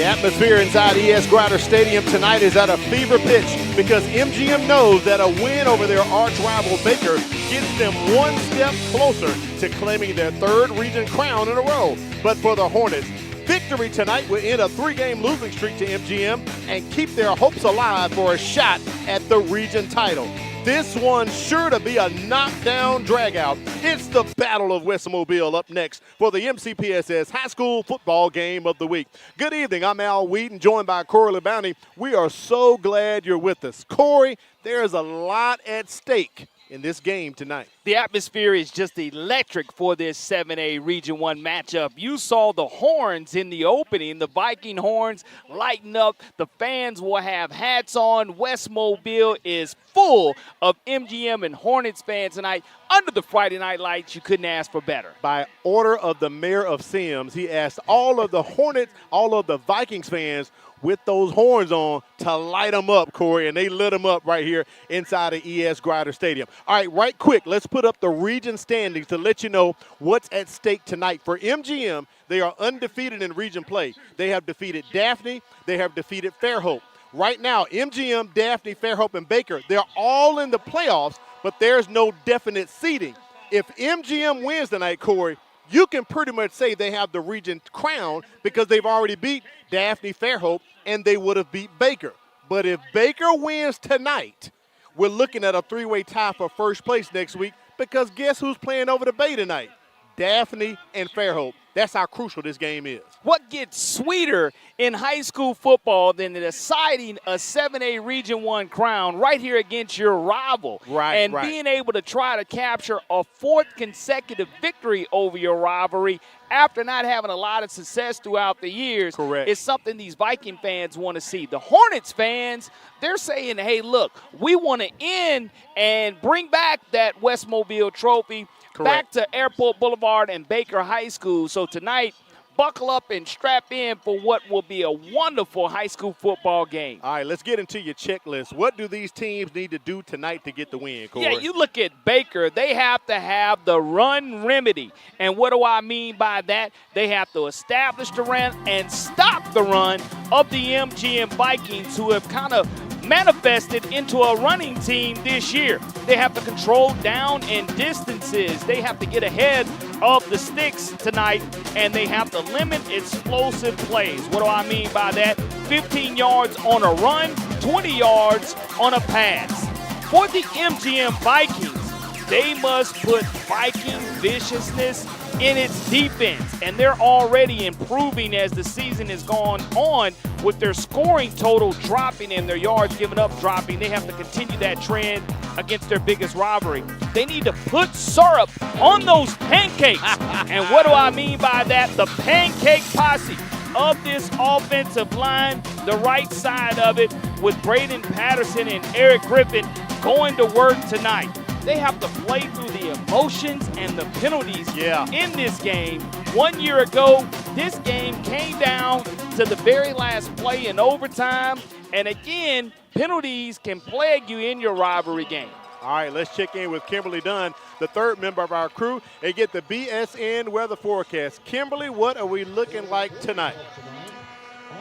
atmosphere inside ES Grider Stadium tonight is at a fever pitch because MGM knows that a win over their arch rival Baker gets them one step closer to claiming their third region crown in a row. But for the Hornets, victory tonight will end a 3-game losing streak to MGM and keep their hopes alive for a shot at the region title. This one's sure to be a knockdown dragout. It's the Battle of West Mobile up next for the MCPSS High School Football Game of the Week. Good evening. I'm Al Wheaton, joined by Corey LeBounty. We are so glad you're with us. Corey, there's a lot at stake in this game tonight. The atmosphere is just electric for this 7A Region 1 matchup. You saw the horns in the opening, the Viking horns lighting up. The fans will have hats on. West Mobile is full of MGM and Hornets fans tonight. Under the Friday night lights, you couldn't ask for better. By order of the mayor of Sims, he asked all of the Hornets, all of the Vikings fans with those horns on to light them up, Corey, and they lit them up right here inside of ES Grider Stadium. All right, right quick, let's put up the region standings to let you know what's at stake tonight. For MGM, they are undefeated in region play. They have defeated Daphne. They have defeated Fairhope. Right now, MGM, Daphne, Fairhope, and Baker, they're all in the playoffs, but there's no definite seeding. If MGM wins tonight, Corey, you can pretty much say they have the region crown because they've already beat Daphne, Fairhope, and they would have beat Baker. But if Baker wins tonight, we're looking at a 3-way tie for first place next week because guess who's playing over the Bay tonight? Daphne and Fairhope. That's how crucial this game is. What gets sweeter in high school football than deciding a 7A Region 1 crown right here against your rival? Right. Being able to try to capture a 4th consecutive victory over your rivalry after not having a lot of success throughout the years. Correct. Is something these Viking fans want to see. The Hornets fans, they're saying, hey, look, we want to end and bring back that West Mobile trophy. Correct. Back to Airport Boulevard and Baker High School. So tonight, buckle up and strap in for what will be a wonderful high school football game. All right, let's get into your checklist. What do these teams need to do tonight to get the win, Corey? Yeah, you look at Baker, they have to have the run remedy. And what do I mean by that? They have to establish the run and stop the run of the MGM Vikings, who have kind of manifested into a running team this year. They have to control down and distances. They have to get ahead of the sticks tonight, and they have to limit explosive plays. What do I mean by that? 15 yards on a run, 20 yards on a pass. For the MGM Vikings, they must put Viking viciousness in its defense, and they're already improving as the season has gone on with their scoring total dropping and their yards given up dropping. They have to continue that trend against their biggest rivalry. They need to put syrup on those pancakes. And what do I mean by that? The pancake posse of this offensive line, the right side of it, with Braden Patterson and Eric Griffin going to work tonight. They have to play through the emotions and the penalties in this game. 1 year ago, this game came down to the very last play in overtime. And again, penalties can plague you in your rivalry game. All right, let's check in with Kimberly Dunn, the third member of our crew, and get the BSN weather forecast. Kimberly, what are we looking like tonight?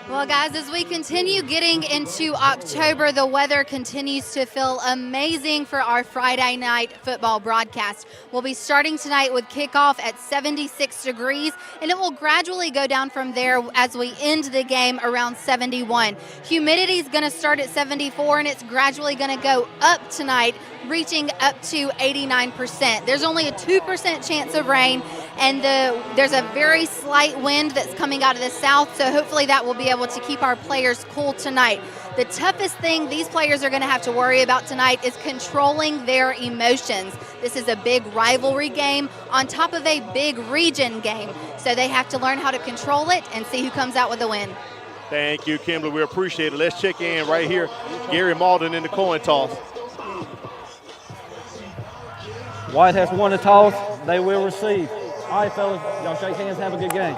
Well, guys, as we continue getting into October, the weather continues to feel amazing for our Friday night football broadcast. We'll be starting tonight with kickoff at 76 degrees, and it will gradually go down from there as we end the game around 71. Humidity is going to start at 74, and it's gradually going to go up tonight, reaching up to 89%. There's only a 2% chance of rain, and there's a very slight wind that's coming out of the south, so hopefully that will be able to keep our players cool tonight. The toughest thing these players are going to have to worry about tonight is controlling their emotions. This is a big rivalry game on top of a big region game, so they have to learn how to control it and see who comes out with the win. Thank you, Kimberly. We appreciate it. Let's check in right here. Gary Malden in the coin toss. White has won the toss. They will receive. All right, fellas, y'all shake hands. Have a good game.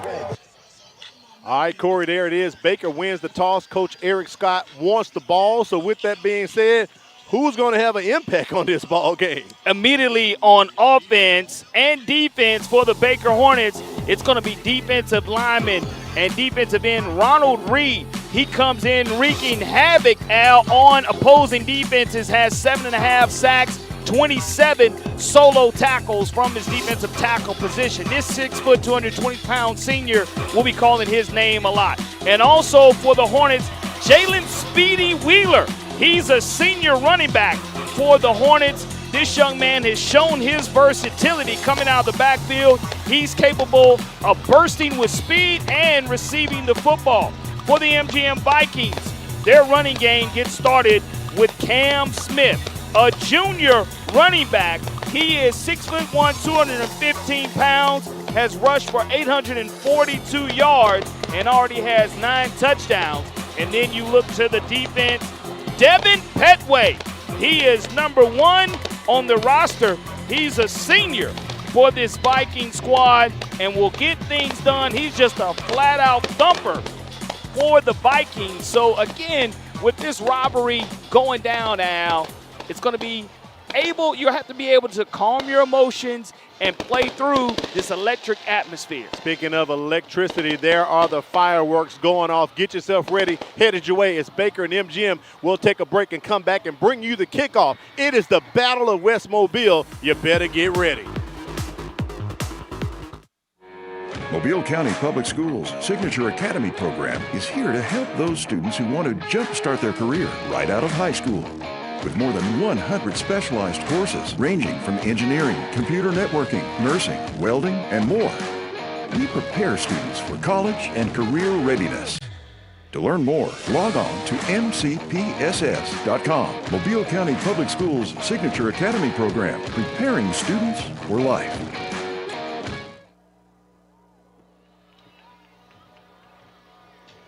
All right, Corey, there it is. Baker wins the toss. Coach Eric Scott wants the ball. So with that being said, who's going to have an impact on this ball game? Immediately on offense and defense for the Baker Hornets It's going to be defensive lineman and defensive end Ronald Reed. He comes in wreaking havoc, Al, on opposing defenses, has 7.5 sacks, 27 solo tackles from his defensive tackle position. This 6', 220-pound senior, we'll be calling his name a lot. And also for the Hornets, Jalen Speedy Wheeler. He's a senior running back for the Hornets. This young man has shown his versatility coming out of the backfield. He's capable of bursting with speed and receiving the football. For the MGM Vikings, their running game gets started with Cam Smith, a junior running back. He is 6'1", 215 pounds, has rushed for 842 yards, and already has 9 touchdowns. And then you look to the defense, Devin Petway. He is number 1 on the roster. He's a senior for this Viking squad and will get things done. He's just a flat-out thumper for the Vikings. So, again, with this robbery going down, Al, it's going to be you have to be able to calm your emotions and play through this electric atmosphere. Speaking of electricity, there are the fireworks going off. Get yourself ready. Headed your way as Baker and MGM will take a break and come back and bring you the kickoff. It is the Battle of West Mobile. You better get ready. Mobile County Public Schools' Signature Academy program is here to help those students who want to jumpstart their career right out of high school. With more than 100 specialized courses ranging from engineering, computer networking, nursing, welding, and more, we prepare students for college and career readiness. To learn more, log on to MCPSSS.com. Mobile County Public Schools' Signature Academy program, preparing students for life.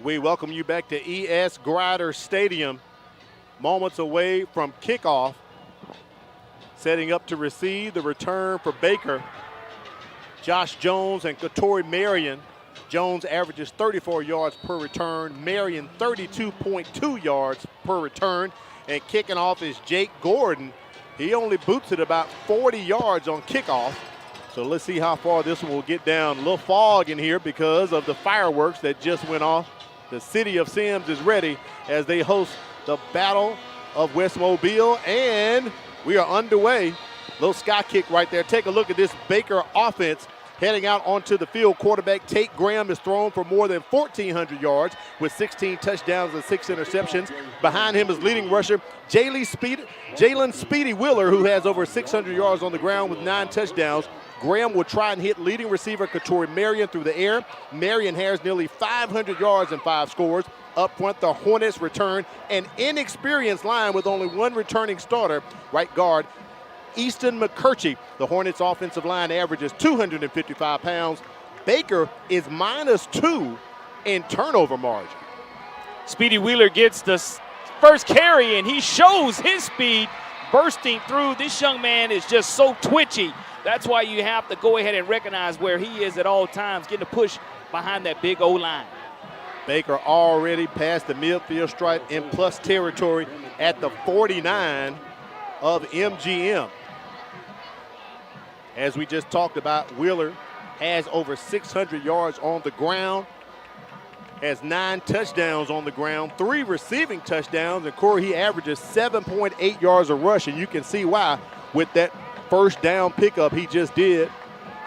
We welcome you back to E.S. Grider Stadium. Moments away from kickoff. Setting up to receive the return for Baker. Josh Jones and Katori Marion. Jones averages 34 yards per return. Marion 32.2 yards per return. And kicking off is Jake Gordon. He only boots it about 40 yards on kickoff. So let's see how far this one will get down. A little fog in here because of the fireworks that just went off. The city of Sims is ready as they host the Battle of West Mobile, and we are underway. Little sky kick right there. Take a look at this Baker offense heading out onto the field. Quarterback Tate Graham is thrown for more than 1,400 yards with 16 touchdowns and 6 interceptions. Behind him is leading rusher Jalen Speedy Wheeler, who has over 600 yards on the ground with 9 touchdowns. Graham will try and hit leading receiver Katori Marion through the air. Marion has nearly 500 yards and 5 scores. Up front, the Hornets return an inexperienced line with only 1 returning starter, right guard Easton McCurchie. The Hornets' offensive line averages 255 pounds. Baker is -2 in turnover margin. Speedy Wheeler gets the first carry, and he shows his speed bursting through. This young man is just so twitchy. That's why you have to go ahead and recognize where he is at all times, getting a push behind that big O-line. Baker already past the midfield stripe in plus territory at the 49 of MGM. As we just talked about, Wheeler has over 600 yards on the ground, has 9 touchdowns on the ground, 3 receiving touchdowns, and Corey, he averages 7.8 yards a rush, and you can see why with that first down pickup he just did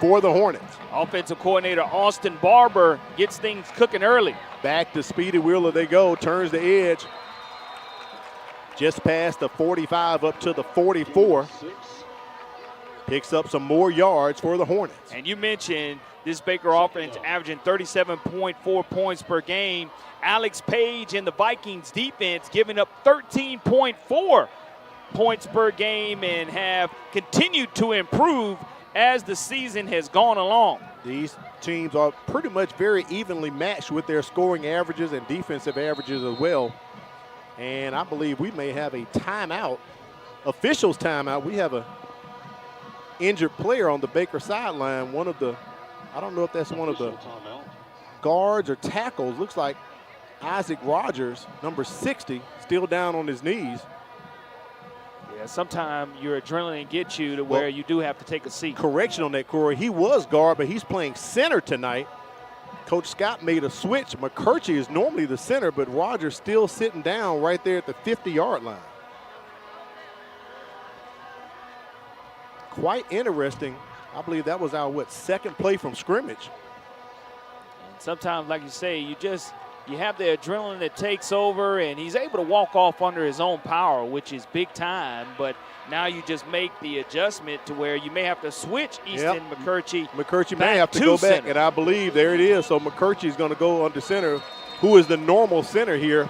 for the Hornets. Offensive coordinator Austin Barber gets things cooking early. Back to Speedy Wheeler they go, turns the edge. Just past the 45 up to the 44. Picks up some more yards for the Hornets. And you mentioned this Baker offense averaging 37.4 points per game. Alex Page and the Vikings defense giving up 13.4 points per game and have continued to improve as the season has gone along. These teams are pretty much very evenly matched with their scoring averages and defensive averages as well. And I believe we may have a timeout, officials timeout. We have a injured player on the Baker sideline. One of the, I don't know if that's one of the guards or tackles. Looks like Isaac Rogers, number 60, still down on his knees. Yeah, Yeah, sometimes your adrenaline gets you to where you do have to take a seat. Correction on that, Corey. He was guard, but he's playing center tonight. Coach Scott made a switch. McCurchie is normally the center, but Rogers still sitting down right there at the 50-yard line. Quite interesting. I believe that was our, second play from scrimmage. And sometimes, like you say, you have the adrenaline that takes over, and he's able to walk off under his own power, which is big time. But now you just make the adjustment to where you may have to switch Easton McCurchie. McCurchie may have to go back, and I believe there it is. So McCurchie's going to go under center, who is the normal center here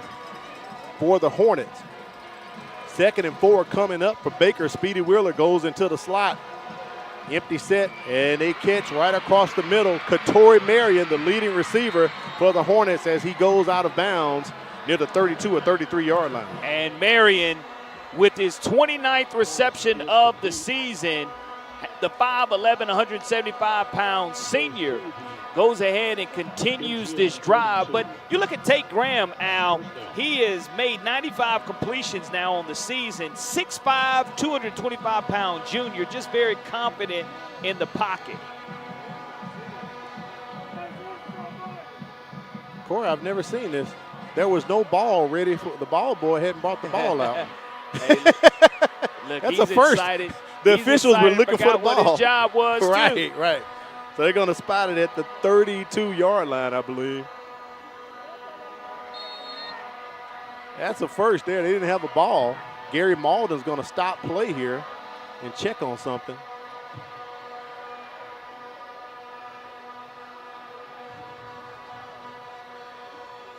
for the Hornets. 2nd and 4 coming up for Baker. Speedy Wheeler goes into the slot. Empty set, and they catch right across the middle. Katori Marion, the leading receiver for the Hornets, as he goes out of bounds near the 32 or 33-yard line. And Marion, with his 29th reception of the season, the 5'11", 175-pound senior goes ahead and continues this drive. But you look at Tate Graham, Al, he has made 95 completions now on the season. 6'5", 225-pound junior, just very confident in the pocket. Corey, I've never seen this. There was no ball ready for the ball boy. Hadn't brought the ball out. Hey, look, that's he's a first. Excited. The he's officials were looking for the ball. What his job was, right, too. right. So they're going to spot it at the 32-yard line, I believe. That's a first there. They didn't have a ball. Gary Malden's going to stop play here and check on something.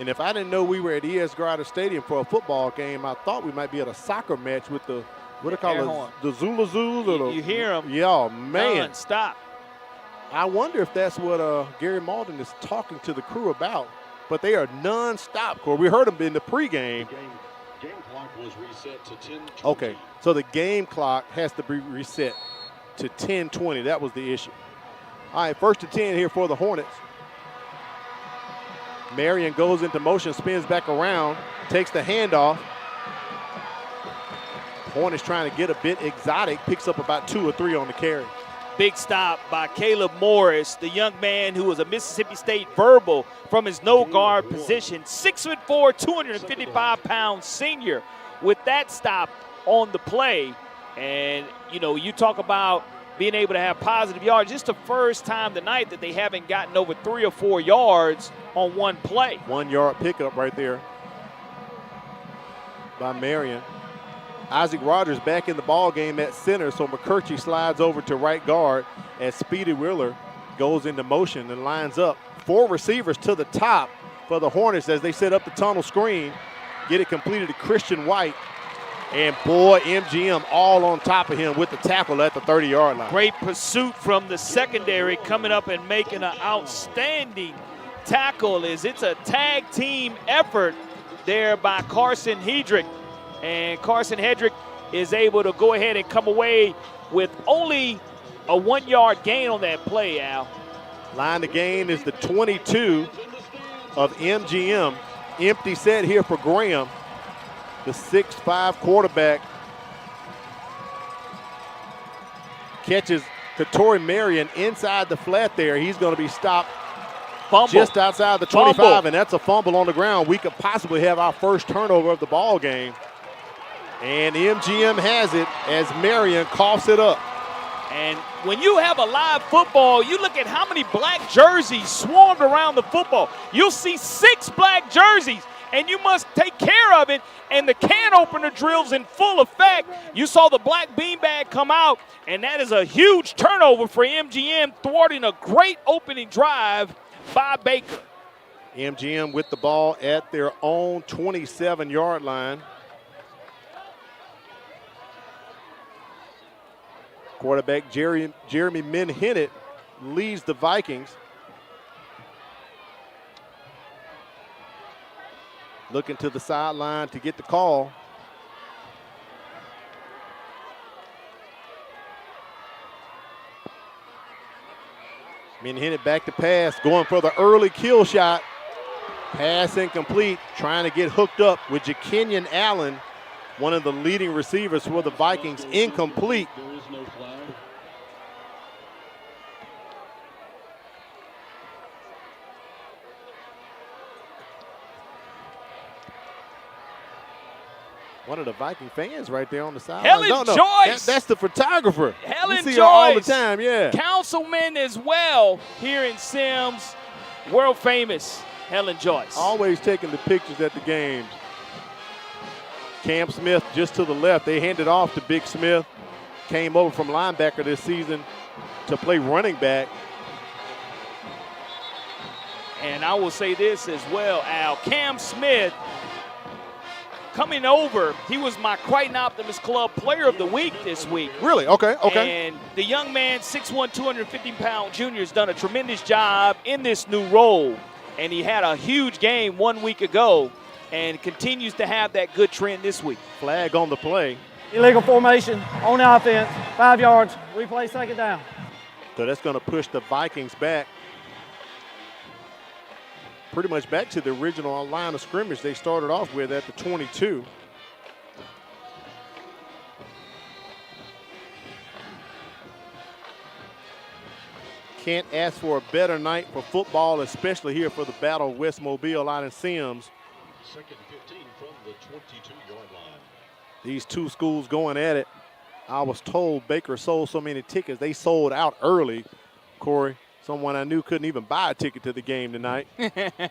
And if I didn't know we were at E.S. Grider Stadium for a football game, I thought we might be at a soccer match with the, what do they call it, the Zula Zoos? Or you hear them. Yeah, man. Non-stop. I wonder if that's what Gary Malden is talking to the crew about. But they are non-stop, Corey. We heard them in the pregame. Game clock was reset to 10:20. Okay, so the game clock has to be reset to 10:20. That was the issue. All right, 1st and 10 here for the Hornets. Marion goes into motion, spins back around, takes the handoff. Hornets trying to get a bit exotic, picks up about 2 or 3 on the carry. Big stop by Caleb Morris, the young man who was a Mississippi State verbal from his no guard position. 6'4", 255-pound senior with that stop on the play. And, you know, you talk about being able to have positive yards. Just the first time tonight that they haven't gotten over 3 or 4 yards on one play. 1 yard pickup right there by Marion. Isaac Rogers back in the ball game at center, so McCurchie slides over to right guard as Speedy Wheeler goes into motion and lines up. 4 receivers to the top for the Hornets as they set up the tunnel screen. Get it completed to Christian White. And boy, MGM all on top of him with the tackle at the 30-yard line. Great pursuit from the secondary coming up and making an outstanding tackle. It's a tag team effort there by Carson Hedrick. And Carson Hedrick is able to go ahead and come away with only a 1 yard gain on that play, Al. Line to gain is the 22 of MGM. Empty set here for Graham, the 6'5" quarterback. Catches Katori Marion inside the flat there. He's going to be stopped just outside the 25, and that's a fumble on the ground. We could possibly have our first turnover of the ball game. And MGM has it as Marion coughs it up. And when you have a live football, you look at how many black jerseys swarmed around the football. You'll see 6 black jerseys, and you must take care of it. And the can opener drill's in full effect. You saw the black beanbag come out, and that is a huge turnover for MGM, thwarting a great opening drive by Baker. MGM with the ball at their own 27-yard line. Quarterback Jeremy Menhinnet leads the Vikings. Looking to the sideline to get the call. Menhinnet back to pass, going for the early kill shot. Pass incomplete, trying to get hooked up with Jakenyon Allen one of the leading receivers for the Vikings, incomplete. There is no flag. One of the Viking fans right there on the side. Helen Joyce. That's the photographer. Helen we see her all the Joyce. time, yeah. Councilman as well here in Sims. World famous Helen Joyce. Always taking the pictures at the games. Cam Smith just to the left. They handed off to Big Smith. Came over from linebacker this season to play running back. And I will say this as well, Al. Cam Smith coming over, he was my Crichton Optimist Club Player of the Week this week. Really? Okay. And the young man, 6'1", 250-pound junior, has done a tremendous job in this new role. And he had a huge game 1 week ago and continues to have that good trend this week. Flag on the play. Illegal formation on the offense, 5 yards, replay second down. So that's going to push the Vikings back. Pretty much back to the original line of scrimmage they started off with at the 22. Can't ask for a better night for football, especially here for the Battle of West Mobile out in Sims. Second 15 from the 22-yard line. These two schools going at it. I was told Baker sold so many tickets, they sold out early, Corey. Someone I knew couldn't even buy a ticket to the game tonight.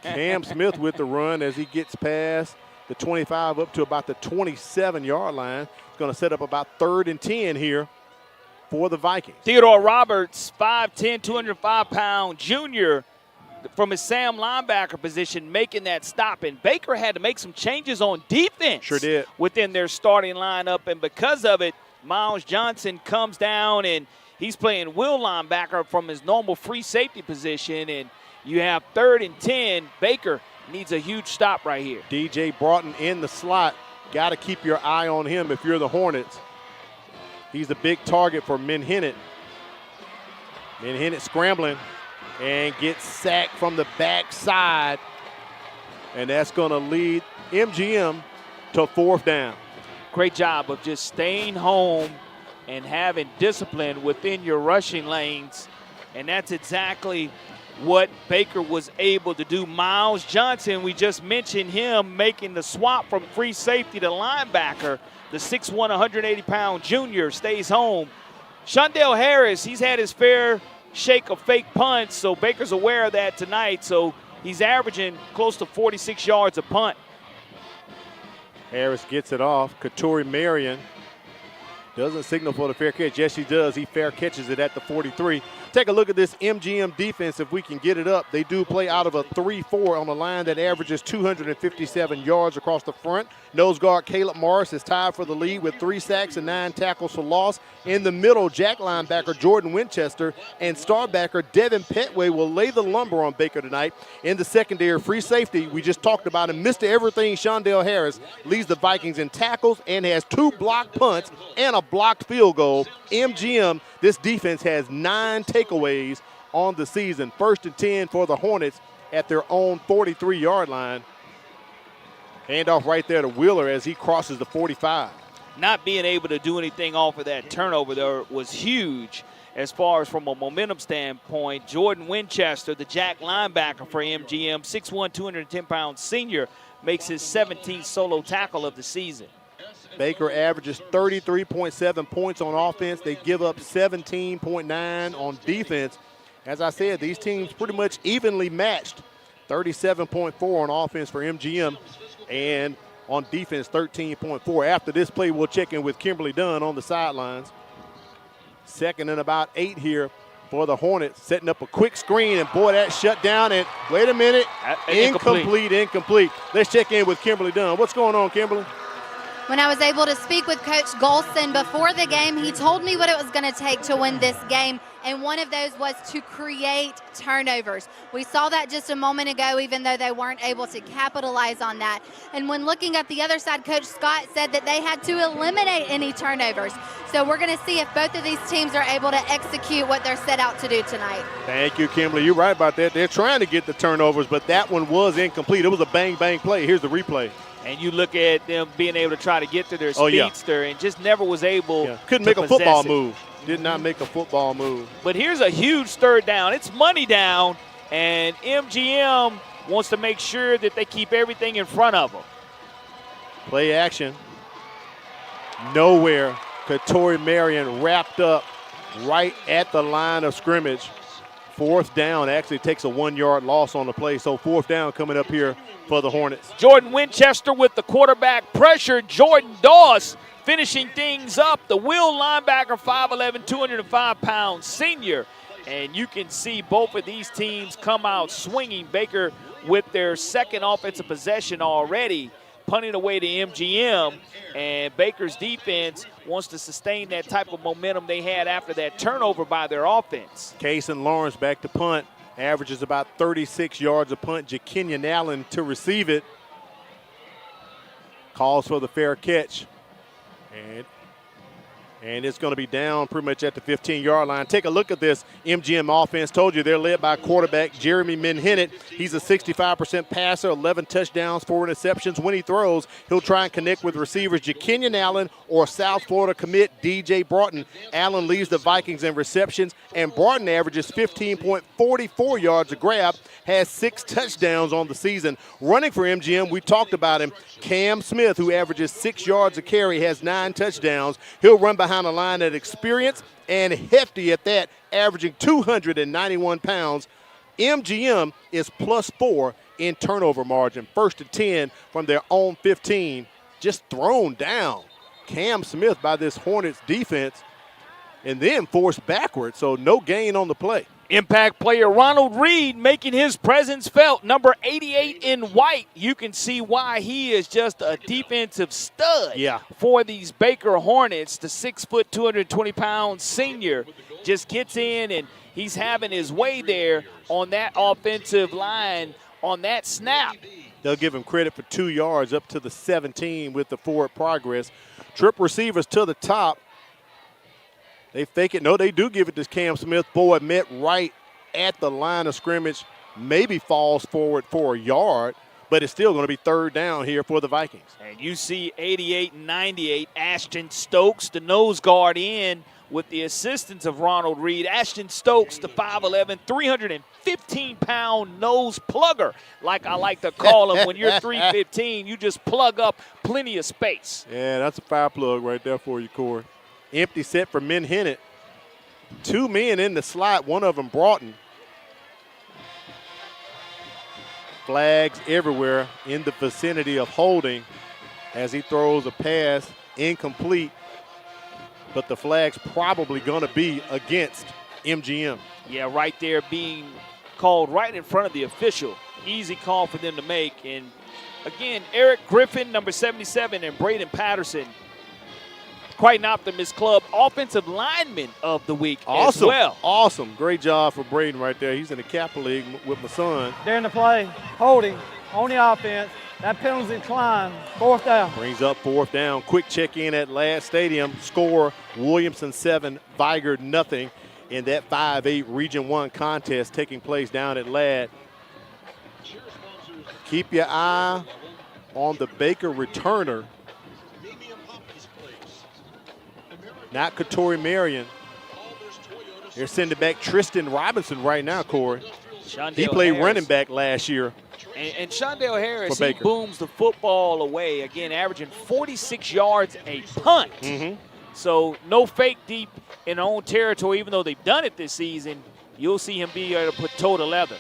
Cam Smith with the run as he gets past the 25 up to about the 27-yard line. He's going to set up about 3rd and 10 here for the Vikings. Theodore Roberts, 5'10", 205-pound junior from his Sam linebacker position, making that stop. And Baker had to make some changes on defense. Sure did. Within their starting lineup. And because of it, Miles Johnson comes down and he's playing will linebacker from his normal free safety position, and you have 3rd and 10. Baker needs a huge stop right here. DJ Broughton in the slot. Got to keep your eye on him if you're the Hornets. He's a big target for Menhennet. Menhennet scrambling and gets sacked from the backside, and that's going to lead MGM to 4th down. Great job of just staying home and having discipline within your rushing lanes. And that's exactly what Baker was able to do. Miles Johnson, we just mentioned him making the swap from free safety to linebacker. The 6'1", 180-pound junior stays home. Shondell Harris, he's had his fair shake of fake punts, so Baker's aware of that tonight. So he's averaging close to 46 yards a punt. Harris gets it off. Katori Marion doesn't signal for the fair catch. Yes, he does. He fair catches it at the 43. Take a look at this MGM defense if we can get it up. They do play out of a 3-4 on a line that averages 257 yards across the front. Nose guard Caleb Morris is tied for the lead with 3 sacks and 9 tackles for loss. In the middle, jack linebacker Jordan Winchester and star backer Devin Petway will lay the lumber on Baker tonight. In the secondary, free safety, we just talked about him, Mr. Everything Shondell Harris leads the Vikings in tackles and has 2 blocked punts and a blocked field goal. MGM, this defense has 9 takeaways on the season. 1st and 10 for the Hornets at their own 43-yard line. Handoff right there to Wheeler as he crosses the 45. Not being able to do anything off of that turnover there was huge as far as from a momentum standpoint. Jordan Winchester, the jack linebacker for MGM, 6'1", 210-pound senior, makes his 17th solo tackle of the season. Baker averages 33.7 points on offense. They give up 17.9 on defense. As I said, these teams pretty much evenly matched. 37.4 on offense for MGM and on defense 13.4. After this play, we'll check in with Kimberly Dunn on the sidelines. 2nd and about 8 here for the Hornets, setting up a quick screen, and boy, that shut down, and wait a minute, incomplete. Let's check in with Kimberly Dunn. What's going on, Kimberly? When I was able to speak with Coach Golson before the game, he told me what it was going to take to win this game, and one of those was to create turnovers. We saw that just a moment ago, even though they weren't able to capitalize on that. And when looking at the other side, Coach Scott said that they had to eliminate any turnovers. So we're going to see if both of these teams are able to execute what they're set out to do tonight. Thank you, Kimberly. You're right about that. They're trying to get the turnovers, but that one was incomplete. It was a bang-bang play. Here's the replay. And you look at them being able to try to get to their Oh, yeah. speedster and just never was able Couldn't to make a football possess it. move. Did not make a football move. But here's a huge third down. It's money down, and MGM wants to make sure that they keep everything in front of them. Play action. Nowhere. Katori Marion wrapped up right at the line of scrimmage. Fourth down actually takes a 1-yard loss on the play. So fourth down coming up here for the Hornets. Jordan Winchester with the quarterback pressure. Jordan Doss finishing things up. The will linebacker, 5'11", 205-pound senior. And you can see both of these teams come out swinging. Baker with their second offensive possession already, punting away to MGM. And Baker's defense wants to sustain that type of momentum they had after that turnover by their offense. Case and Lawrence back to punt. Averages about 36 yards a punt. JaKenyon Allen to receive it. Calls for the fair catch. And it's going to be down pretty much at the 15-yard line. Take a look at this MGM offense. Told you they're led by quarterback Jeremy Menhennet. He's a 65% passer, 11 touchdowns, 4 interceptions. When he throws, he'll try and connect with receivers JaKenyon Allen or South Florida commit DJ Broughton. Allen leads the Vikings in receptions, and Broughton averages 15.44 yards a grab, has 6 touchdowns on the season. Running for MGM, we talked about him, Cam Smith, who averages 6 yards a carry, has 9 touchdowns. He'll run behind the line at experience and hefty at that, averaging 291 pounds. MGM is +4 in turnover margin. 1st and 10 from their own 15. Just thrown down. Cam Smith by this Hornets defense and then forced backwards, so no gain on the play. Impact player Ronald Reed making his presence felt. Number 88 in white. You can see why he is just a defensive stud for these Baker Hornets. The 6', 220-pound senior just gets in, and he's having his way there on that offensive line on that snap. They'll give him credit for 2 yards up to the 17 with the forward progress. Trip receivers to the top. They fake it. No, they do give it to Cam Smith. Boy, met right at the line of scrimmage. Maybe falls forward for a yard, but it's still going to be 3rd down here for the Vikings. And you see 88 and 98, Ashton Stokes, the nose guard in with the assistance of Ronald Reed. Ashton Stokes, the 5'11", 315-pound nose plugger, like I like to call him. When you're 315, you just plug up plenty of space. Yeah, that's a fire plug right there for you, Corey. Empty set for Menhennet. 2 men in the slot, one of them Broughton. Flags everywhere in the vicinity of holding as he throws a pass incomplete. But the flag's probably going to be against MGM. Yeah, right there being called right in front of the official. Easy call for them to make. And again, Eric Griffin, number 77, and Braden Patterson, quite an optimist club, offensive lineman of the week as well. Awesome. Great job for Braden right there. He's in the Capital League with my son. During the play, holding on the offense. That penalty decline, 4th down. Brings up 4th down. Quick check-in at Ladd Stadium. Score, Williamson 7, Vigor nothing in that 5-8 Region 1 contest taking place down at Ladd. Keep your eye on the Baker returner. Not Katori Marion. They're sending back Tristan Robinson right now, Corey. He played running back last year. And Shondale Harris, he booms the football away, again, averaging 46 yards a punt. So no fake deep in their own territory, even though they've done it this season. You'll see him be able to put toe to leather.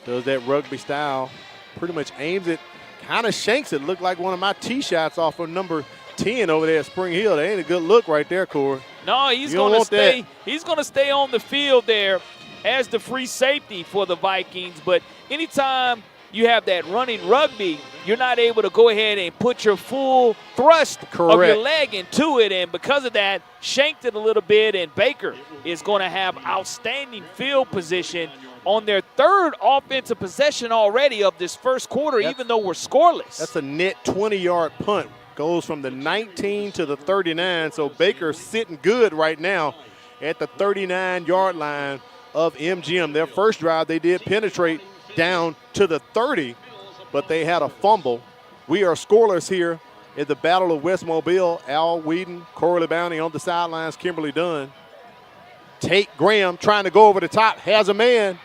Does that rugby style, pretty much aims it, kind of shanks it. Looked like one of my tee shots off of number 10 over there at Spring Hill. That ain't a good look right there, Corey. No, he's going to stay. He's going to stay on the field there as the free safety for the Vikings. But anytime you have that running rugby, you're not able to go ahead and put your full thrust of your leg into it. And because of that, shanked it a little bit. And Baker is going to have outstanding field position on their 3rd offensive possession already of this first quarter, even though we're scoreless. That's a net 20-yard punt. Goes from the 19 to the 39. So Baker's sitting good right now at the 39-yard line of MGM. Their first drive, they did penetrate down to the 30, but they had a fumble We are scoreless here at the Battle of West Mobile. Al Whedon, Corley Bounty on the sidelines, Kimberly Dunn. Tate Graham trying to go over the top, has a man.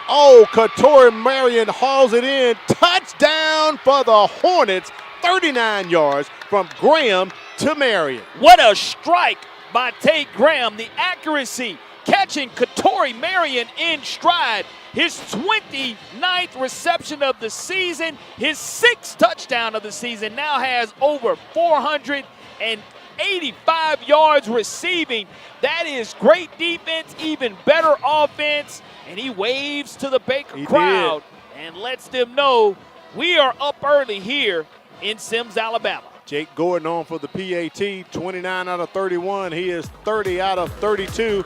Oh, Katori Marion hauls it in. Touchdown for the Hornets, 39 yards from Graham to Marion. What a strike by Tate Graham. The accuracy, catching Katori Marion in stride. His 29th reception of the season, his 6th touchdown of the season, now has over 485 yards receiving. That is great defense, even better offense. And he waves to the Baker crowd and lets them know we are up early here in Sims, Alabama. Jake Gordon on for the PAT, 29 out of 31. He is 30 out of 32.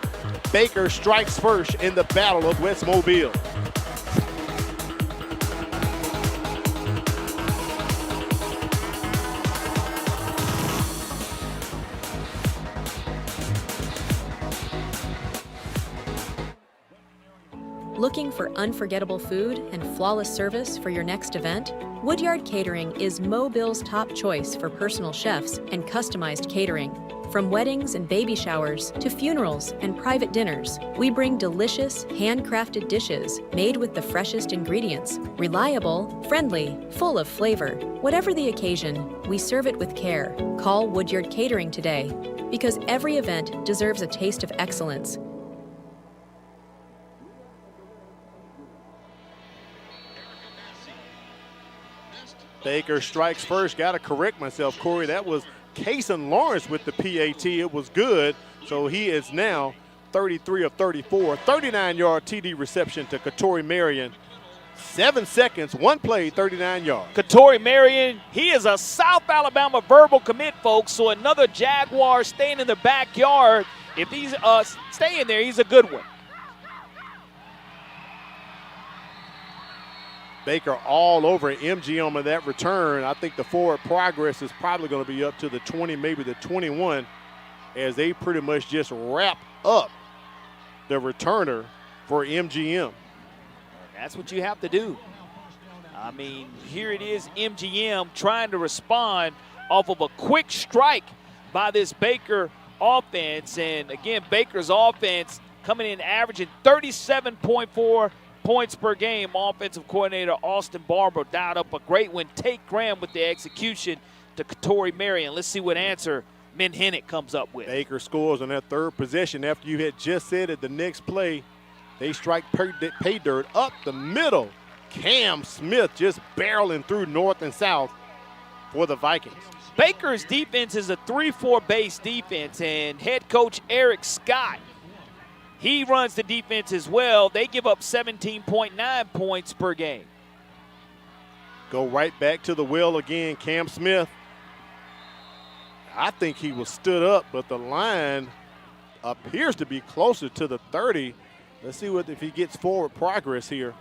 Baker strikes first in the Battle of West Mobile. Looking for unforgettable food and flawless service for your next event? Woodyard Catering is Mobile's top choice for personal chefs and customized catering. From weddings and baby showers to funerals and private dinners, we bring delicious, handcrafted dishes made with the freshest ingredients. Reliable, friendly, full of flavor. Whatever the occasion, we serve it with care. Call Woodyard Catering today, because every event deserves a taste of excellence. Baker strikes first. Got to correct myself, Corey. That was Kason Lawrence with the PAT. It was good. So he is now 33 of 34. 39-yard TD reception to Katori Marion. 7 seconds, one play, 39 yards. Katori Marion, he is a South Alabama verbal commit, folks. So another Jaguar staying in the backyard. If he's staying there, he's a good one. Baker all over MGM on that return. I think the forward progress is probably going to be up to the 20, maybe the 21, as they pretty much just wrap up the returner for MGM. That's what you have to do. I mean, here it is, MGM trying to respond off of a quick strike by this Baker offense. And again, Baker's offense coming in averaging 37.4 points per game. Offensive coordinator Austin Barber dialed up a great one. Tate Graham with the execution to Katori Marion. Let's see what answer Menhennick comes up with. Baker scores on that third possession after you had just said it. The next play, they strike pay dirt up the middle. Cam Smith just barreling through north and south for the Vikings. Baker's defense is a 3-4 base defense, and head coach Eric Scott, he runs the defense as well. They give up 17.9 points per game. Go right back to the well again. Cam Smith, I think he was stood up, but the line appears to be closer to the 30. Let's see if he gets forward progress here.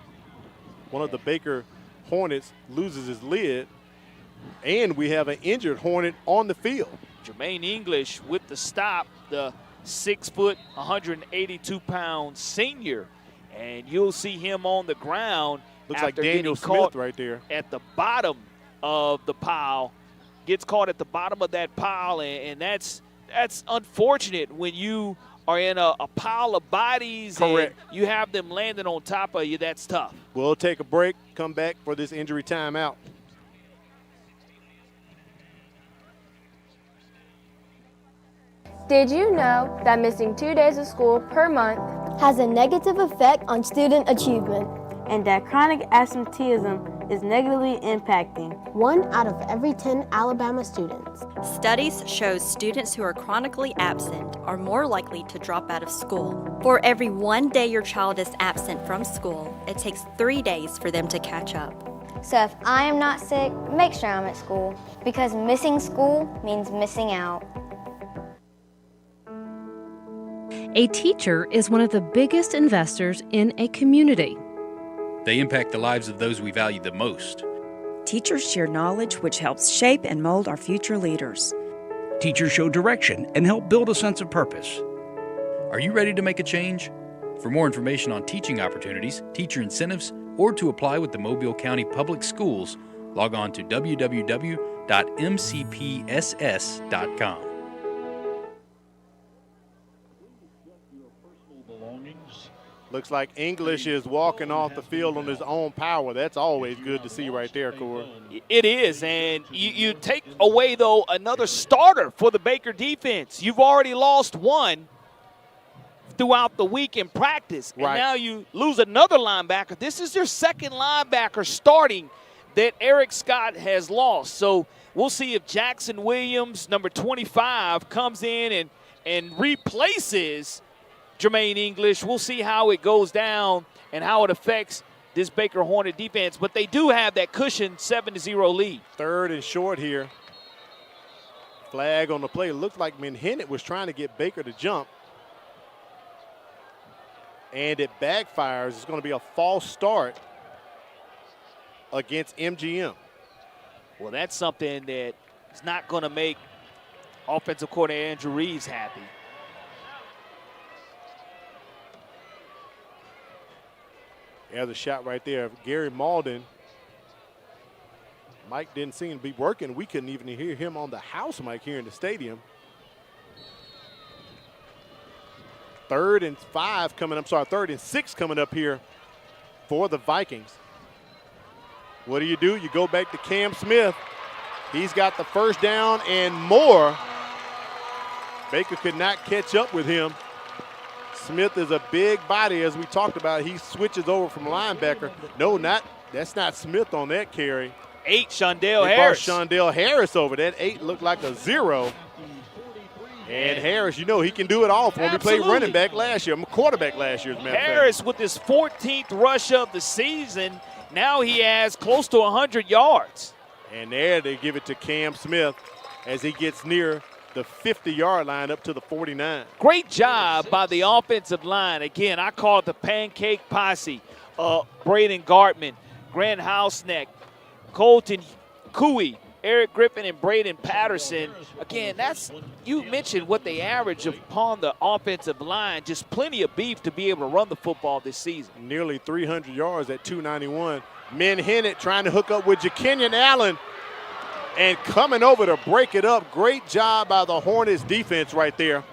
One of the Baker Hornets loses his lid, and we have an injured Hornet on the field. Jermaine English with the stop, the 6 foot, 182-pound senior, and you'll see him on the ground. Looks like Daniel Smith right there at the bottom of the pile. Gets caught at the bottom of that pile, and that's unfortunate when you are in a pile of bodies. Correct. And you have them landing on top of you. That's tough. We'll take a break, come back for this injury timeout. Did you know that missing 2 days of school per month has a negative effect on student achievement? And that chronic absenteeism is negatively impacting 1 out of every 10 Alabama students. Studies show students who are chronically absent are more likely to drop out of school. For every 1 day your child is absent from school, it takes 3 days for them to catch up. So if I am not sick, make sure I'm at school, because missing school means missing out. A teacher is one of the biggest investors in a community. They impact the lives of those we value the most. Teachers share knowledge which helps shape and mold our future leaders. Teachers show direction and help build a sense of purpose. Are you ready to make a change? For more information on teaching opportunities, teacher incentives, or to apply with the Mobile County Public Schools, Log on to www.mcpss.com. Looks like English is walking off the field on his own power. That's always good to see right there, Corey. It is, and you take away, though, another starter for the Baker defense. You've already lost one throughout the week in practice, and now you lose another linebacker. This is your second linebacker starting that Eric Scott has lost. So we'll see if Jackson Williams, number 25, comes in and replaces Jermaine English. We'll see how it goes down and how it affects this Baker Hornet defense. But they do have that cushion 7-0 lead. 3rd and short here. Flag on the play. It looked like Menhennet was trying to get Baker to jump. And it backfires. It's going to be a false start against MGM. Well, that's something that is not going to make offensive coordinator Andrew Reeves happy. There's a shot right there of Gary Malden. Mike didn't seem to be working. We couldn't even hear him on the house mic here in the stadium. 3rd and 6 coming up here for the Vikings. What do? You go back to Cam Smith. He's got the first down and more. Baker could not catch up with him. Smith is a big body, as we talked about. He switches over from linebacker. No, that's not Smith on that carry. 8, Shondell Harris. Shondell Harris over. That 8 looked like a 0. And Harris, he can do it all for him. He played running back last year, quarterback last year, as a matter of fact. Harris with his 14th rush of the season. Now he has close to 100 yards. And there they give it to Cam Smith as he gets near the 50-yard line up to the 49. Great job by the offensive line. Again, I call it the pancake posse. Braden Gartman, Grant Hausneck, Colton Cooey, Eric Griffin, and Braden Patterson. Again, you mentioned what they average upon the offensive line. Just plenty of beef to be able to run the football this season. Nearly 300 yards at 291. Menhennet trying to hook up with Jakenyon Allen and coming over to break it up. Great job by the Hornets defense right there.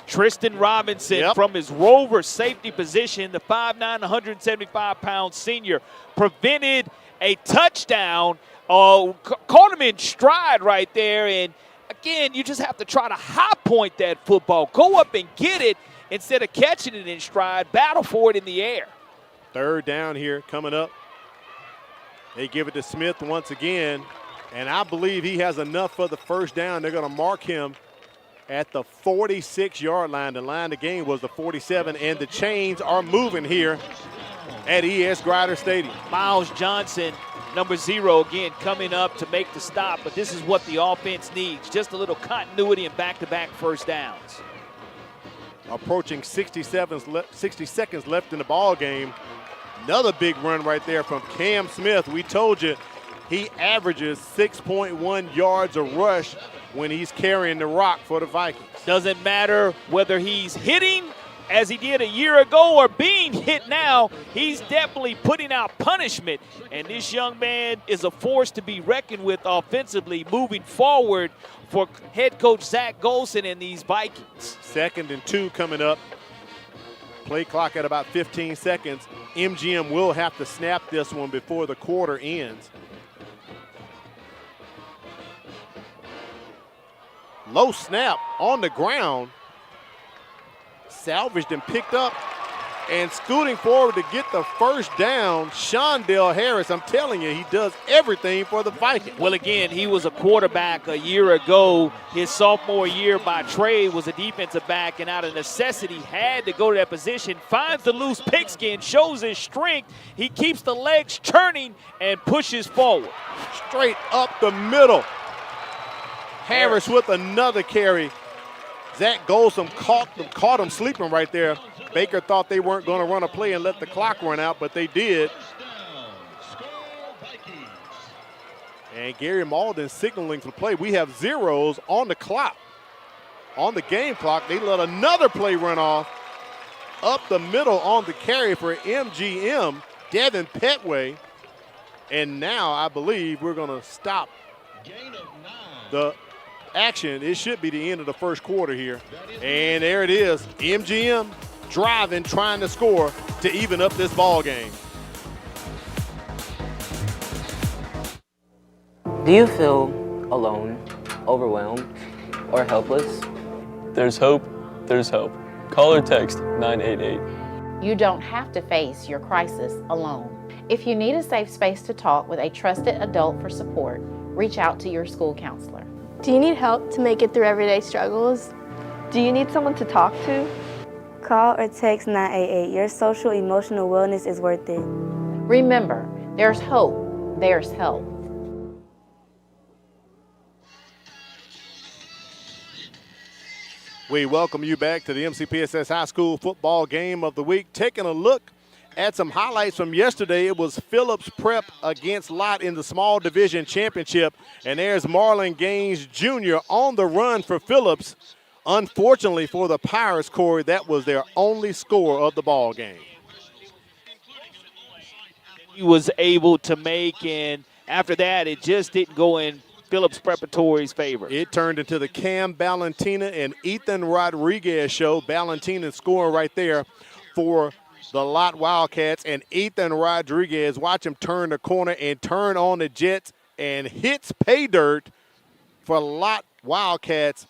Tristan Robinson from his rover safety position, the 5'9", 175-pound senior, prevented a touchdown. Caught him in stride right there. And, again, you just have to try to high point that football. Go up and get it instead of catching it in stride. Battle for it in the air. 3rd down here coming up. They give it to Smith once again. And I believe he has enough for the first down. They're going to mark him at the 46-yard line. The line of the game was the 47, and the chains are moving here at ES Grider Stadium. Miles Johnson, number 0, again, coming up to make the stop. But this is what the offense needs, just a little continuity and back-to-back first downs. Approaching 60 seconds left in the ball game. Another big run right there from Cam Smith. We told you he averages 6.1 yards a rush when he's carrying the rock for the Vikings. Doesn't matter whether he's hitting as he did a year ago or being hit now, he's definitely putting out punishment. And this young man is a force to be reckoned with offensively moving forward for head coach Zach Golson and these Vikings. 2nd and 2 coming up. Play clock at about 15 seconds. MGM will have to snap this one before the quarter ends. Low snap on the ground. Salvaged and picked up. And scooting forward to get the first down, Shondell Harris. I'm telling you, he does everything for the Vikings. Well, again, he was a quarterback a year ago. His sophomore year by trade was a defensive back, and out of necessity had to go to that position. Finds the loose pigskin, shows his strength. He keeps the legs churning and pushes forward. Straight up the middle. Harris with another carry. Zach Golson caught him sleeping right there. Baker thought they weren't going to run a play and let the clock run out, but they did. And Gary Malden signaling for play. We have zeros on the clock. On the game clock, they let another play run off. Up the middle on the carry for MGM, Devin Petway. And now I believe we're going to stop the action. It should be the end of the first quarter here. And there it is. MGM driving, trying to score to even up this ball game. Do you feel alone, overwhelmed, or helpless? There's hope. There's hope. Call or text 988. You don't have to face your crisis alone. If you need a safe space to talk with a trusted adult for support, reach out to your school counselor. Do you need help to make it through everyday struggles? Do you need someone to talk to? Call or text 988. Your social emotional wellness is worth it. Remember, there's hope, there's help. We welcome you back to the MCPSS High School Football Game of the Week. Taking a look at some highlights from yesterday, it was Phillips Prep against Lott in the Small Division Championship. And there's Marlon Gaines Jr. on the run for Phillips. Unfortunately for the Pirates, Corey, that was their only score of the ball game. He was able to make, and after that, it just didn't go in Phillips Preparatory's favor. It turned into the Cam Valentina and Ethan Rodriguez show. Valentina scoring right there for the Lott Wildcats, and Ethan Rodriguez, watch him turn the corner and turn on the Jets and hits pay dirt for Lott Wildcats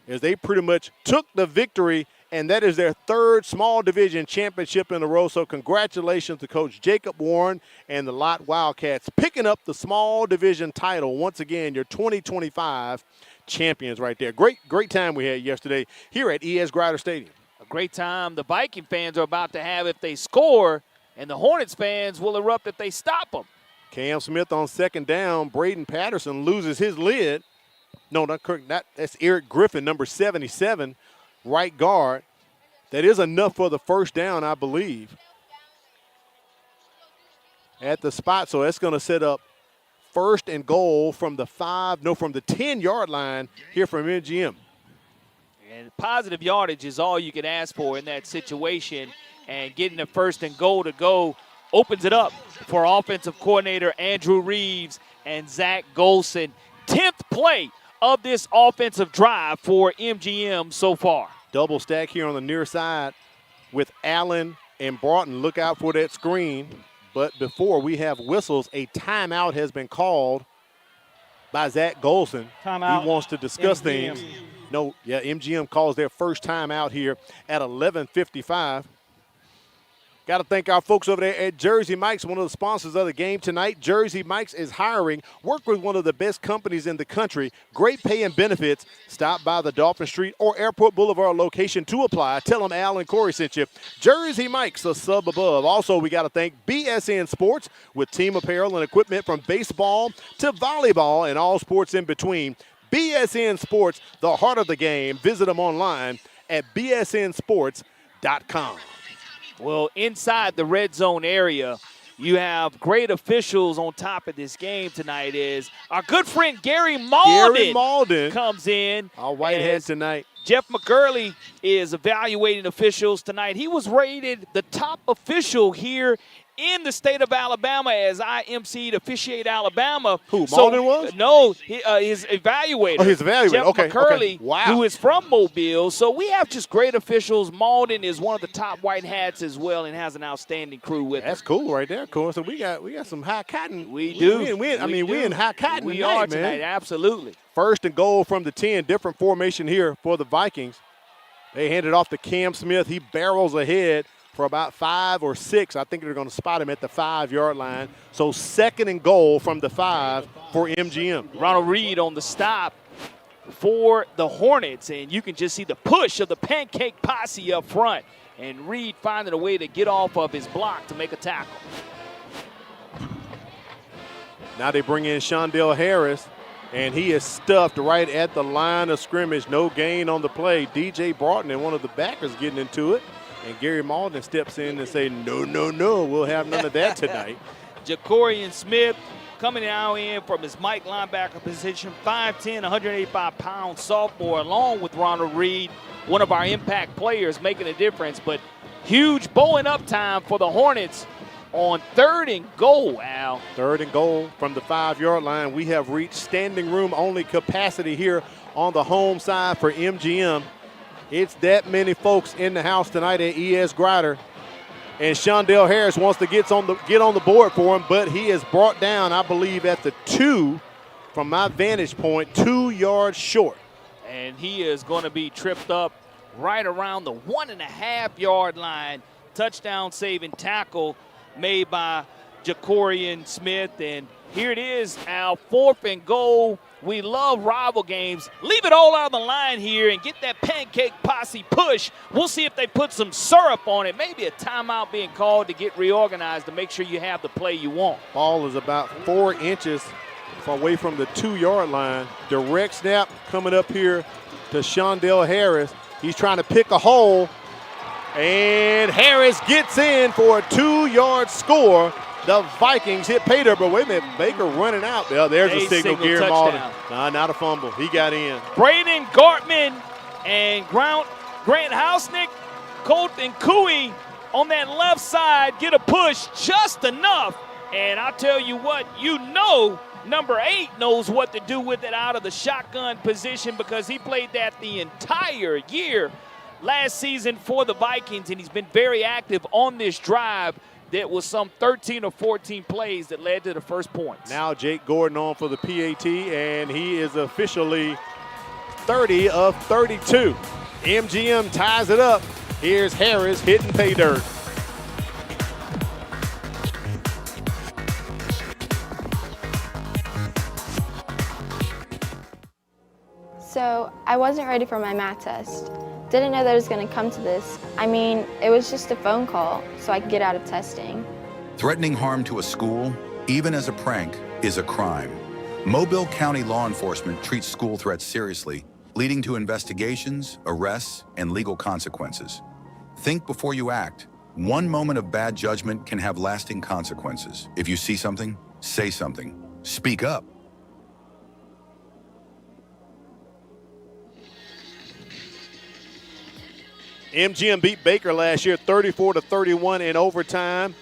as they pretty much took the victory, and that is their third small division championship in a row. So congratulations to Coach Jacob Warren and the Lott Wildcats picking up the small division title. Once again, your 2025 champions right there. Great time we had yesterday here at E.S. Grider Stadium. A great time the Viking fans are about to have if they score, and the Hornets fans will erupt if they stop them. Cam Smith on second down. Braden Patterson loses his lid. No, that's Eric Griffin, number 77, right guard. That is enough for the first down, I believe, at the spot. So that's going to set up first and goal from the 10-yard line here from MGM. And positive yardage is all you can ask for in that situation, and getting the first and goal to go opens it up for offensive coordinator Andrew Reeves and Zach Golson. 10th play of this offensive drive for MGM so far. Double stack here on the near side with Allen and Broughton. Look out for that screen. But before we have whistles, a timeout has been called by Zach Golson. Timeout. He wants to discuss MGM. things. No, yeah, MGM calls their first timeout here at 11:55. Got to thank our folks over there at Jersey Mike's, one of the sponsors of the game tonight. Jersey Mike's is hiring. Work with one of the best companies in the country. Great pay and benefits. Stop by the Dolphin Street or Airport Boulevard location to apply. Tell them Al and Corey sent you. Jersey Mike's, a sub above. Also, we got to thank BSN Sports with team apparel and equipment from baseball to volleyball and all sports in between. BSN Sports, the heart of the game. Visit them online at bsnsports.com. Well, inside the red zone area, you have great officials on top of this game tonight. Is our good friend Gary Malden comes in. Our Whitehead tonight. Jeff McGurley is evaluating officials tonight. He was rated the top official here in the state of Alabama as I emceed Officiate Alabama. Who, Malden was? No, his evaluator. Oh, his evaluator. Jeff McCurley, Wow. who is from Mobile. So we have just great officials. Malden is one of the top white hats as well and has an outstanding crew with him. That's cool right there, Corey. So we got some high cotton. We do. We're in high cotton we tonight, are tonight, man. absolutely. First and goal from the 10. Different formation here for the Vikings. They hand it off to Cam Smith. He barrels ahead for about 5 or 6. I think they're going to spot him at the 5-yard line. So second and goal from the 5 for MGM. Ronald Reed on the stop for the Hornets, and you can just see the push of the pancake posse up front, and Reed finding a way to get off of his block to make a tackle. Now they bring in Shondell Harris, and he is stuffed right at the line of scrimmage. No gain on the play. DJ Broughton and one of the backers getting into it. And Gary Malden steps in and say, no, we'll have none of that tonight. Jacorian Smith coming now in from his Mike linebacker position, 5'10", 185-pound sophomore, along with Ronald Reed, one of our impact players making a difference. But huge bowling up time for the Hornets on 3rd and goal, Al. 3rd and goal from the 5-yard line. We have reached standing room only capacity here on the home side for MGM. It's that many folks in the house tonight at ES Grider. And Shondell Harris wants to get on the board for him, but he is brought down, I believe, at the 2 from my vantage point, 2 yards short. And he is going to be tripped up right around the 1.5-yard line. Touchdown saving tackle made by Jacorian Smith. And here it is, Al, 4th and goal. We love rival games. Leave it all out on the line here and get that pancake posse push. We'll see if they put some syrup on it. Maybe a timeout being called to get reorganized to make sure you have the play you want. Ball is about 4 inches away from the 2-yard line. Direct snap coming up here to Shondell Harris. He's trying to pick a hole. And Harris gets in for a 2-yard score. The Vikings hit pay dirt, but wait a minute, Baker running out. There's a signal, Gary Malden. Nah, not a fumble. He got in. Braden Gartman and Grant Hausnick, Colton Cooey on that left side get a push just enough. And I'll tell you what, number 8 knows what to do with it out of the shotgun position because he played that the entire year last season for the Vikings, and he's been very active on this drive. That was some 13 or 14 plays that led to the first points. Now Jake Gordon on for the PAT, and he is officially 30 of 32. MGM ties it up. Here's Harris hitting pay dirt. So I wasn't ready for my math test. Didn't know that it was going to come to this. I mean, it was just a phone call so I could get out of testing. Threatening harm to a school, even as a prank, is a crime. Mobile County law enforcement treats school threats seriously, leading to investigations, arrests, and legal consequences. Think before you act. One moment of bad judgment can have lasting consequences. If you see something, say something. Speak up. MGM beat Baker last year 34-31 in overtime.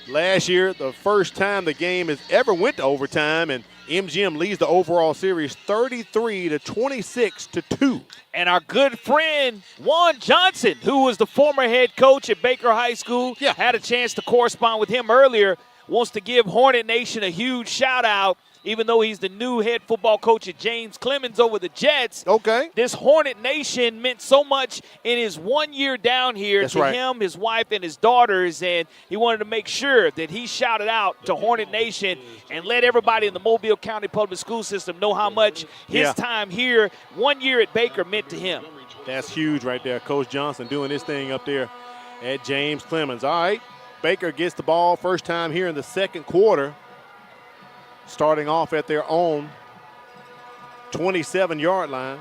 Last year, the first time the game has ever went to overtime, and MGM leads the overall series 33-26-2. And our good friend Juan Johnson, who was the former head coach at Baker High School, had a chance to correspond with him earlier, wants to give Hornet Nation a huge shout out. Even though he's the new head football coach at James Clemens over the Jets. Okay. This Hornet Nation meant so much in his 1 year down here him, his wife, and his daughters, and he wanted to make sure that he shouted out to Hornet Nation and let everybody in the Mobile County Public School System know how much his time here, 1 year at Baker, meant to him. That's huge right there. Coach Johnson doing his thing up there at James Clemens. All right, Baker gets the ball first time here in the second quarter. Starting off at their own 27-yard line.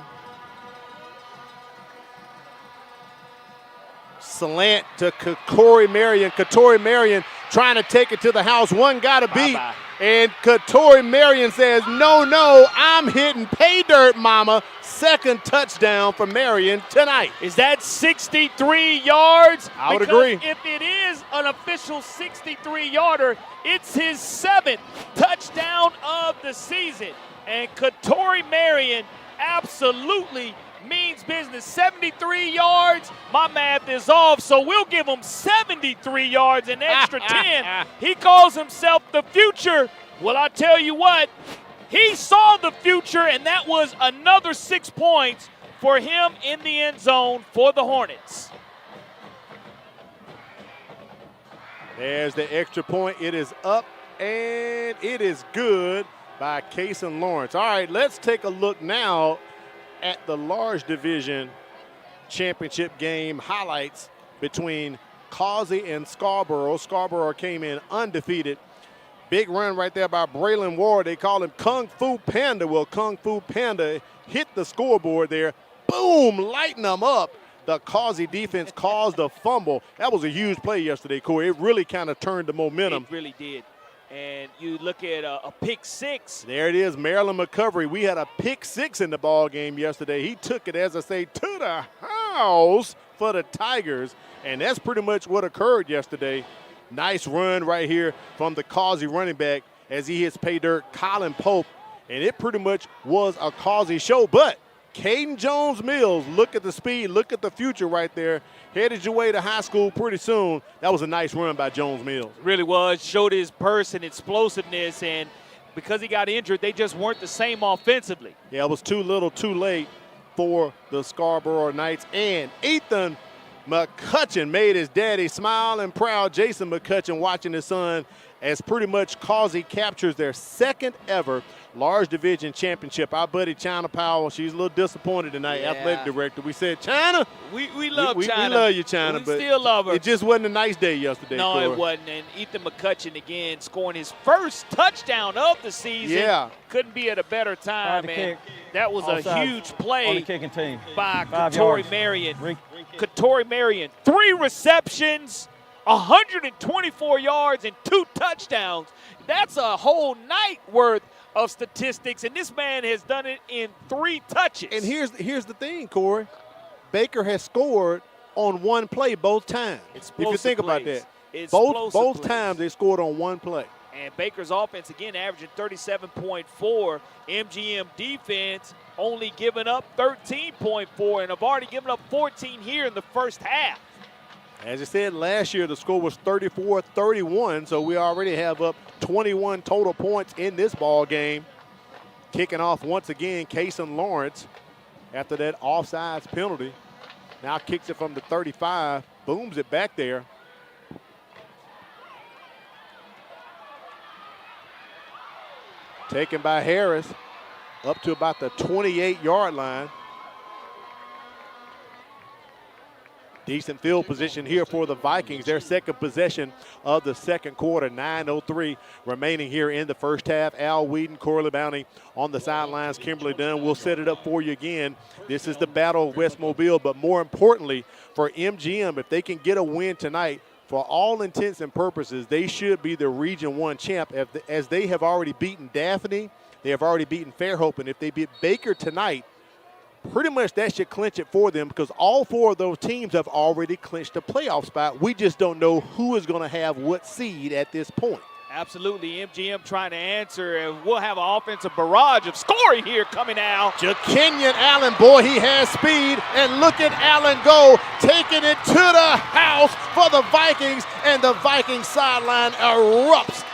Slant to Katori Marion. Katori Marion trying to take it to the house. One got to beat. And Katori Marion says, no, I'm hitting pay dirt, mama. Second touchdown for Marion tonight. Is that 63 yards? I would agree. If it is an official 63-yarder, it's his 7th touchdown of the season. And Katori Marion absolutely means business. 73 yards, my math is off, so we'll give him 73 yards, an extra 10. He calls himself the future. Well, I tell you what, he saw the future, and that was another 6 points for him in the end zone for the Hornets. There's the extra point. It is up, and it is good by Kason Lawrence. All right, let's take a look now at the large division championship game highlights between Causey and Scarborough. Scarborough came in undefeated. Big run right there by Braylon Ward. They call him Kung Fu Panda. Well, Kung Fu Panda hit the scoreboard there. Boom, lighten them up. The Causey defense caused a fumble. That was a huge play yesterday, Corey. It really kind of turned the momentum. It really did. And you look at a pick six. There it is, Maryland McCovery. We had a pick six in the ball game yesterday. He took it, as I say, to the house for the Tigers, and that's pretty much what occurred yesterday. Nice run right here from the Causey running back as he hits pay dirt Colin Pope, and it pretty much was a Causey show. But Caden Jones-Mills, look at the speed, look at the future right there. Headed your way to high school pretty soon. That was a nice run by Jones-Mills. Really was. Showed his burst and explosiveness, and because he got injured, they just weren't the same offensively. Yeah, it was too little, too late for the Scarborough Knights. And Ethan McCutcheon made his daddy smile and proud. Jason McCutcheon watching his son as pretty much Causey captures their second ever large division championship. Our buddy China Powell, she's a little disappointed tonight, athletic director. We said, China, we love China. We love you, China, we but still love her. It just wasn't a nice day yesterday. No, Corey. it wasn't. And Ethan McCutcheon again scoring his first touchdown of the season. Yeah. Couldn't be at a better time, man. That was a huge play on the kicking team by Katori Marion. Katori Marion, 3 receptions, 124 yards, and 2 touchdowns. That's a whole night worth of statistics, and this man has done it in 3 touches. And here's the thing, Corey. Baker has scored on one play both times. If you think about that. Both times they scored on one play. And Baker's offense, again, averaging 37.4. MGM defense only giving up 13.4, and have already given up 14 here in the first half. As I said, last year the score was 34-31, so we already have up 21 total points in this ball game. Kicking off once again, Kason Lawrence after that offsides penalty. Now kicks it from the 35, booms it back there. Taken by Harris up to about the 28-yard line. Decent field position here for the Vikings. Their second possession of the second quarter. 9:03 remaining here in the first half. Al Whedon, Corley Bounty on the sidelines. Kimberly Dunn will set it up for you again. This is the Battle of West Mobile, but more importantly for MGM, if they can get a win tonight, for all intents and purposes, they should be the Region 1 champ as they have already beaten Daphne. They have already beaten Fairhope, and if they beat Baker tonight, pretty much that should clinch it for them because all 4 of those teams have already clinched a playoff spot. We just don't know who is going to have what seed at this point. Absolutely. MGM trying to answer, and we'll have an offensive barrage of scoring here coming out. Jakenyon Allen, boy, he has speed, and look at Allen go, taking it to the house for the Vikings, and the Vikings sideline erupts.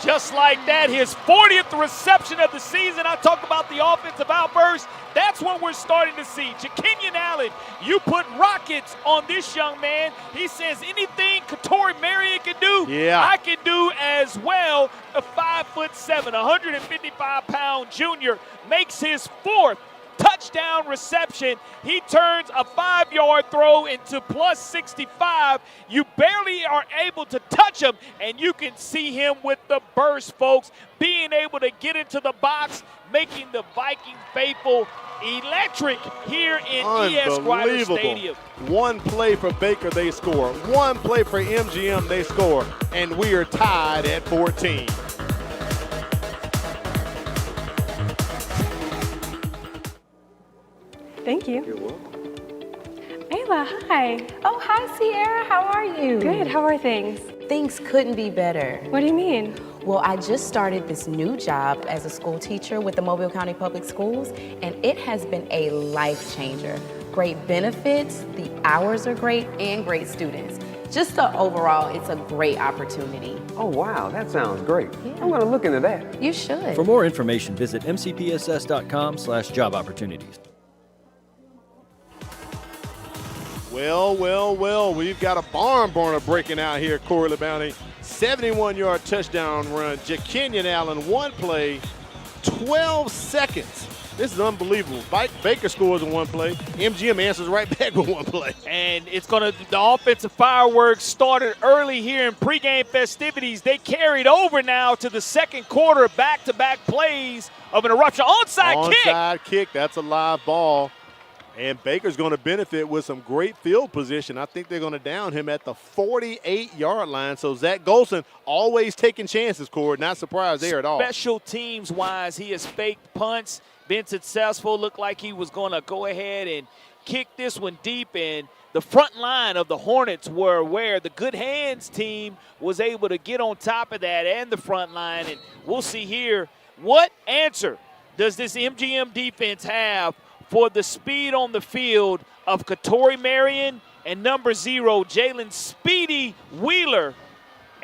Just like that, his 40th reception of the season. I talk about the offensive outburst. That's what we're starting to see. Jakenyon Allen, you put rockets on this young man. He says anything Katori Marion can do, I can do as well. A 5'7", 155-pound junior makes his 4th touchdown reception. He turns a 5-yard throw into plus 65. You barely are able to touch him, and you can see him with the burst, folks, being able to get into the box, making the Viking faithful electric here in ES Grider Stadium. One play for Baker, they score. One play for MGM, they score. And we are tied at 14. Thank you. You're welcome. Ayla, hi. Oh, hi, Sierra. How are you? Good. How are things? Things couldn't be better. What do you mean? Well, I just started this new job as a school teacher with the Mobile County Public Schools, and it has been a life changer. Great benefits, the hours are great, and great students. Just overall, it's a great opportunity. Oh, wow, that sounds great. Yeah. I'm going to look into that. You should. For more information, visit mcpss.com/job opportunities. Well, we've got a barn burner breaking out here, Corley Bounty. 71-yard touchdown run. Jakenyon Allen, one play, 12 seconds. This is unbelievable. Baker scores in one play. MGM answers right back with one play. And it's the offensive fireworks started early here in pregame festivities. They carried over now to the second quarter, back-to-back plays of an eruption. Onside kick. Onside kick, that's a live ball. And Baker's going to benefit with some great field position. I think they're going to down him at the 48-yard line. So Zach Golson always taking chances, Corey. Not surprised there at all. Special teams-wise, he has faked punts, been successful. Looked like he was going to go ahead and kick this one deep. And the front line of the Hornets were aware. The Good Hands team was able to get on top of that and the front line. And we'll see here, what answer does this MGM defense have for the speed on the field of Katori Marion and number 0, Jalen Speedy Wheeler.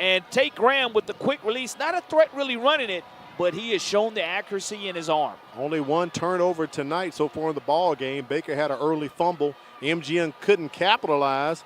And Tate Graham with the quick release. Not a threat really running it, but he has shown the accuracy in his arm. Only one turnover tonight so far in the ball game. Baker had an early fumble. MGM couldn't capitalize,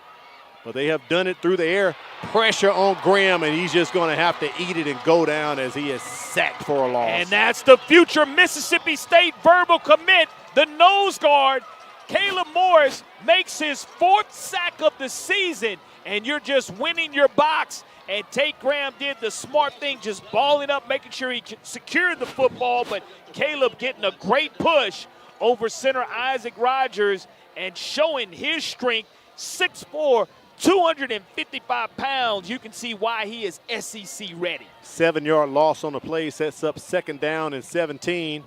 but they have done it through the air. Pressure on Graham, and he's just going to have to eat it and go down as he is sacked for a loss. And that's the future Mississippi State verbal commit. The nose guard, Caleb Morris, makes his 4th sack of the season, and you're just winning your box. And Tate Graham did the smart thing, just balling up, making sure he secured the football, but Caleb getting a great push over center Isaac Rogers and showing his strength, 6'4", 255 pounds. You can see why he is SEC ready. 7-yard loss on the play sets up 2nd down and 17.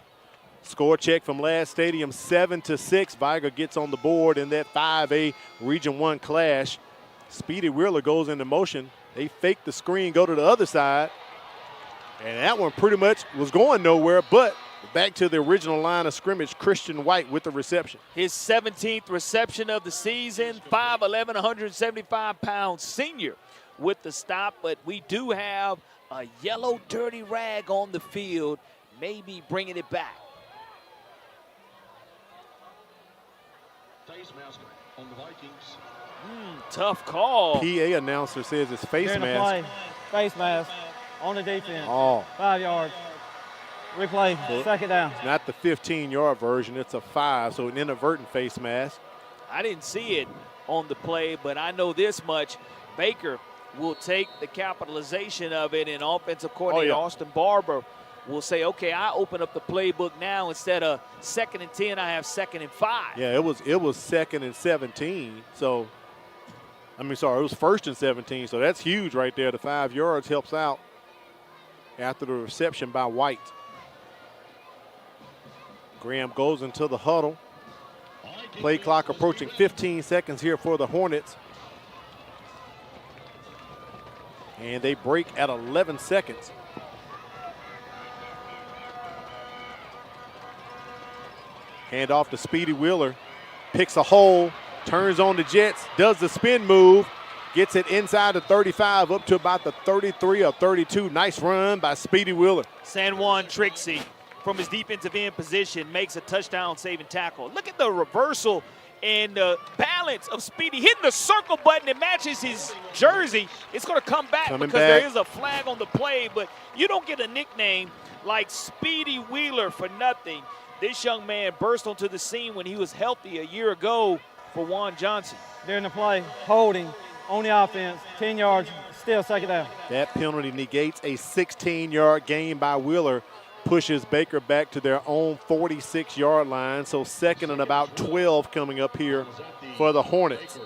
Score check from last stadium, 7-6. Viger gets on the board in that 5A Region 1 clash. Speedy Wheeler goes into motion. They fake the screen, go to the other side. And that one pretty much was going nowhere, but back to the original line of scrimmage, Christian White with the reception. His 17th reception of the season, 5'11", 175-pound senior with the stop. But we do have a yellow dirty rag on the field, maybe bringing it back. Face mask on the Vikings. Tough call. PA announcer says it's face During the mask. play, face mask on the defense. Oh. 5 yards. Replay, 2nd down. It's not the 15-yard version. It's a 5, so an inadvertent face mask. I didn't see it on the play, but I know this much. Baker will take the capitalization of it, and offensive coordinator Austin Barber will say, okay, I open up the playbook now. Instead of 2nd and 10, I have 2nd and 5. Yeah, it was 2nd and 17. So, it was 1st and 17. So that's huge right there. The 5 yards helps out after the reception by White. Graham goes into the huddle. Play clock approaching 15 seconds here for the Hornets. And they break at 11 seconds. Hand off to Speedy Wheeler. Picks a hole, turns on the Jets, does the spin move, gets it inside the 35 up to about the 33 or 32. Nice run by Speedy Wheeler. San Juan Trixie from his defensive end position makes a touchdown saving tackle. Look at the reversal and the balance of Speedy hitting the circle button. It matches his jersey. It's going to come back there is a flag on the play, but you don't get a nickname like Speedy Wheeler for nothing. This young man burst onto the scene when he was healthy a year ago for Juan Johnson. During the play, holding on the offense, 10 yards, still 2nd down. That penalty negates a 16-yard gain by Wheeler, pushes Baker back to their own 46-yard line. So 2nd and about 12 coming up here for the Hornets.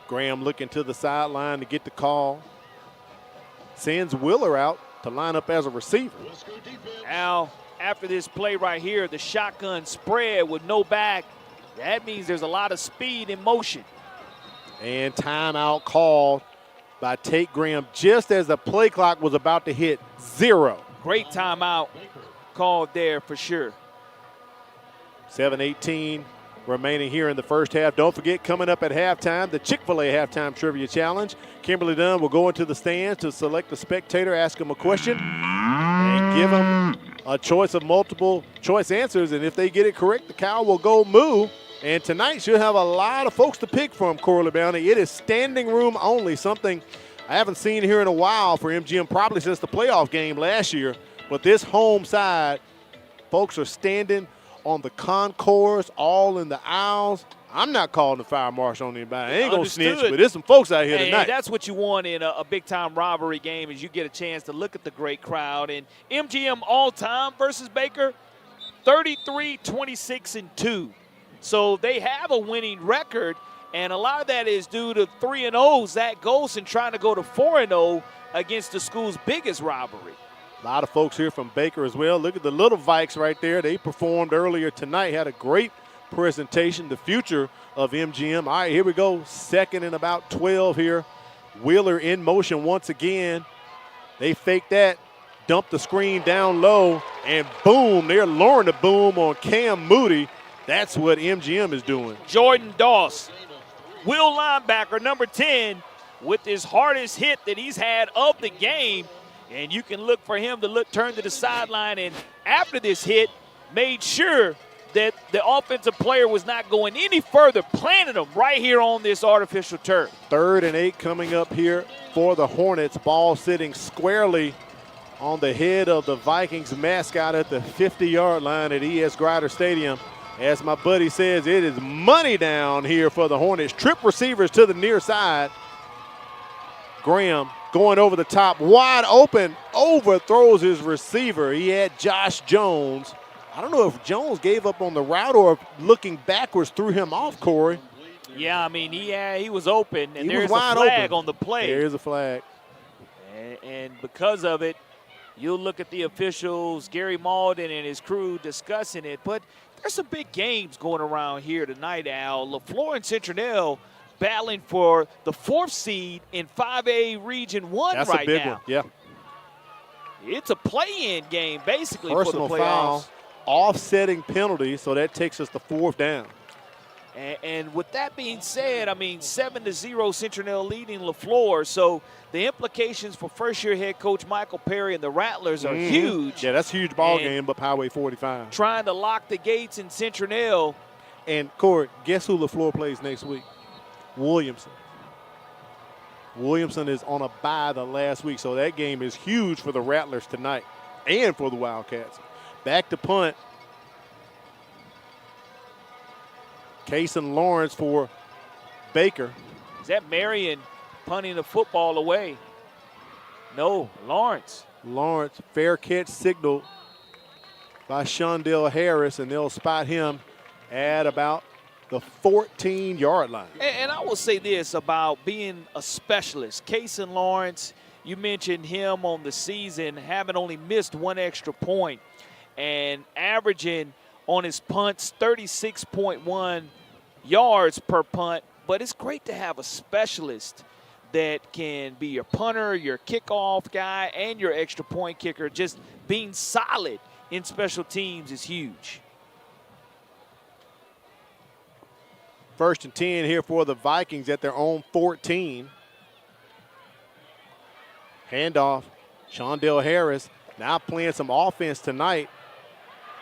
Graham looking to the sideline to get the call. Sends Wheeler out to line up as a receiver. Now, after this play right here, the shotgun spread with no back, that means there's a lot of speed in motion. And timeout called by Tate Graham just as the play clock was about to hit 0. Great timeout called there for sure. 7:18 remaining here in the first half. Don't forget, coming up at halftime, the Chick-fil-A Halftime Trivia Challenge. Kimberly Dunn will go into the stands to select a spectator, ask him a question, and give him a choice of multiple choice answers. And if they get it correct, the cow will go moo. And tonight she'll have a lot of folks to pick from, Corley Bounty. It is standing room only, something I haven't seen here in a while for MGM, probably since the playoff game last year. But this home side, folks are standing on the concourse, all in the aisles. I'm not calling the fire marshal on anybody. I ain't going to snitch, Understood. but there's some folks out here Hey, tonight. that's what you want in a big-time rivalry game is you get a chance to look at the great crowd. And MGM all-time versus Baker, 33-26-2. So they have a winning record, and a lot of that is due to 3-0 Zach Golson trying to go to 4-0 against the school's biggest rivalry. A lot of folks here from Baker as well. Look at the Little Vikes right there. They performed earlier tonight, had a great presentation, the future of MGM. All right, here we go. Second and about 12 here. Wheeler in motion once again. They fake that, dump the screen down low, and boom, they're luring the boom on Cam Moody. That's what MGM is doing. Jordan Doss, will linebacker, number 10, with his hardest hit that he's had of the game. And you can look for him to turn to the sideline, and after this hit, made sure that the offensive player was not going any further, planted him right here on this artificial turf. 3rd and 8 coming up here for the Hornets. Ball sitting squarely on the head of the Vikings mascot at the 50-yard line at E.S. Grider Stadium. As my buddy says, it is money down here for the Hornets. Trip receivers to the near side. Graham going over the top, wide open, overthrows his receiver. He had Josh Jones. I don't know if Jones gave up on the route or if looking backwards threw him off, Corey. Yeah, I mean, he was open, and there's a wide flag open on the play. There's a flag. And because of it, you'll look at the officials, Gary Malden and his crew discussing it. But there's some big games going around here tonight, Al. LaFleur and Centinel battling for the 4th seed in 5A Region 1 That's right a big now. one, yeah. It's a play-in game, basically, Personal for the playoffs. foul, offsetting penalty, so that takes us to 4th down. And with that being said, I mean, 7-0 Centinel leading LaFleur. So the implications for first-year head coach Michael Perry and the Rattlers are huge. Yeah, that's a huge ball game up Highway 45. Trying to lock the gates in Centinel. And, Corey, guess who LaFleur plays next week? Williamson. Williamson is on a bye the last week, so that game is huge for the Rattlers tonight and for the Wildcats. Back to punt. Kason Lawrence for Baker. Is that Marion punting the football away? No, Lawrence. Lawrence, fair catch signal by Shondell Harris, and they'll spot him at about the 14-yard line. And I will say this about being a specialist. Kason Lawrence, you mentioned him on the season, having only missed 1 extra point and averaging on his punts 36.1 yards per punt. But it's great to have a specialist that can be your punter, your kickoff guy, and your extra point kicker. Just being solid in special teams is huge. 1st and 10 here for the Vikings at their own 14. Handoff, Shondell Harris now playing some offense tonight.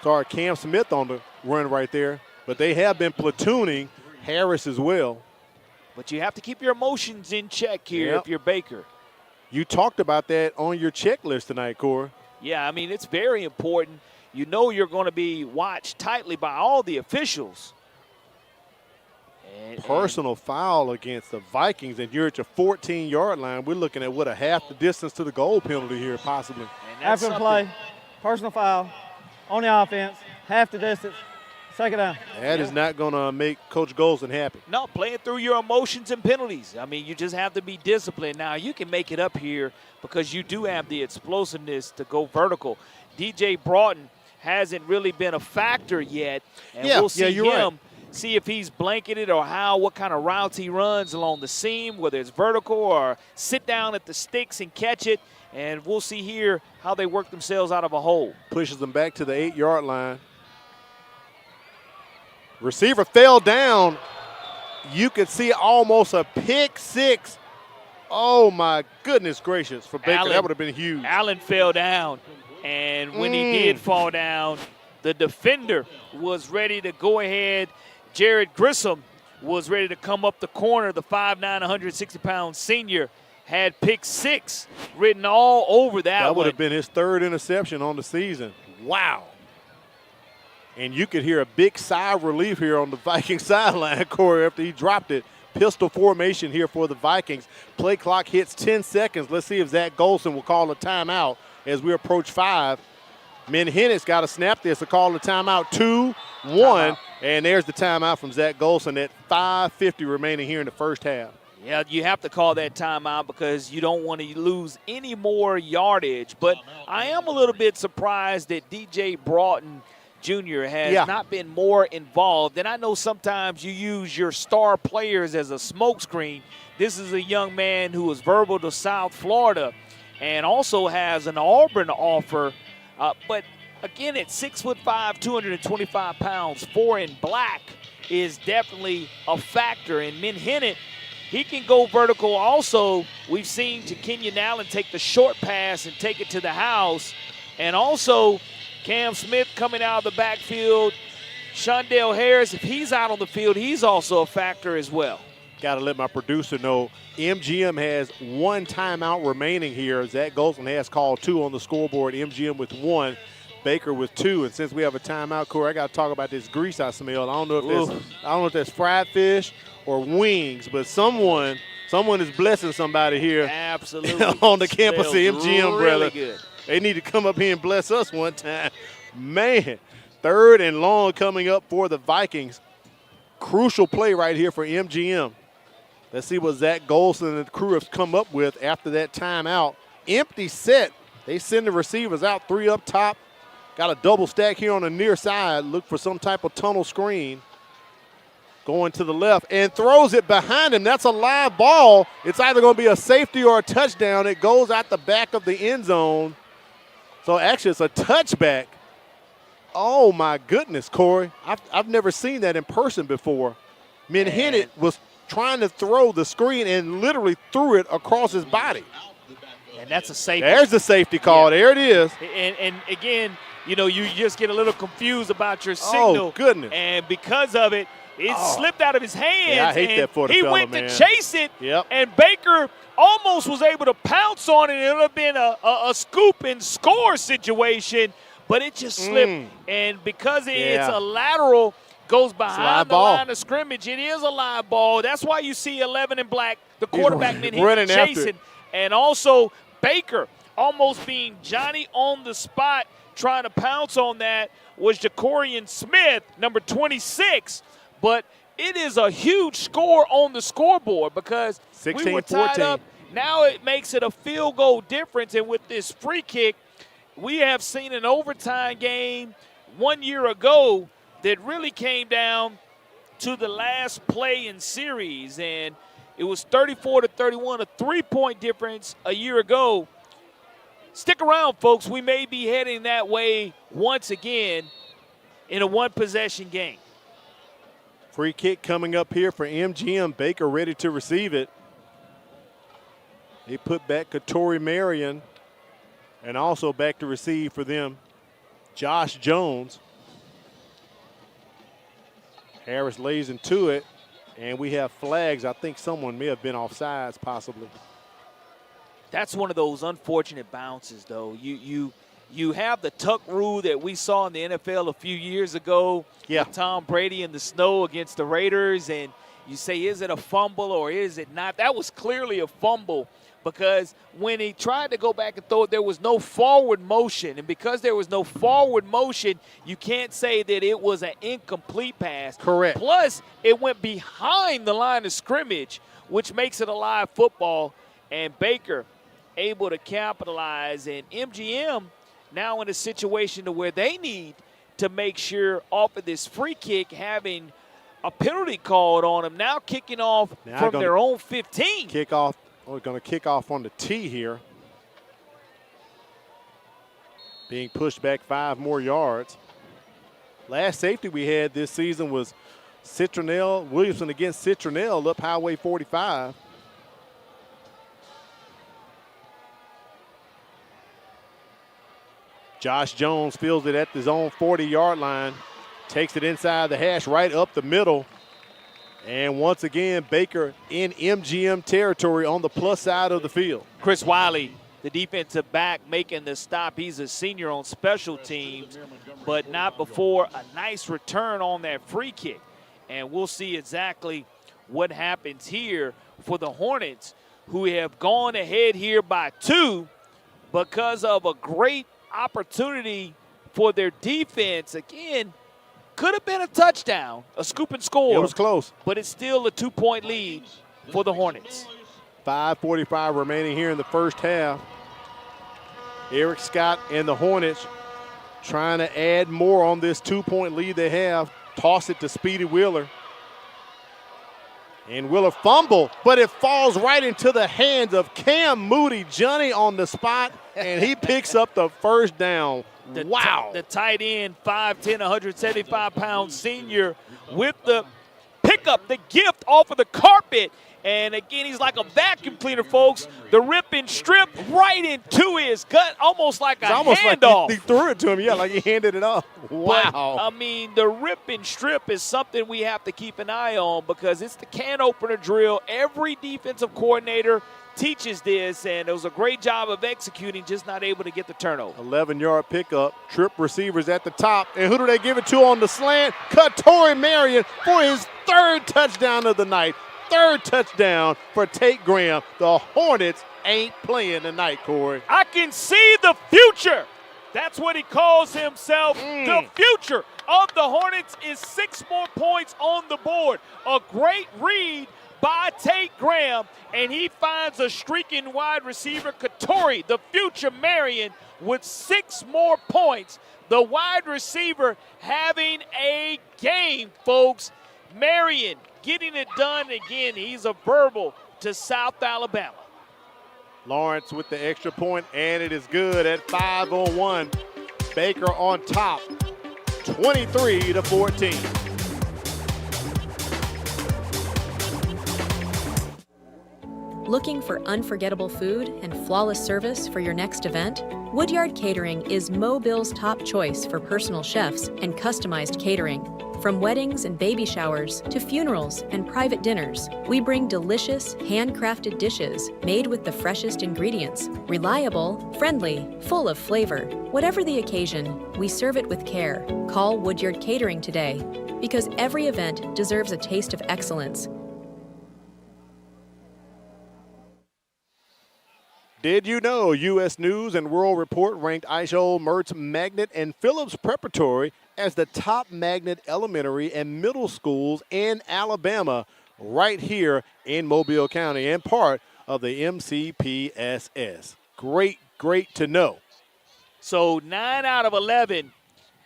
Sorry, Cam Smith on the run right there. But they have been platooning Harris as well. But you have to keep your emotions in check here if you're Baker. You talked about that on your checklist tonight, Corey. Yeah, I mean, it's very important. You know you're going to be watched tightly by all the officials. Personal foul against the Vikings, and you're at your 14-yard line. We're looking at, what, a half the distance to the goal penalty here, possibly. After the play, personal foul on the offense, half the distance, second down. That is not going to make Coach Golson happy. No, playing through your emotions and penalties. I mean, you just have to be disciplined. Now, you can make it up here because you do have the explosiveness to go vertical. DJ Broughton hasn't really been a factor yet, and we'll see him. Right. See if he's blanketed or what kind of routes he runs along the seam, whether it's vertical or sit down at the sticks and catch it. And we'll see here how they work themselves out of a hole. Pushes them back to the 8-yard line. Receiver fell down. You could see almost a pick six. Oh, my goodness gracious. For Baker, that would have been huge. Allen fell down. And when he did fall down, the defender was ready to go ahead. Jared Grissom was ready to come up the corner. The 5'9", 160-pound senior had pick six written all over that one. That would have been his 3rd interception on the season. Wow. And you could hear a big sigh of relief here on the Vikings sideline, Corey, after he dropped it. Pistol formation here for the Vikings. Play clock hits 10 seconds. Let's see if Zach Golson will call a timeout as we approach 5. Menhenet's got to snap this to call the timeout. 2-1, and there's the timeout from Zach Golson at 5:50 remaining here in the first half. Yeah, you have to call that timeout because you don't want to lose any more yardage. But I am a little bit surprised that DJ Broughton Jr. has not been more involved. And I know sometimes you use your star players as a smokescreen. This is a young man who was verbal to South Florida and also has an Auburn offer. But again, at 6'5", 225 pounds, 4 in black is definitely a factor. And Menhenet, he can go vertical also. We've seen to Kenyon Allen take the short pass and take it to the house. And also Cam Smith coming out of the backfield. Shondell Harris, if he's out on the field, he's also a factor as well. Got to let my producer know MGM has 1 timeout remaining here. Zach Golson has called 2 on the scoreboard. MGM with 1, Baker with 2. And since we have a timeout, Corey, I got to talk about this grease I smell. I don't know if that's fried fish or wings, but someone is blessing somebody here. Absolutely. On the campus of MGM, brother. Good. They need to come up here and bless us one time. Man, 3rd and long coming up for the Vikings. Crucial play right here for MGM. Let's see what Zach Golson and the crew have come up with after that timeout. Empty set. They send the receivers out, 3 up top. Got a double stack here on the near side. Look for some type of tunnel screen. Going to the left and throws it behind him. That's a live ball. It's either going to be a safety or a touchdown. It goes out the back of the end zone. So actually it's a touchback. Oh my goodness, Corey. I've never seen that in person before. Menhenet was trying to throw the screen and literally threw it across his body. And that's a safety. There's the safety call. Yeah. There it is. And again, you just get a little confused about your signal. Oh, goodness. And because of it, it slipped out of his hands. Yeah, I hate that for the fella, went man. to chase it, yep. And Baker almost was able to pounce on it. It would have been a scoop and score situation, but it just slipped. And because it's a lateral, goes behind the line of scrimmage, it is a live ball. That's why you see 11 in black, the quarterback running chasing. And also Baker almost being Johnny on the spot, trying to pounce on that was Jacorian Smith, number 26. But it is a huge score on the scoreboard because we were tied up. Now it makes it a field goal difference. And with this free kick, we have seen an overtime game 1 year ago that really came down to the last play in series. And it was 34-31, a 3-point difference a year ago. Stick around, folks. We may be heading that way once again in a 1-possession game. Free kick coming up here for MGM. Baker ready to receive it. They put back Katori Marion and also back to receive for them Josh Jones. Harris lays into it, and we have flags. I think someone may have been offsides possibly. That's one of those unfortunate bounces, though. You have the tuck rule that we saw in the NFL a few years ago with Tom Brady in the snow against the Raiders, and you say, is it a fumble or is it not? That was clearly a fumble because when he tried to go back and throw it, there was no forward motion, and because there was no forward motion, you can't say that it was an incomplete pass. Correct. Plus, it went behind the line of scrimmage, which makes it a live football, and Baker able to capitalize, and MGM now in a situation to where they need to make sure off of this free kick having a penalty called on them, now kicking off from their own 15. Kickoff. We're going to kick off on the tee here. Being pushed back 5 more yards. Last safety we had this season was Citronell Williamson against Citronell up Highway 45. Josh Jones fields it at his own 40-yard line. Takes it inside the hash right up the middle. And once again, Baker in MGM territory on the plus side of the field. Chris Wiley, the defensive back making the stop. He's a senior on special teams, but not before a nice return on that free kick. And we'll see exactly what happens here for the Hornets, who have gone ahead here by 2 because of a great opportunity for their defense. Again, could have been a touchdown, a scoop and score. It was close. But it's still a 2-point lead for the Hornets. 5:45 remaining here in the first half. Eric Scott and the Hornets trying to add more on this 2-point lead they have. Toss it to Speedy Wheeler. And Wheeler fumble, but it falls right into the hands of Cam Moody. Johnny on the spot, and he picks up the first down. Wow. The tight end, 5'10", 175-pound senior with the pickup, the gift off of the carpet. And again, he's like a vacuum cleaner, folks. The rip and strip right into his gut, almost like a handoff. Like he threw it to him, yeah, like he handed it off. Wow. But, I mean, the rip and strip is something we have to keep an eye on because it's the can opener drill. Every defensive coordinator teaches this, and it was a great job of executing, just not able to get the turnover. 11-yard pickup, trip receivers at the top. And who do they give it to on the slant? Katori Marion for his 3rd touchdown of the night. 3rd touchdown for Tate Graham. The Hornets ain't playing tonight, Corey. I can see the future. That's what he calls himself. The future of the Hornets is 6 more points on the board. A great read by Tate Graham, and he finds a streaking wide receiver, Katori, the future Marion, with 6 more points. The wide receiver having a game, folks. Marion getting it done again. He's a verbal to South Alabama. Lawrence with the extra point, and it is good at 5-on-1. Baker on top, 23-14. Looking for unforgettable food and flawless service for your next event? Woodyard Catering is Mobile's top choice for personal chefs and customized catering. From weddings and baby showers to funerals and private dinners, we bring delicious, handcrafted dishes made with the freshest ingredients. Reliable, friendly, full of flavor. Whatever the occasion, we serve it with care. Call Woodyard Catering today, because every event deserves a taste of excellence. Did you know U.S. News and World Report ranked Eichel, Mertz, Magnet, and Phillips Preparatory as the top magnet elementary and middle schools in Alabama right here in Mobile County and part of the MCPSS. Great to know. So 9 out of 11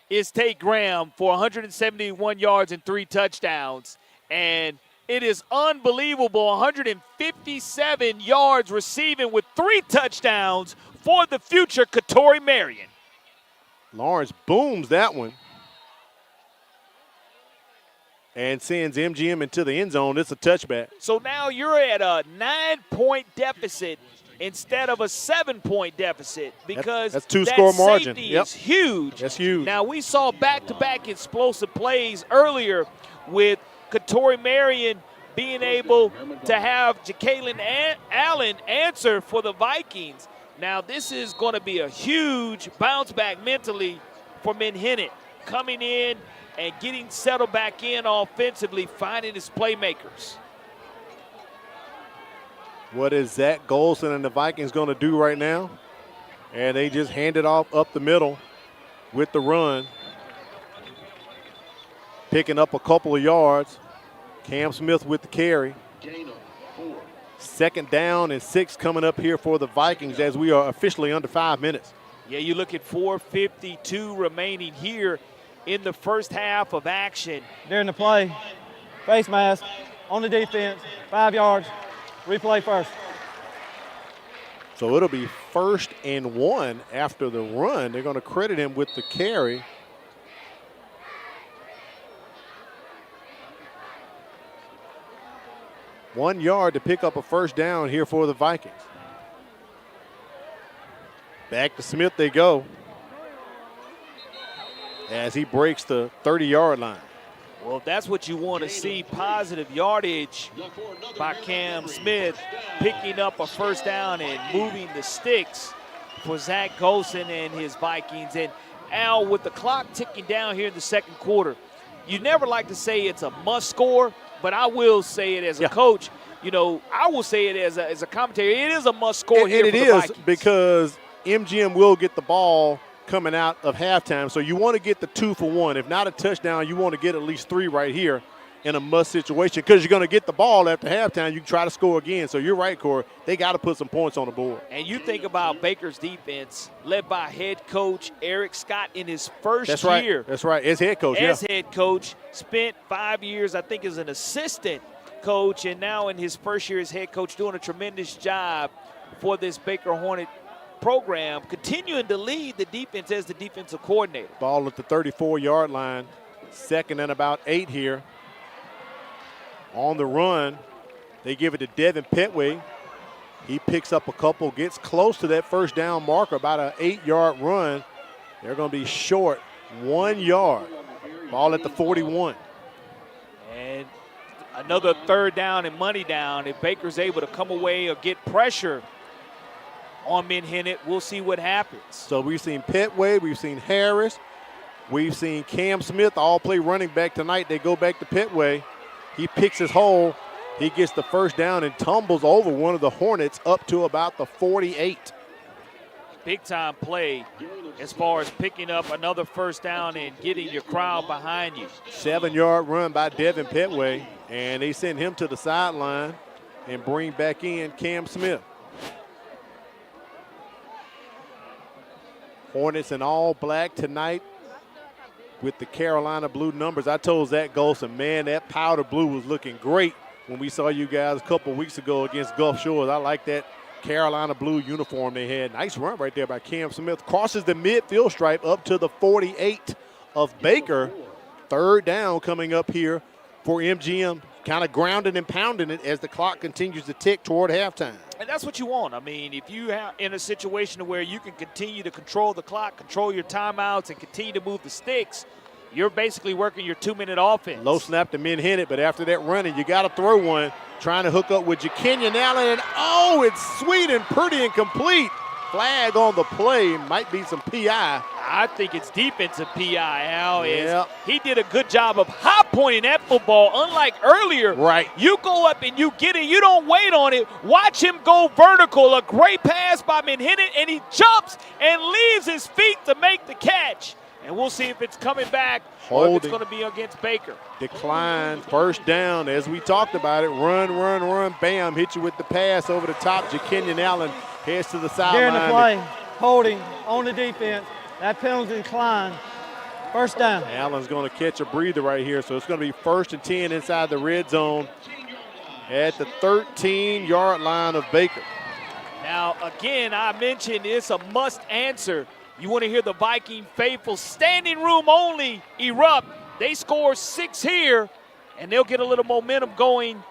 is Tate Graham for 171 yards and 3 touchdowns. And it is unbelievable, 157 yards receiving with 3 touchdowns for the future Katori Marion. Lawrence booms that one and sends MGM into the end zone. It's a touchback. So now you're at a 9-point deficit instead of a 7-point deficit because that's 2-score margin. Safety is huge. That's huge. Now we saw back-to-back explosive plays earlier with Katori Marion being able to have Jacalen Allen answer for the Vikings. Now this is going to be a huge bounce back mentally for Menhinnitt, coming in and getting settled back in offensively, finding his playmakers. What is Zach Golson and the Vikings going to do right now? And they just hand it off up the middle with the run. Picking up a couple of yards. Cam Smith with the carry. 2nd down and 6 coming up here for the Vikings as we are officially under 5 minutes. Yeah, you look at 4:52 remaining here in the first half of action. During the play, face mask on the defense, 5 yards, replay first. So it'll be 1st and 1 after the run. They're going to credit him with the carry. One yard to pick up a first down here for the Vikings. Back to Smith they go as he breaks the 30-yard line. Well, if that's what you want to see, positive yardage by Cam Smith, picking up a first down and moving the sticks for Zach Golson and his Vikings. And Al, with the clock ticking down here in the second quarter, you never like to say it's a must score, but I will say it as a coach. You know, I will say it as a commentator. It is a must score here for the Vikings. And it is because MGM will get the ball coming out of halftime. So you want to get the 2 for 1. If not a touchdown, you want to get at least 3 right here in a must situation because you're going to get the ball after halftime. You can try to score again. So you're right, Corey. They got to put some points on the board. And you think about Baker's defense led by head coach Eric Scott in his first year. That's right. As head coach, As head coach, spent 5 years, I think, as an assistant coach, and now in his first year as head coach, doing a tremendous job for this Baker Hornet program, continuing to lead the defense as the defensive coordinator. Ball at the 34-yard line, 2nd and about 8 here. On the run, they give it to Devin Petway. He picks up a couple, gets close to that first down marker, about an 8-yard run. They're going to be short 1 yard. Ball at the 41. And another 3rd down and money down. If Baker's able to come away or get pressure on Menhennet, we'll see what happens. So we've seen Petway, we've seen Harris, we've seen Cam Smith all play running back tonight. They go back to Petway. He picks his hole. He gets the first down and tumbles over one of the Hornets up to about the 48. Big time play as far as picking up another first down and getting your crowd behind you. 7-yard run by Devin Petway, and they send him to the sideline and bring back in Cam Smith. Hornets in all black tonight with the Carolina blue numbers. I told Zach Golson, man, that powder blue was looking great when we saw you guys a couple weeks ago against Gulf Shores. I like that Carolina blue uniform they had. Nice run right there by Cam Smith. Crosses the midfield stripe up to the 48 of Baker. 3rd down coming up here for MGM. Kind of grounding and pounding it as the clock continues to tick toward halftime. And that's what you want. I mean, if you have in a situation where you can continue to control the clock, control your timeouts, and continue to move the sticks, you're basically working your 2-minute offense. Low snap to Menhennet, but after that running, you got to throw one. Trying to hook up with Jakenyon Allen, and oh, it's sweet and pretty and complete. Flag on the play, might be some PI. I think it's defensive PI, Al. Yeah. He did a good job of high pointing that football, unlike earlier. Right. You go up and you get it. You don't wait on it. Watch him go vertical. A great pass by Menhennet, and he jumps and leaves his feet to make the catch. And we'll see if it's coming back or if it's going to be against Baker. Decline, first down, as we talked about it. Run, run, run, bam, hit you with the pass over the top. Jakenyon Allen heads to the sideline. During the play, holding on the defense. That penalty decline. First down. Allen's going to catch a breather right here, so it's going to be 1st and 10 inside the red zone at the 13-yard line of Baker. Now, again, I mentioned it's a must answer. You want to hear the Viking faithful standing room only erupt. They score 6 here, and they'll get a little momentum going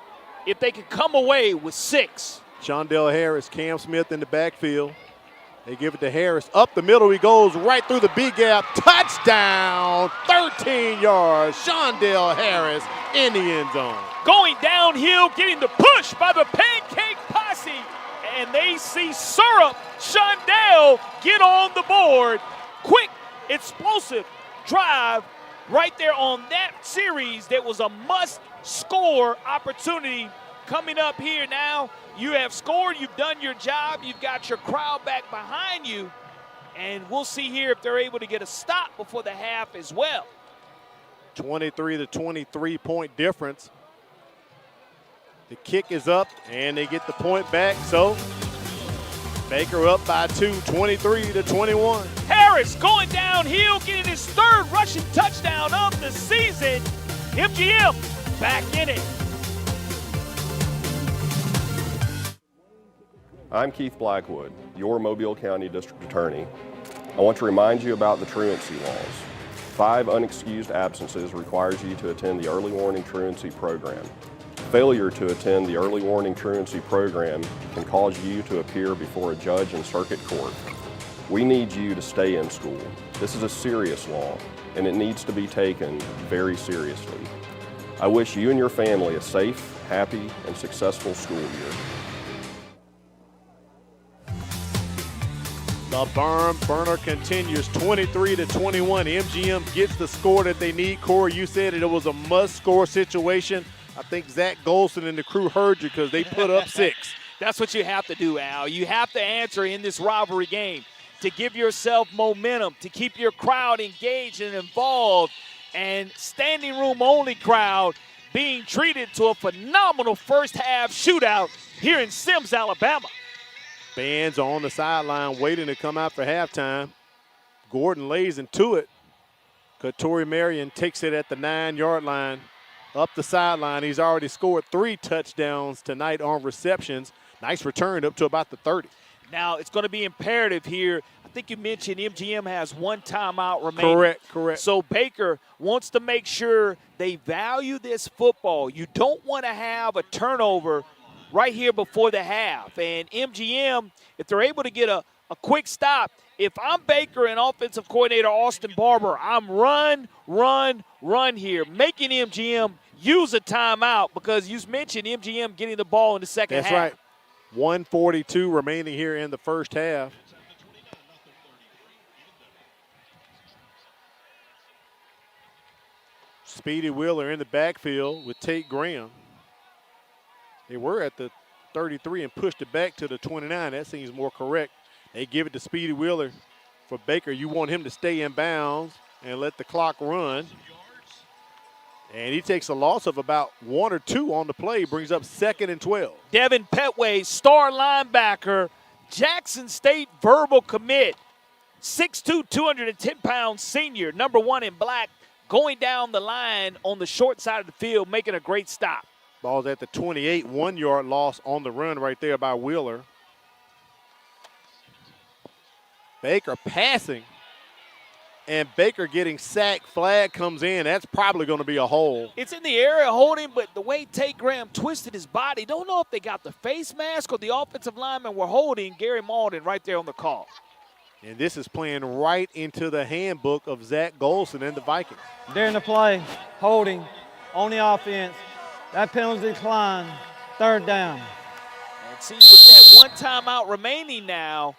if they can come away with 6. Shondell Harris, Cam Smith in the backfield. They give it to Harris. Up the middle, he goes right through the B gap. Touchdown, 13 yards. Shondell Harris in the end zone. Going downhill, getting the push by the Pancake Posse. And they see Syrup Shondell get on the board. Quick, explosive drive right there on that series. That was a must-score opportunity coming up here now. You have scored, you've done your job, you've got your crowd back behind you, and we'll see here if they're able to get a stop before the half as well. 23 to 23-point difference. The kick is up, and they get the point back, so Baker up by 2, 23 to 21. Harris going downhill, getting his 3rd rushing touchdown of the season. MGM back in it. I'm Keith Blackwood, your Mobile County District Attorney. I want to remind you about the truancy laws. 5 unexcused absences requires you to attend the early warning truancy program. Failure to attend the early warning truancy program can cause you to appear before a judge in circuit court. We need you to stay in school. This is a serious law. and it needs to be taken very seriously. I wish you and your family a safe, happy, and successful school year. The burner continues 23-21. MGM gets the score that they need. Corey, you said it was a must-score situation. I think Zach Golson and the crew heard you because they put up 6. That's what you have to do, Al. You have to answer in this rivalry game to give yourself momentum, to keep your crowd engaged and involved, and standing room only crowd being treated to a phenomenal first half shootout here in Sims, Alabama. Fans are on the sideline waiting to come out for halftime. Gordon lays into it. Katori Marion takes it at the 9-yard line. Up the sideline, he's already scored 3 touchdowns tonight on receptions. Nice return up to about the 30. Now, it's going to be imperative here. I think you mentioned MGM has 1 timeout remaining. Correct. So Baker wants to make sure they value this football. You don't want to have a turnover right here before the half. And MGM, if they're able to get a quick stop, if I'm Baker and offensive coordinator Austin Barber, I'm run here, making MGM use a timeout because you mentioned MGM getting the ball in the second half. That's right. 1:42 remaining here in the first half. Speedy Wheeler in the backfield with Tate Graham. They were at the 33 and pushed it back to the 29. That seems more correct. They give it to Speedy Wheeler for Baker. You want him to stay in bounds and let the clock run. And he takes a loss of about 1 or 2 on the play, brings up 2nd and 12. Devin Petway, star linebacker, Jackson State verbal commit, 6'2", 210-pound senior, number 1 in black, going down the line on the short side of the field, making a great stop. Ball's at the 28, 1-yard loss on the run right there by Wheeler. Baker passing, and Baker getting sacked. Flag comes in. That's probably going to be a hold. It's in the area holding, but the way Tate Graham twisted his body, don't know if they got the face mask or the offensive linemen were holding Gary Malden right there on the call. And this is playing right into the handbook of Zach Golson and the Vikings. During the play, holding on the offense. That penalty decline, 3rd down. And see, with that 1 timeout remaining now,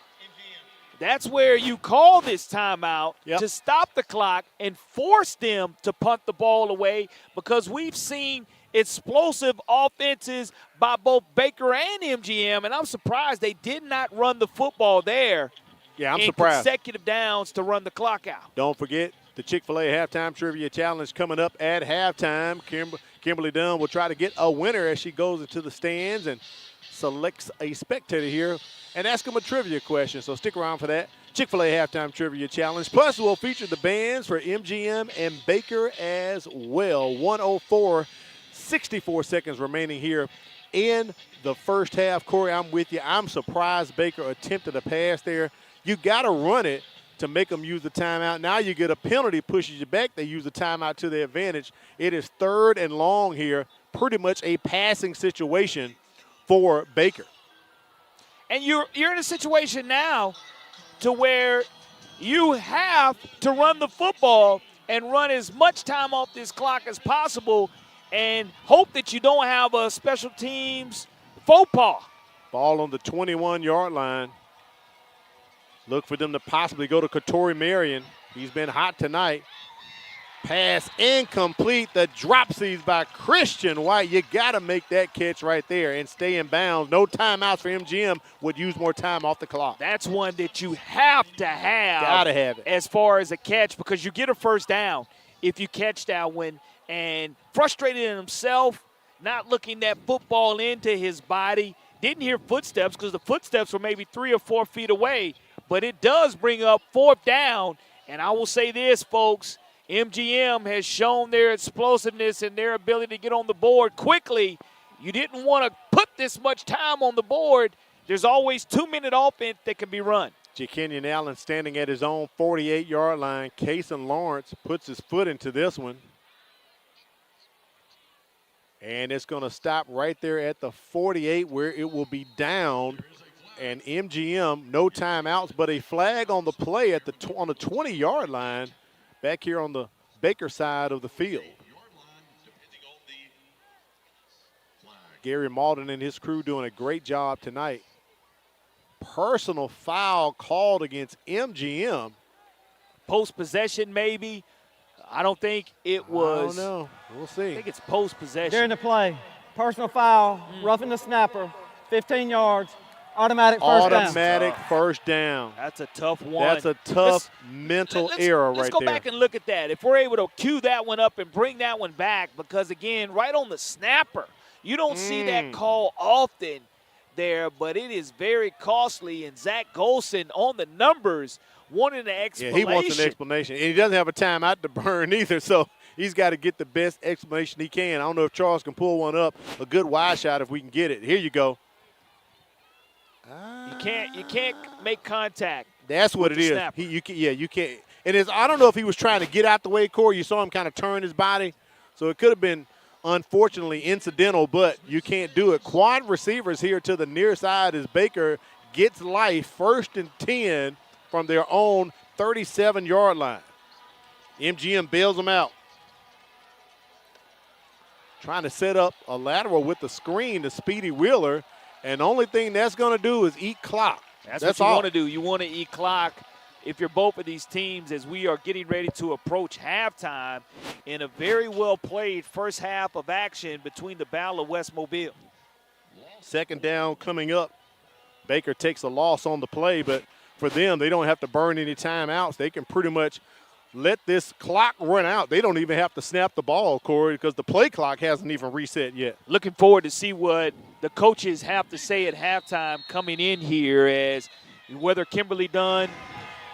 that's where you call this timeout to stop the clock and force them to punt the ball away, because we've seen explosive offenses by both Baker and MGM, and I'm surprised they did not run the football there. Yeah, I'm in surprised. Consecutive downs to run the clock out. Don't forget the Chick-fil-A Halftime Trivia Challenge coming up at halftime. Kimberly Dunn will try to get a winner as she goes into the stands and selects a spectator here and ask them a trivia question. So stick around for that. Chick-fil-A Halftime Trivia Challenge. Plus, we'll feature the bands for MGM and Baker as well. 1:04, 64 seconds remaining here in the first half. Corey, I'm with you. I'm surprised Baker attempted a pass there. You got to run it to make them use the timeout. Now you get a penalty, pushes you back. They use the timeout to their advantage. It is 3rd and long here. Pretty much a passing situation for Baker. And you're in a situation now to where you have to run the football and run as much time off this clock as possible and hope that you don't have a special teams faux pas. Ball on the 21-yard line. Look for them to possibly go to Katori Marion. He's been hot tonight. Pass incomplete. The dropsies by Christian White. You got to make that catch right there and stay in bounds. No timeouts for MGM. Would use more time off the clock. That's one that you have to have. Got to have it. As far as a catch, because you get a first down if you catch that one. And frustrated in himself, not looking that football into his body. Didn't hear footsteps because the footsteps were maybe 3 or 4 feet away. But it does bring up 4th down. And I will say this, folks. MGM has shown their explosiveness and their ability to get on the board quickly. You didn't want to put this much time on the board. There's always 2-minute offense that can be run. Kenyon Allen standing at his own 48-yard line. Kason Lawrence puts his foot into this one. And it's going to stop right there at the 48 where it will be downed. And MGM, no timeouts, but a flag on the play at on the 20-yard line back here on the Baker side of the field. Gary Malden and his crew doing a great job tonight. Personal foul called against MGM. Post-possession, maybe. I don't think it was. I don't know. We'll see. I think it's post-possession. During the play, personal foul, roughing the snapper, 15 yards, automatic first down. Automatic first down. That's a tough one. That's a tough mental error right there. Let's go back and look at that. If we're able to cue that one up and bring that one back, because, again, right on the snapper, you don't see that call often there, but it is very costly. And Zach Golson on the numbers wanting an explanation. Yeah, he wants an explanation. And he doesn't have a timeout to burn either, so he's got to get the best explanation he can. I don't know if Charles can pull one up, a good wide shot if we can get it. Here you go. You can't make contact. That's what it is. You can't. And I don't know if he was trying to get out the way, Corey. You saw him kind of turn his body. So it could have been, unfortunately, incidental, but you can't do it. Quad receivers here to the near side as Baker gets life, 1st and 10 from their own 37-yard line. MGM bails them out. Trying to set up a lateral with the screen to Speedy Wheeler, and the only thing that's going to do is eat clock. That's what you want to do. You want to eat clock if you're both of these teams as we are getting ready to approach halftime in a very well-played first half of action between the Battle of West Mobile. 2nd down coming up. Baker takes a loss on the play, but for them, they don't have to burn any timeouts. They can pretty much let this clock run out. They don't even have to snap the ball, Corey, because the play clock hasn't even reset yet. Looking forward to see what the coaches have to say at halftime coming in here, as whether Kimberly Dunn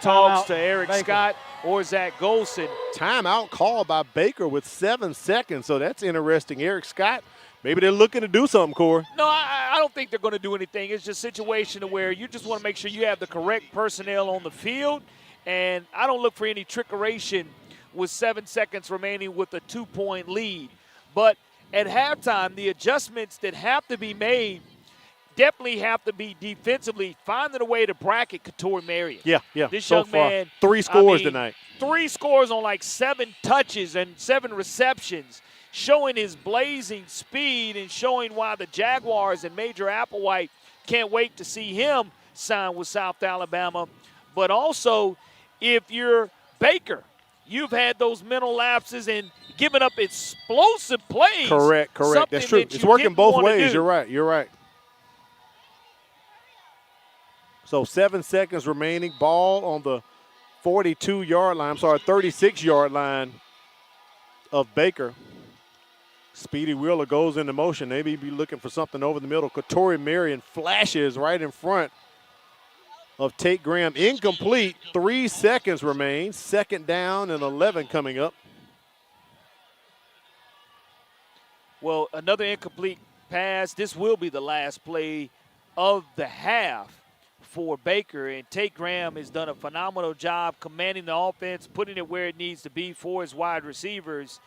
talks to Eric Scott or Zach Golson. Timeout called by Baker with 7 seconds, so that's interesting. Eric Scott, maybe they're looking to do something, Corey. No, I don't think they're going to do anything. It's just a situation where you just want to make sure you have the correct personnel on the field, and I don't look for any trickeration with 7 seconds remaining with a 2-point lead. But at halftime, the adjustments that have to be made definitely have to be defensively, finding a way to bracket Couture Marion. Yeah. This so young far, man. 3 scores tonight. 3 scores on like 7 touches and 7 receptions, showing his blazing speed and showing why the Jaguars and Major Applewhite can't wait to see him sign with South Alabama. But also, if you're Baker, you've had those mental lapses and given up explosive plays. Correct. That's true. It's working both ways. You're right. So 7 seconds remaining. Ball on the 42-yard line. 36-yard line of Baker. Speedy Wheeler goes into motion. Maybe be looking for something over the middle. Couture Marion flashes right in front of Tate Graham. Incomplete. 3 seconds remain. 2nd down and 11 coming up. Well, another incomplete pass. This will be the last play of the half for Baker, and Tate Graham has done a phenomenal job commanding the offense, putting it where it needs to be for his wide receivers.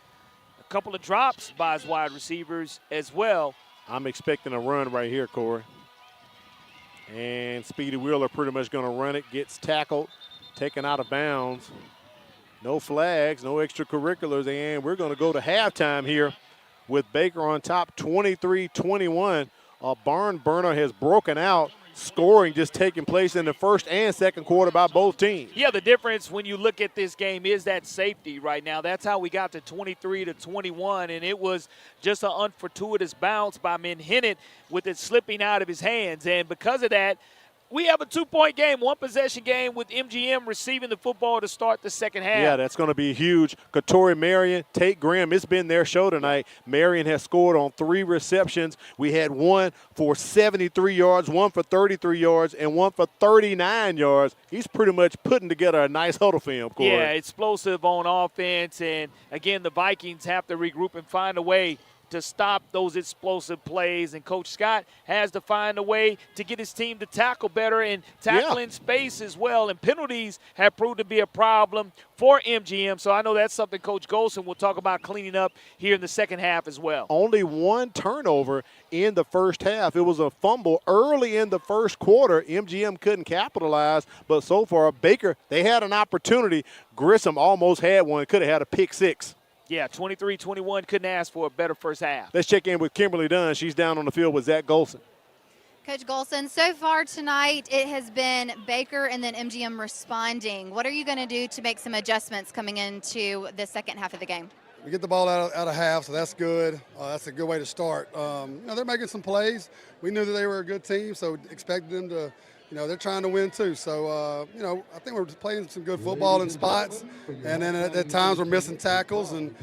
A couple of drops by his wide receivers as well. I'm expecting a run right here, Corey. And Speedy Wheeler pretty much going to run it, gets tackled, taken out of bounds. No flags, no extracurriculars, and we're going to go to halftime here with Baker on top, 23-21. A barn burner has broken out. Scoring just taking place in the first and second quarter by both teams. Yeah, the difference when you look at this game is that safety right now. That's how we got to 23-21, and it was just an unfortuitous bounce by Menhennet with it slipping out of his hands. And because of that, we have a 2-point game, 1-possession game with MGM receiving the football to start the second half. Yeah, that's going to be huge. Couture Marion, Tate Graham, it's been their show tonight. Marion has scored on 3 receptions. We had one for 73 yards, one for 33 yards, and one for 39 yards. He's pretty much putting together a nice huddle for him, Corey. Yeah, explosive on offense. And, again, the Vikings have to regroup and find a way to stop those explosive plays. And Coach Scott has to find a way to get his team to tackle better and tackle in space as well. And penalties have proved to be a problem for MGM. So I know that's something Coach Golson will talk about cleaning up here in the second half as well. Only one turnover in the first half. It was a fumble early in the first quarter. MGM couldn't capitalize, but so far, Baker, they had an opportunity. Grissom almost had one, could have had a pick six. Yeah, 23-21, couldn't ask for a better first half. Let's check in with Kimberly Dunn. She's down on the field with Zach Golson. Coach Golson, so far tonight it has been Baker and then MGM responding. What are you going to do to make some adjustments coming into the second half of the game? We get the ball out of half, so that's good. That's a good way to start. They're making some plays. We knew that they were a good team, so expected them to, they're trying to win too. So, I think we're playing some good football in spots, and then at times we're missing tackles and,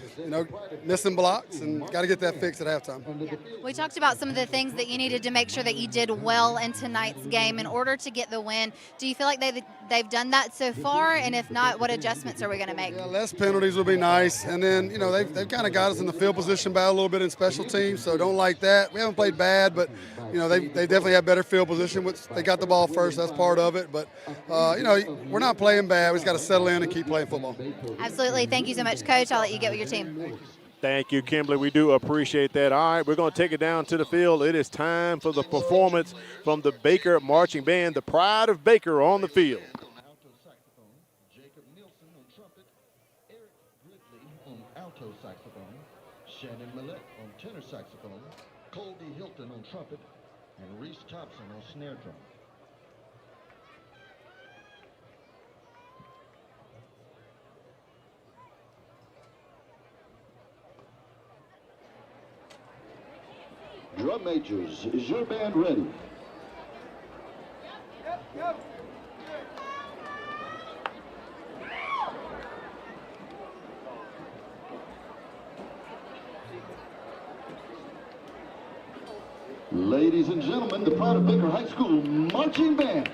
missing blocks, and got to get that fixed at halftime. Yeah. We talked about some of the things that you needed to make sure that you did well in tonight's game in order to get the win. Do you feel like they've done that so far? And if not, what adjustments are we going to make? Yeah, less penalties would be nice. And then, they've kind of got us in the field position battle a little bit in special teams, so don't like that. We haven't played bad, but, they definitely have better field position. They got the ball first, that's part of it. But, we're not playing bad. We just got to settle in and keep playing football. Absolutely. Thank you so much, Coach. I'll let you get with your team. Thank you, Kimberly. We do appreciate that. All right, we're going to take it down to the field. It is time for the performance from the Baker Marching Band, the pride of Baker on the field. Alto saxophone, Shannon Millette on tenor saxophone, Colby Hilton on trumpet, and Reese Thompson on snare drum. Drum majors, is your band ready? Yep. Ladies and gentlemen, the Pride of Baker High School Marching Band.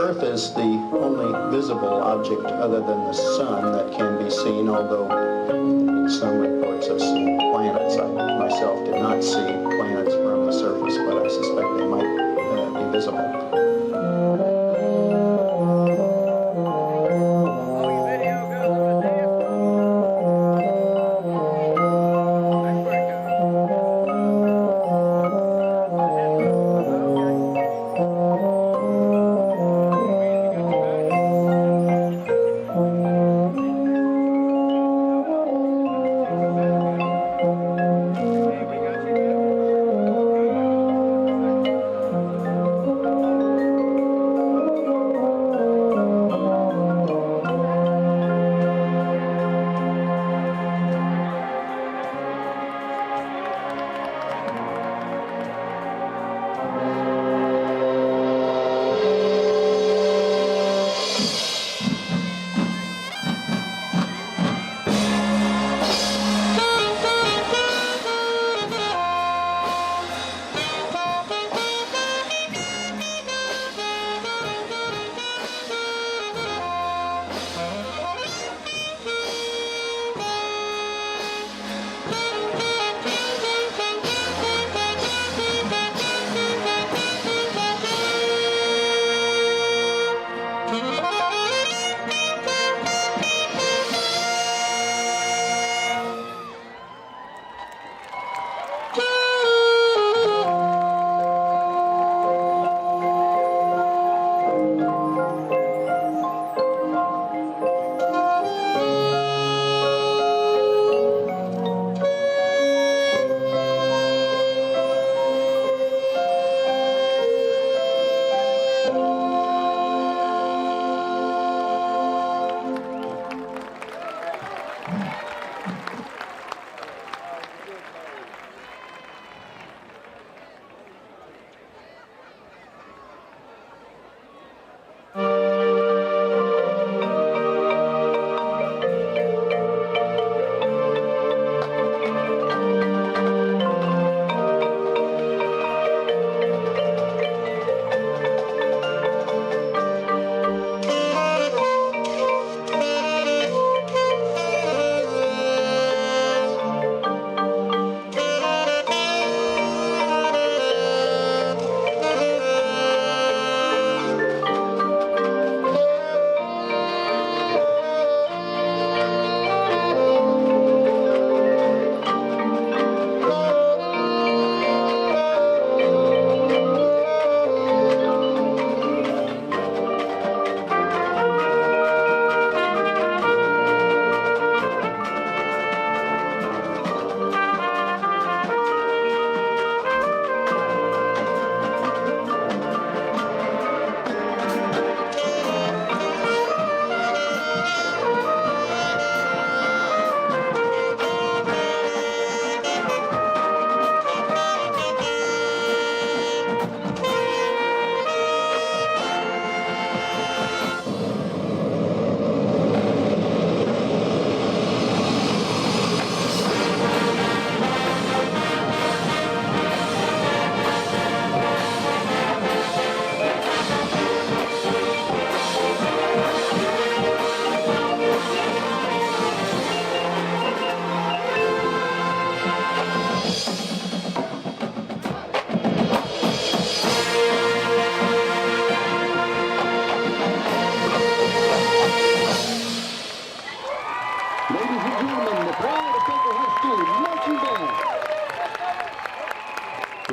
Earth is the only visible object other than the sun that can be seen, although some reports have seen planets. I myself did not see planets from the surface, but I suspect they might be visible.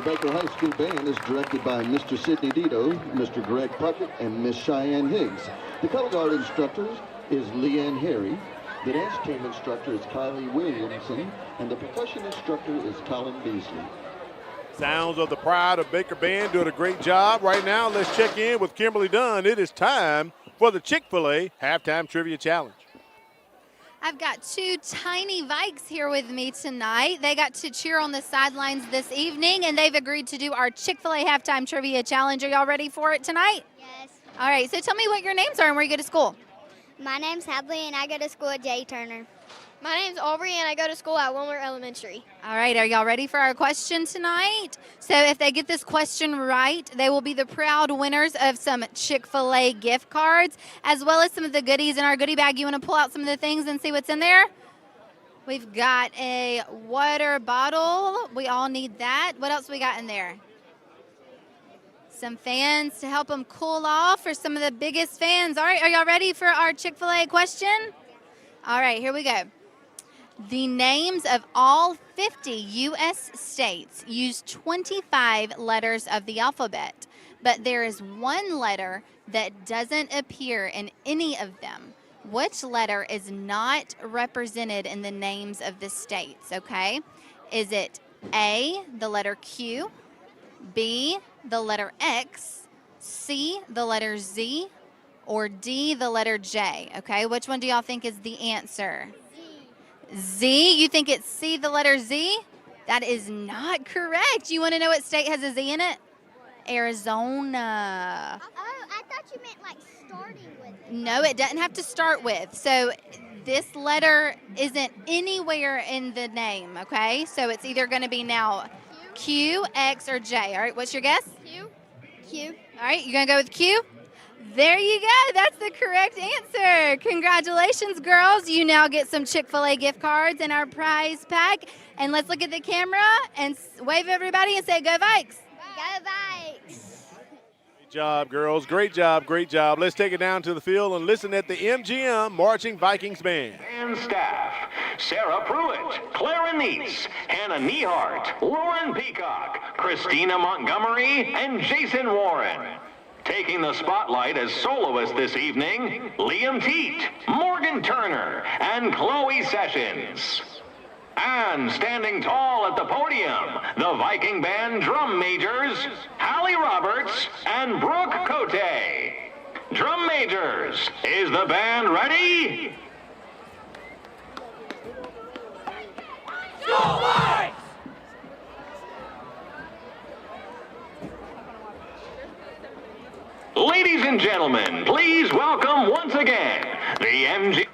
Baker High School Band is directed by Mr. Sidney Dito, Mr. Greg Puckett, and Miss Cheyenne Higgs. The color guard instructor is Leanne Harry. The dance team instructor is Kylie Williamson, and the percussion instructor is Colin Beasley. Sounds of the Pride of Baker Band doing a great job. Right now, let's check in with Kimberly Dunn. It is time for the Chick-fil-A Halftime Trivia Challenge. I've got two tiny Vikes here with me tonight. They got to cheer on the sidelines this evening, and they've agreed to do our Chick-fil-A Halftime Trivia Challenge. Are y'all ready for it tonight? Yes. All right, so tell me what your names are and where you go to school. My name's Hadley, and I go to school at J. Turner. My name's Aubrey, and I go to school at Wilmer Elementary. All right, are y'all ready for our question tonight? So if they get this question right, they will be the proud winners of some Chick-fil-A gift cards, as well as some of the goodies in our goodie bag. You want to pull out some of the things and see what's in there? We've got a water bottle. We all need that. What else we got in there? Some fans to help them cool off for some of the biggest fans. All right, are y'all ready for our Chick-fil-A question? All right, here we go. The names of all 50 U.S. states use 25 letters of the alphabet, but there is one letter that doesn't appear in any of them. Which letter is not represented in the names of the states, okay? Is it A, the letter Q, B, the letter X, C, the letter Z, or D, the letter J, okay? Which one do y'all think is the answer? Z, you think it's C, the letter Z? That is not correct. You want to know what state has a Z in it? Arizona. Oh, I thought you meant like starting with it. No, it doesn't have to start with. So this letter isn't anywhere in the name, okay? So it's either going to be now Q, X, or J. All right, what's your guess? Q. Q. All right, you're going to go with Q? There you go. That's the correct answer. Congratulations, girls. You now get some Chick-fil-A gift cards in our prize pack. And let's look at the camera and wave everybody and say, go Vikes. Go Vikes. Great job, girls. Great job, great job. Let's take it down to the field and listen at the MGM Marching Vikings Band. And staff, Sarah Pruitt, Clara Neese, Hannah Nehart, Lauren Peacock, Christina Montgomery, and Jason Warren. Taking the spotlight as soloists this evening, Liam Teat, Morgan Turner, and Chloe Sessions. And standing tall at the podium, the Viking Band drum majors, Hallie Roberts and Brooke Cote. Drum majors, is the band ready? Go Vikes! Ladies and gentlemen, please welcome once again the MG...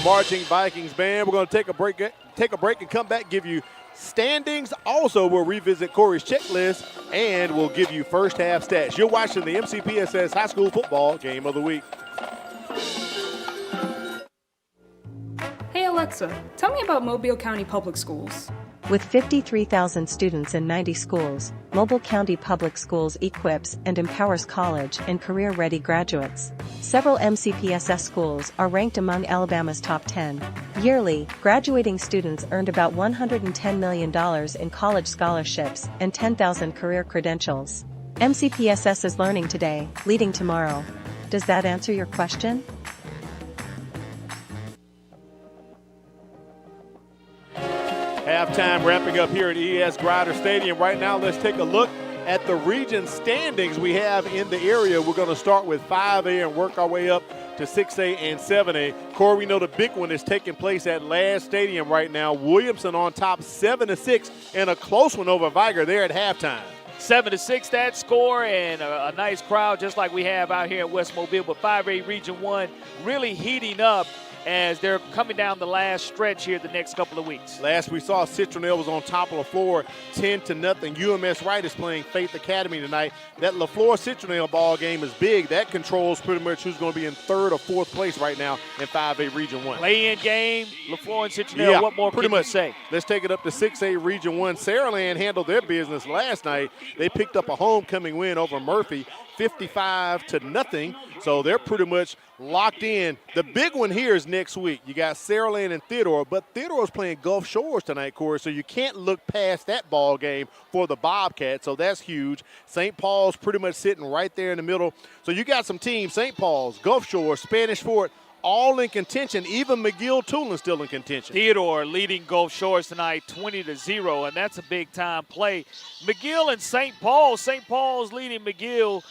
marching Vikings band. We're going to take a break and come back, give you standings. Also, we'll revisit Corey's checklist, and we'll give you first half stats. You're watching the MCPSS High School Football Game of the Week. Hey Alexa, tell me about Mobile County Public Schools. With 53,000 students in 90 schools, Mobile County Public Schools equips and empowers college and career-ready graduates. Several MCPSS schools are ranked among Alabama's top 10. Yearly, graduating students earned about $110 million in college scholarships and 10,000 career credentials. MCPSS is learning today, leading tomorrow. Does that answer your question? Halftime wrapping up here at ES Grider Stadium. Right now, let's take a look at the region standings we have in the area. We're going to start with 5A and work our way up to 6A and 7A. Corey, we know the big one is taking place at Ladd Stadium right now. Williamson on top 7-6 and a close one over Viger there at halftime. 7-6 that score, and a nice crowd just like we have out here in West Mobile. But 5A Region 1 really heating up as they're coming down the last stretch here the next couple of weeks. Last we saw, Citronelle was on top of the floor 10-0. UMS Wright is playing Faith Academy tonight. That LaFleur-Citronelle ball game is big. That controls pretty much who's going to be in third or fourth place right now in 5A Region 1. Play-in game, LaFleur and Citronelle, what more can you say? Let's take it up to 6A Region 1. Saraland handled their business last night. They picked up a homecoming win over Murphy, 55-0. So they're pretty much locked in. The big one here is next week. You got Saraland and Theodore, but Theodore's playing Gulf Shores tonight, Corey, so you can't look past that ball game for the Bobcats, so that's huge. St. Paul's pretty much sitting right there in the middle. So you got some teams, St. Paul's, Gulf Shores, Spanish Fort, all in contention. Even McGill-Tulin still in contention. Theodore leading Gulf Shores tonight 20-0, and that's a big-time play. McGill and St. Paul's leading McGill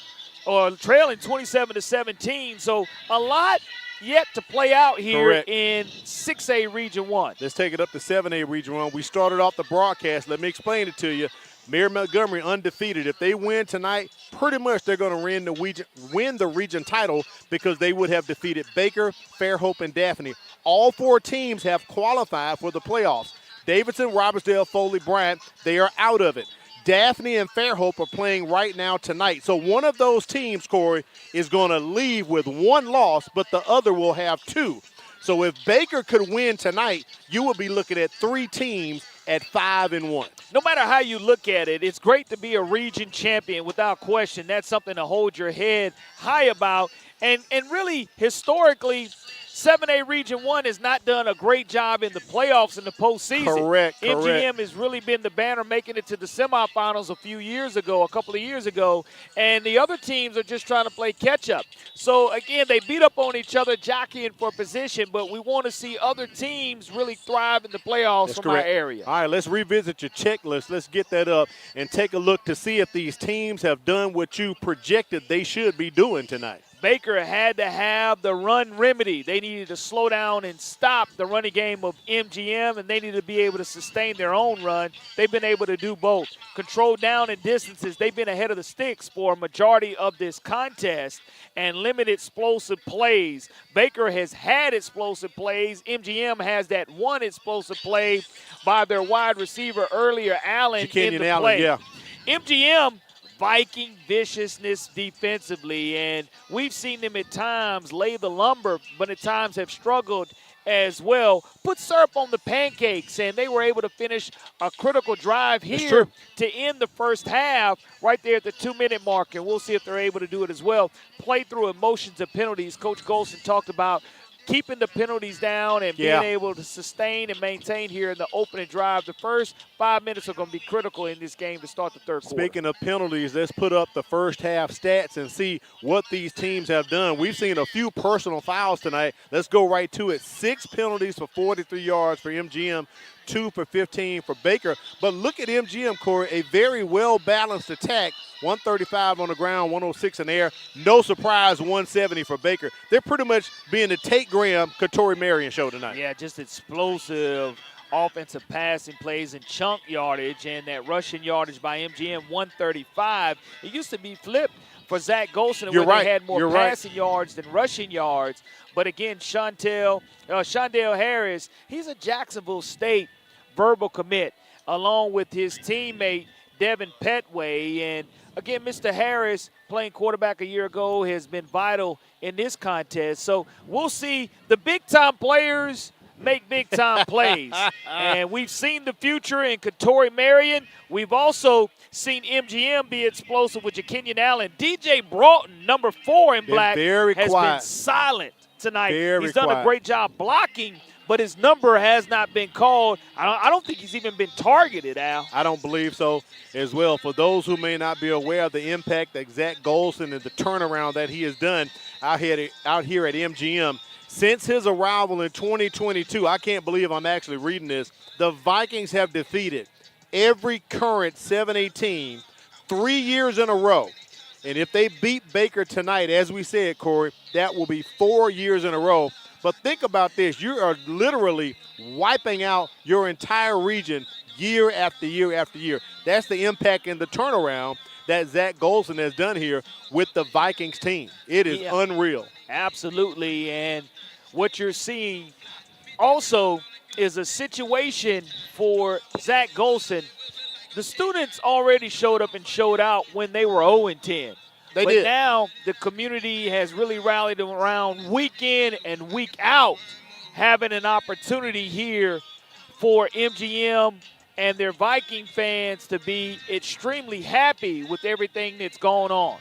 or trailing 27-17. So a lot yet to play out here in 6A Region 1. Let's take it up to 7A Region 1. We started off the broadcast. Let me explain it to you. Mary Montgomery undefeated. If they win tonight, pretty much they're going to win the region title because they would have defeated Baker, Fairhope, and Daphne. All four teams have qualified for the playoffs. Davidson, Robertsdale, Foley, Bryant, they are out of it. Daphne and Fairhope are playing right now tonight. So one of those teams, Corey, is going to leave with one loss, but the other will have two. So if Baker could win tonight, you would be looking at three teams at 5-1. No matter how you look at it, it's great to be a region champion without question. That's something to hold your head high about. And really, historically, 7A Region 1 has not done a great job in the playoffs in the postseason. Correct. MGM has really been the banner, making it to the semifinals a couple of years ago, and the other teams are just trying to play catch-up. So, again, they beat up on each other, jockeying for position, but we want to see other teams really thrive in the playoffs from our area. All right, let's revisit your checklist. Let's get that up and take a look to see if these teams have done what you projected they should be doing tonight. Baker had to have the run remedy. They needed to slow down and stop the running game of MGM, and they needed to be able to sustain their own run. They've been able to do both. Control down and distances. They've been ahead of the sticks for a majority of this contest and limit explosive plays. Baker has had explosive plays. MGM has that one explosive play by their wide receiver earlier, Allen, in the play. Yeah. MGM, Viking viciousness defensively, and we've seen them at times lay the lumber, but at times have struggled as well. Put syrup on the pancakes, and they were able to finish a critical drive here to end the first half right there at the 2-minute mark, and we'll see if they're able to do it as well. Play through emotions of penalties. Coach Golson talked about keeping the penalties down and being able to sustain and maintain here in the opening drive. The first 5 minutes are going to be critical in this game to start the third quarter. Speaking of penalties, let's put up the first half stats and see what these teams have done. We've seen a few personal fouls tonight. Let's go right to it. 6 penalties for 43 yards for MGM, 2 for 15 for Baker. But look at MGM, Corey, a very well-balanced attack. 135 on the ground, 106 in the air. No surprise, 170 for Baker. They're pretty much being the Tate Graham, Katori Marion show tonight. Yeah, just explosive offensive passing plays and chunk yardage, and that rushing yardage by MGM, 135. It used to be flipped for Zach Golson, You're where right. they had more You're right. passing yards than rushing yards. But again, Shondale Harris, he's a Jacksonville State verbal commit, along with his teammate Devin Petway. And again, Mr. Harris, playing quarterback a year ago, has been vital in this contest. So we'll see the big-time players make big-time plays. And we've seen the future in Katori Marion. We've also seen MGM be explosive with Jakenyon Allen. DJ Broughton, number 4 in black, has been silent tonight. He's done a great job blocking, but his number has not been called. I don't think he's even been targeted, Al. I don't believe so as well. For those who may not be aware of the impact that Zach Golson and the turnaround that he has done out here at MGM, since his arrival in 2022, I can't believe I'm actually reading this, the Vikings have defeated every current 7A team 3 years in a row. And if they beat Baker tonight, as we said, Corey, that will be 4 years in a row. But think about this. You are literally wiping out your entire region year after year after year. That's the impact and the turnaround that Zach Golson has done here with the Vikings team. It is unreal. Absolutely. And what you're seeing also is a situation for Zach Golson. The students already showed up and showed out when they were 0-10. They but did. Now the community has really rallied around week in and week out, having an opportunity here for MGM and their Viking fans to be extremely happy with everything that's going on.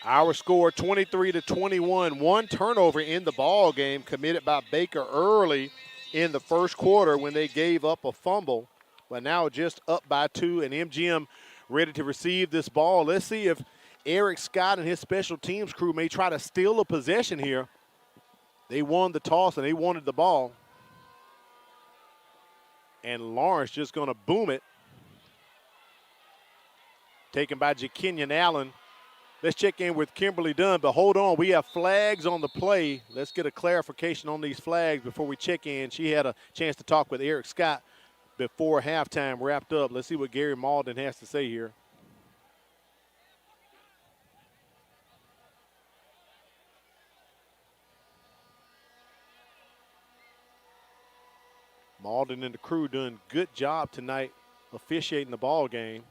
Our score 23-21, one turnover in the ball game committed by Baker early in the first quarter when they gave up a fumble, but now just up by 2, and MGM ready to receive this ball. Let's see if Eric Scott and his special teams crew may try to steal a possession here. They won the toss and they wanted the ball. And Lawrence just going to boom it. Taken by Jakenyon Allen. Let's check in with Kimberly Dunn, but hold on. We have flags on the play. Let's get a clarification on these flags before we check in. She had a chance to talk with Eric Scott before halftime wrapped up. Let's see what Gary Malden has to say here. Malden and the crew doing a good job tonight officiating the ball game.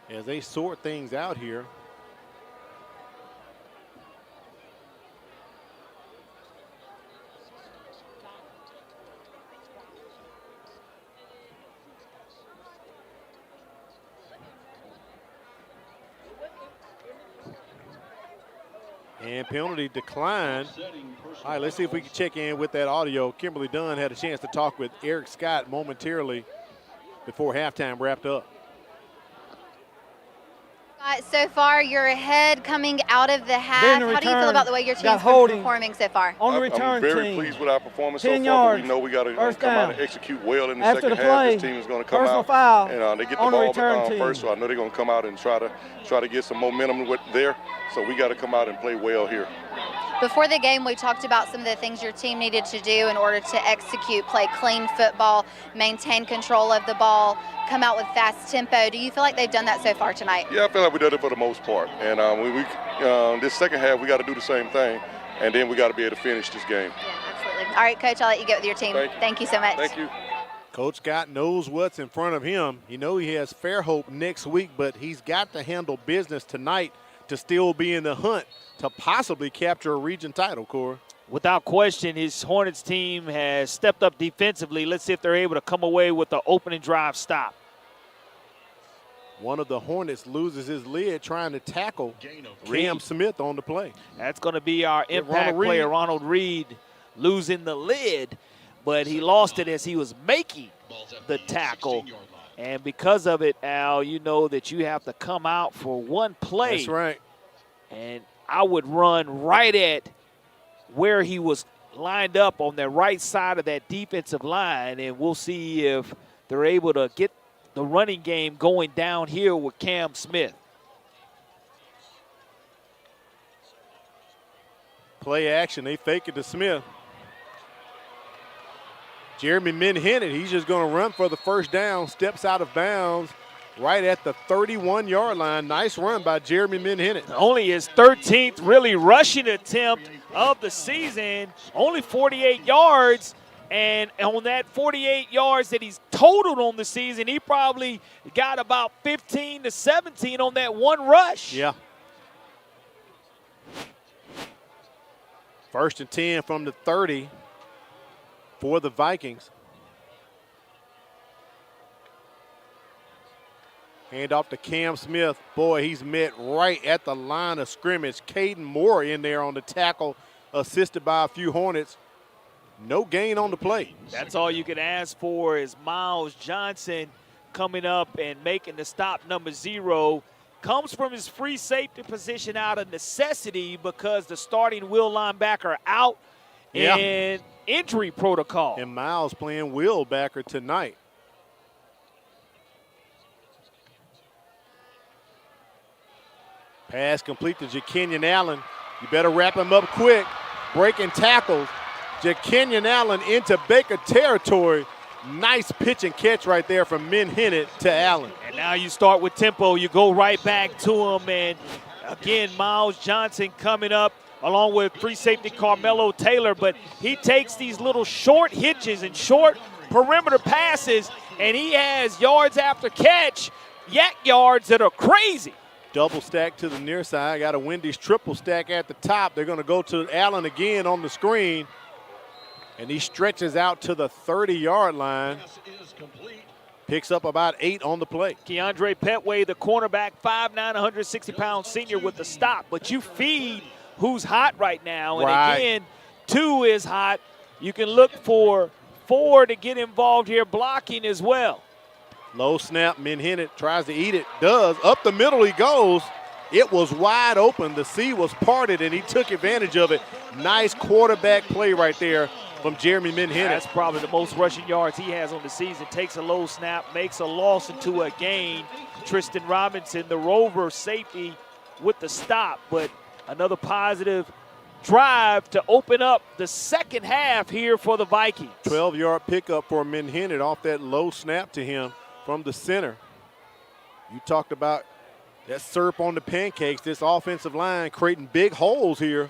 As they sort things out here. And penalty declined. All right, let's see if we can check in with that audio. Kimberly Dunn had a chance to talk with Eric Scott momentarily before halftime wrapped up. So far, you're ahead coming out of the half. How do you feel about the way your team's been performing so far? I'm very pleased with our performance so far. We know we got to come out and execute well in the second half. This team is going to come out and they get the ball first, so I know they're going to come out and try to get some momentum there. So we got to come out and play well here. Before the game, we talked about some of the things your team needed to do in order to execute, play clean football, maintain control of the ball, come out with fast tempo. Do you feel like they've done that so far tonight? Yeah, I feel like we did it for the most part. And this second half, we got to do the same thing, and then we got to be able to finish this game. Yeah, absolutely. All right, Coach, I'll let you get with your team. Thank you so much. Thank you. Coach Scott knows what's in front of him. You know he has Fairhope next week, but he's got to handle business tonight to still be in the hunt to possibly capture a region title, Corey. Without question, his Hornets team has stepped up defensively. Let's see if they're able to come away with the opening drive stop. One of the Hornets loses his lid trying to tackle Cam Smith on the play. That's going to be our impact player, Ronald Reed, losing the lid, but he lost it as he was making the tackle. And because of it, Al, you know that you have to come out for one play. That's right. And I would run right at where he was lined up on the right side of that defensive line, and we'll see if they're able to get the running game going down here with Cam Smith. Play action. They fake it to Smith. Jeremy Minhennett, he's just going to run for the first down. Steps out of bounds right at the 31-yard line. Nice run by Jeremy Minhennett. Only his 13th really rushing attempt of the season. Only 48 yards. And on that 48 yards that he's totaled on the season, he probably got about 15 to 17 on that one rush. Yeah. 1st and 10 from the 30 for the Vikings. Hand off to Cam Smith. Boy, he's met right at the line of scrimmage. Caden Moore in there on the tackle, assisted by a few Hornets. No gain on the play. That's all you can ask for is Miles Johnson coming up and making the stop. Number 0 comes from his free safety position out of necessity because the starting will linebacker out in injury protocol. And Miles playing will backer tonight. Pass complete to JaKenyon Allen. You better wrap him up quick. Breaking tackles. JaKenyon Allen into Baker territory. Nice pitch and catch right there from Minhennett to Allen. And now you start with tempo. You go right back to him. And again, Miles Johnson coming up along with free safety Carmelo Taylor. But he takes these little short hitches and short perimeter passes, and he has yards after catch, yak yards that are crazy. Double stack to the near side. Got a Wendy's triple stack at the top. They're going to go to Allen again on the screen. And he stretches out to the 30-yard line. Picks up about 8 on the play. Keandre Petway, the cornerback, 5'9", 160-pound senior with the stop. But you feed who's hot right now. And again, 2 is hot. You can look for 4 to get involved here blocking as well. Low snap, Minhennett tries to eat it. Does. Up the middle he goes. It was wide open. The sea was parted, and he took advantage of it. Nice quarterback play right there from Jeremy Minhennett. That's probably the most rushing yards he has on the season. Takes a low snap, makes a loss into a gain. Tristan Robinson, the rover safety, with the stop. But another positive drive to open up the second half here for the Vikings. 12-yard pickup for Minhennett off that low snap to him from the center. You talked about that syrup on the pancakes. This offensive line creating big holes here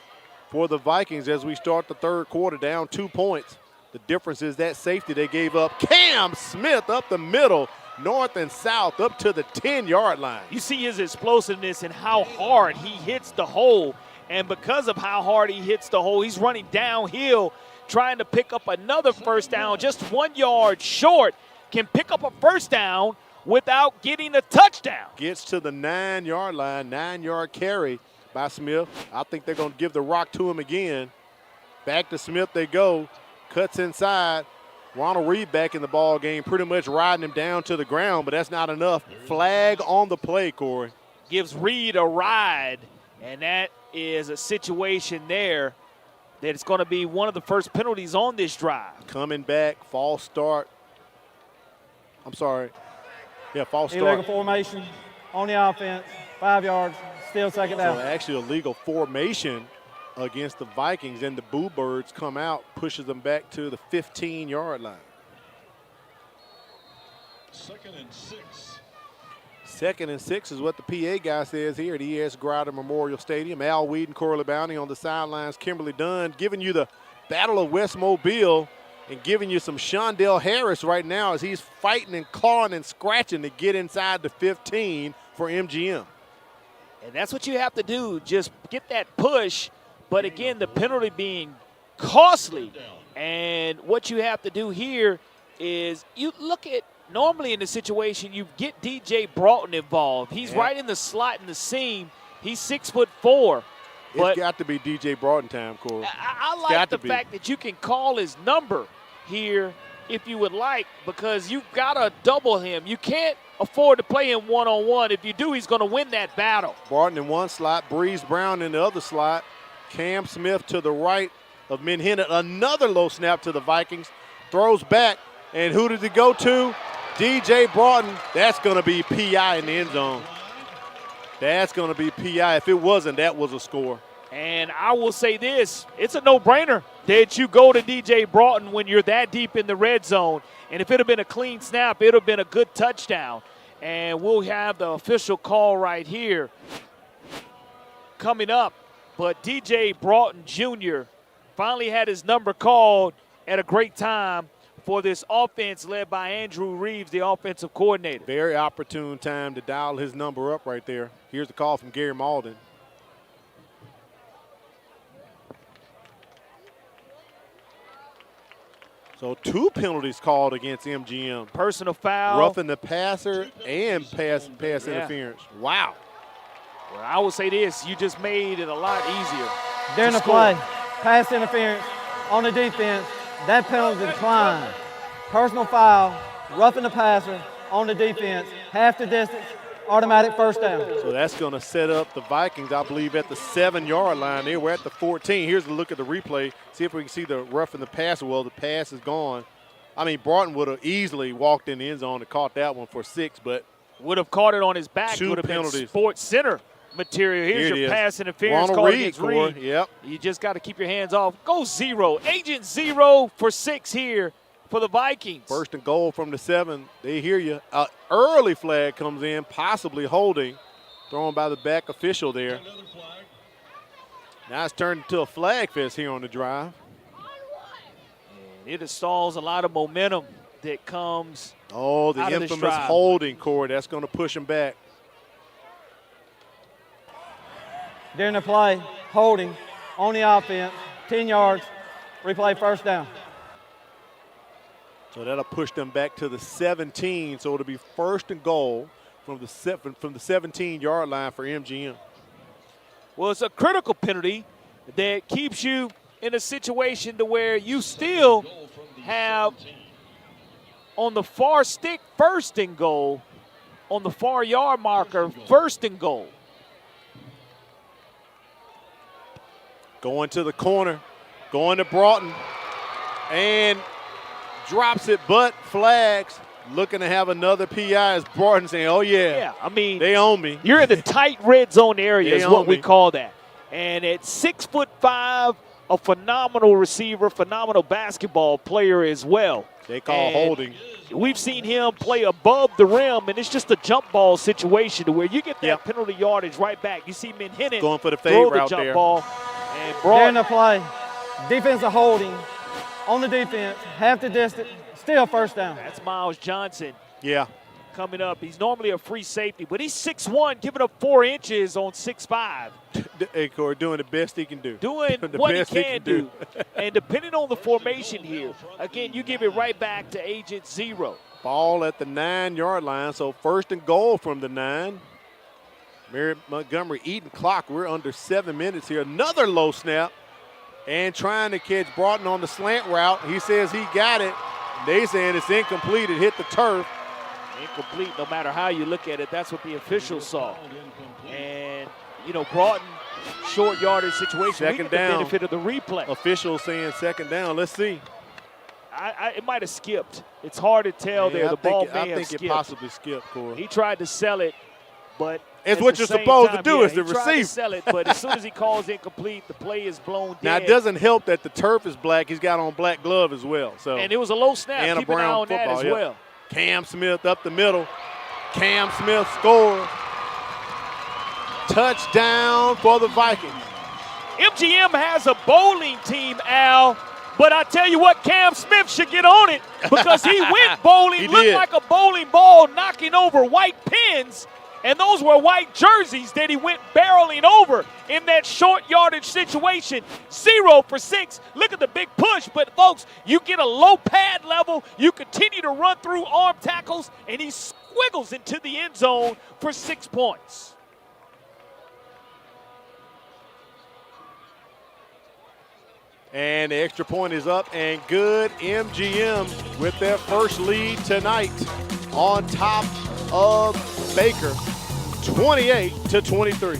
for the Vikings as we start the third quarter, down 2 points. The difference is that safety they gave up. Cam Smith up the middle, north and south, up to the 10-yard line. You see his explosiveness and how hard he hits the hole. And because of how hard he hits the hole, he's running downhill, trying to pick up another first down, just 1 yard short. Can pick up a first down without getting a touchdown. Gets to the 9-yard line, 9-yard carry by Smith. I think they're going to give the rock to him again. Back to Smith they go. Cuts inside. Ronald Reed back in the ball game, pretty much riding him down to the ground, but that's not enough. Flag on the play, Corey. Gives Reed a ride, and that is a situation there that it's going to be one of the first penalties on this drive. Coming back, false start. I'm sorry. Yeah, false start. Illegal formation on the offense, 5 yards, still second down. So actually illegal formation against the Vikings, and the Boo Birds come out, pushes them back to the 15-yard line. 2nd and 6. 2nd and 6 is what the PA guy says here at E.S. Grouder Memorial Stadium. Al Weed and Corley Bounty on the sidelines. Kimberly Dunn giving you the Battle of West Mobile and giving you some Shondell Harris right now as he's fighting and clawing and scratching to get inside the 15 for MGM. And that's what you have to do, just get that push. But again, the penalty being costly. And what you have to do here is you look at, normally in the situation, you get DJ Broughton involved. He's right in the slot in the seam. He's 6'4". It's got to be DJ Broughton time, Corey. I like the fact that you can call his number here if you would like, because you've got to double him. You can't afford to play him one-on-one. If you do, he's going to win that battle. Broughton in one slot, Breeze Brown in the other slot. Cam Smith to the right of Minhennett. Another low snap to the Vikings. Throws back, and who did he go to? DJ Broughton. That's going to be PI in the end zone. That's going to be PI. If it wasn't, that was a score. And I will say this, it's a no-brainer that you go to DJ Broughton when you're that deep in the red zone. And if it had been a clean snap, it would have been a good touchdown. And we'll have the official call right here coming up. But DJ Broughton Jr. finally had his number called at a great time for this offense led by Andrew Reeves, the offensive coordinator. Very opportune time to dial his number up right there. Here's the call from Gary Malden. So 2 penalties called against MGM. Personal foul. Roughing the passer and pass interference. Wow. Well, I will say this, you just made it a lot easier. During the play, pass interference on the defense, that penalty declined. Personal foul, roughing the passer on the defense, half the distance, automatic first down. So that's going to set up the Vikings, I believe, at the 7-yard line. They were at the 14. Here's a look at the replay. See if we can see the roughing the passer. Well, the pass is gone. I mean, Broughton would have easily walked in the end zone and caught that one for 6, but would have caught it on his back. 2 would have penalties. been Sports Center material. Here's your pass interference Ronald call Reed, against Reed. Yep. You just got to keep your hands off. Go 0. Agent 0 for 6 here for the Vikings. First and goal from the 7. They hear you. Early flag comes in, possibly holding, thrown by the back official there. Now it's turned into a flag fest here on the drive. And it installs a lot of momentum that comes Oh, the out of this infamous drive. holding, Corey. That's going to push him back. During the play, holding on the offense, 10 yards, replay first down. So that'll push them back to the 17. So it'll be first and goal from the 17-yard line for MGM. Well, it's a critical penalty that keeps you in a situation to where you still have on the far stick first and goal, on the far yard marker first and goal. Going to the corner, going to Broughton, and drops it, but flags. Looking to have another PI as Broughton saying, oh, yeah, I mean, they own me. You're in the tight red zone area They is what own we me. call that. And at 6'5", a phenomenal receiver, phenomenal basketball player as well. They call And holding. We've seen him play above the rim, and it's just a jump ball situation to where you get that penalty yardage right back. You see Menhinen Going for the fade throw the route jump there. ball. And During Broughton, the play, defensive holding on the defense, half the distance, still first down. that's Miles Johnson Yeah. coming up. He's normally a free safety, but he's 6'1", giving up 4 inches on 6'5". Hey, Corey, doing the best he can do. Doing The what he best can do. And depending on the formation here, again, you give it right back to Agent 0. Ball at the 9-yard line, so first and goal from the 9. Mary Montgomery eating clock. We're under 7 minutes here. Another low snap and trying to catch Broughton on the slant route. He says he got it. They saying it's incomplete. It hit the turf. Incomplete no matter how you look at it. That's what the officials saw. And, you know, Broughton, short yardage situation. Second we get the down. benefit of the replay. Officials saying second down. Let's see. It might have skipped. It's hard to tell there. The ball may I have think skipped. it possibly skipped, Corey. He tried to sell it, but It's at what the you're same supposed to time, do yeah, is to he tried receive. sell it, but as soon as he calls incomplete, the play is blown dead. Now, it doesn't help that the turf is black. He's got on black glove as well. So And it was a low snap. And a Keep an eye brown on that football, as yep. well. Cam Smith up the middle. Cam Smith scores. Touchdown for the Vikings. MGM has a bowling team, Al, but I tell you what, Cam Smith should get on it because he went bowling, He looked did. like a bowling ball, knocking over white pins, and those were white jerseys that he went barreling over in that short yardage situation. 0 for 6. Look at the big push, but folks, you get a low pad level, you continue to run through arm tackles, and he squiggles into the end zone for 6 points. And the extra point is up and good. MGM with their first lead tonight on top of Baker, 28-23.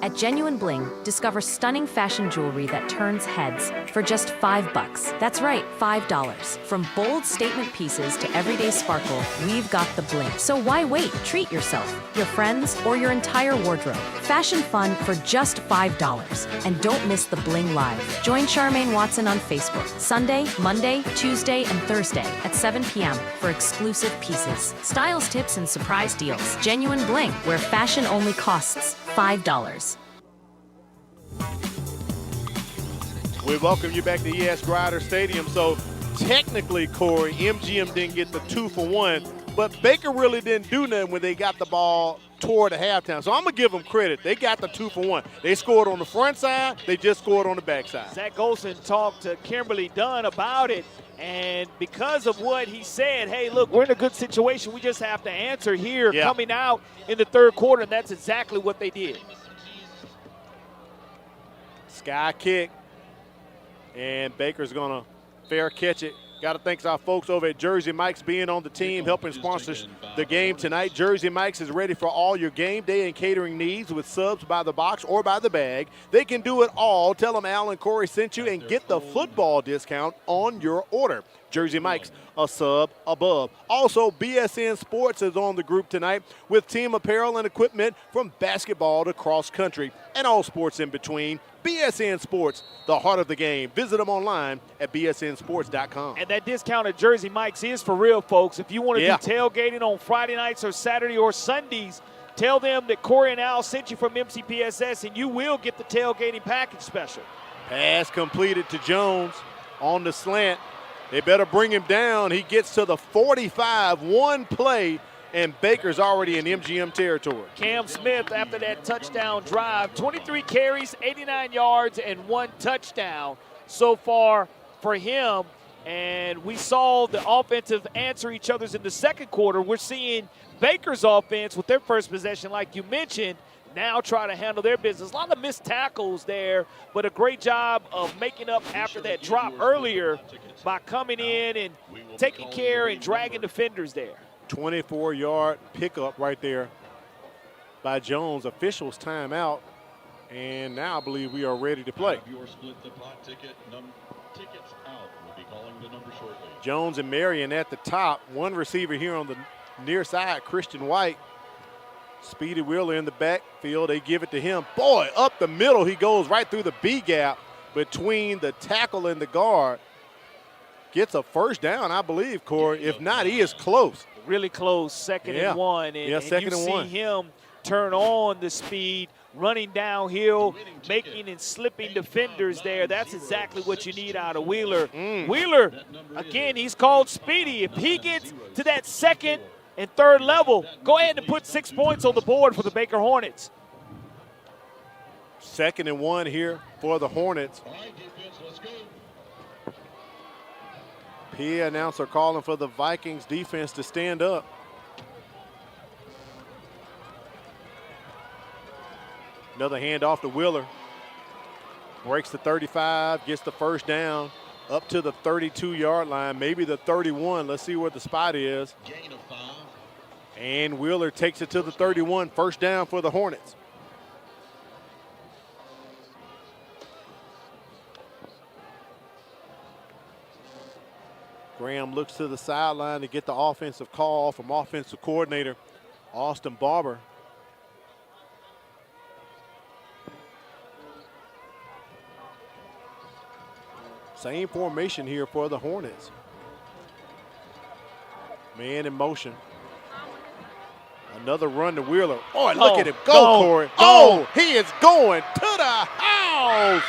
At Genuine Bling, discover stunning fashion jewelry that turns heads for just $5. That's right, $5. From bold statement pieces to everyday sparkle, we've got the bling. So why wait? Treat yourself, your friends, or your entire wardrobe. Fashion fun for just $5. And don't miss the Bling Live. Join Charmaine Watson on Facebook, Sunday, Monday, Tuesday, and Thursday at 7 p.m. for exclusive pieces, styles tips, and surprise deals. Genuine Bling, where fashion only costs $5. We welcome you back to ES Grider Stadium. So technically, Corey, MGM didn't get the 2-for-1, but Baker really didn't do nothing when they got the ball toward the halftime. So I'm going to give them credit. They got the 2-for-1. They scored on the front side. They just scored on the back side. Zach Olsen talked to Kimberly Dunn about it, and because of what he said, hey, look, we're in a good situation. We just have to answer here coming out in the third quarter, and that's exactly what they did. Sky kick, and Baker's going to fair catch it. Got to thank our folks over at Jersey Mike's being on the team, helping sponsor the game tonight. Jersey Mike's is ready for all your game day and catering needs with subs by the box or by the bag. They can do it all. Tell them Al and Corey sent you and get the football discount on your order. Jersey Mike's, a sub above. Also, BSN Sports is on the group tonight with team apparel and equipment from basketball to cross country and all sports in between. BSN Sports, the heart of the game. Visit them online at bsnsports.com. And that discount at Jersey Mike's is for real, folks. If you want to do tailgating on Friday nights or Saturday or Sundays, tell them that Corey and Al sent you from MCPSS, and you will get the tailgating package special. Pass completed to Jones on the slant. They better bring him down. He gets to the 45, one play, and Baker's already in MGM territory. Cam Smith, after that touchdown drive, 23 carries, 89 yards, and 1 touchdown so far for him. And we saw the offensive answer each other's in the second quarter. We're seeing Baker's offense with their first possession, like you mentioned, now try to handle their business. A lot of missed tackles there, but a great job of making up after that drop earlier by coming in and taking care and dragging defenders there. 24-yard pickup right there by Jones. Officials timeout, and now I believe we are ready to play. Jones and Marion at the top. One receiver here on the near side, Christian White. Speedy Wheeler in the backfield. They give it to him. Boy, up the middle. He goes right through the B gap between the tackle and the guard. Gets a first down, I believe, Corey. If not, he is close. Really close, second and one. And, second and one. You see him turn on the speed, running downhill, making and slipping defenders there. That's exactly what you need out of Wheeler. Wheeler, again, he's called speedy. If he gets to that second and third level, go ahead and put 6 points on the board for the Baker Hornets. Second and one here for the Hornets. PA announcer calling for the Vikings defense to stand up. Another handoff to Wheeler. Breaks the 35, gets the first down up to the 32-yard line, maybe the 31. Let's see where the spot is. And Wheeler takes it to the 31, first down for the Hornets. Graham looks to the sideline to get the offensive call from offensive coordinator Austin Barber. Same formation here for the Hornets. Man in motion. Another run to Wheeler. Oh, look at him go, Corey. Oh, he is going to the house.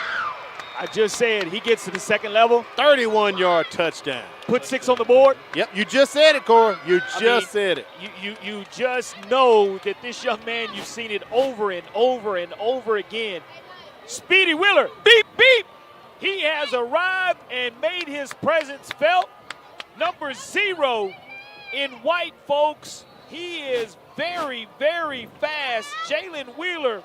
I just said he gets to the second level. 31-yard touchdown. Put 6 on the board. Yep, you just said it, Corey. You said it. You just know that this young man, you've seen it over and over and over again. Speedy Wheeler, beep, beep. He has arrived and made his presence felt. Number 0 in white, folks. He is very, very fast. Jalen Wheeler,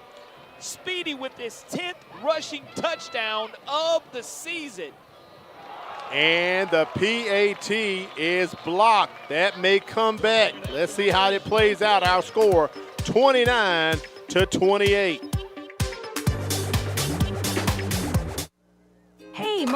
speedy with his 10th rushing touchdown of the season. And the PAT is blocked. That may come back. Let's see how it plays out. Our score, 29-28.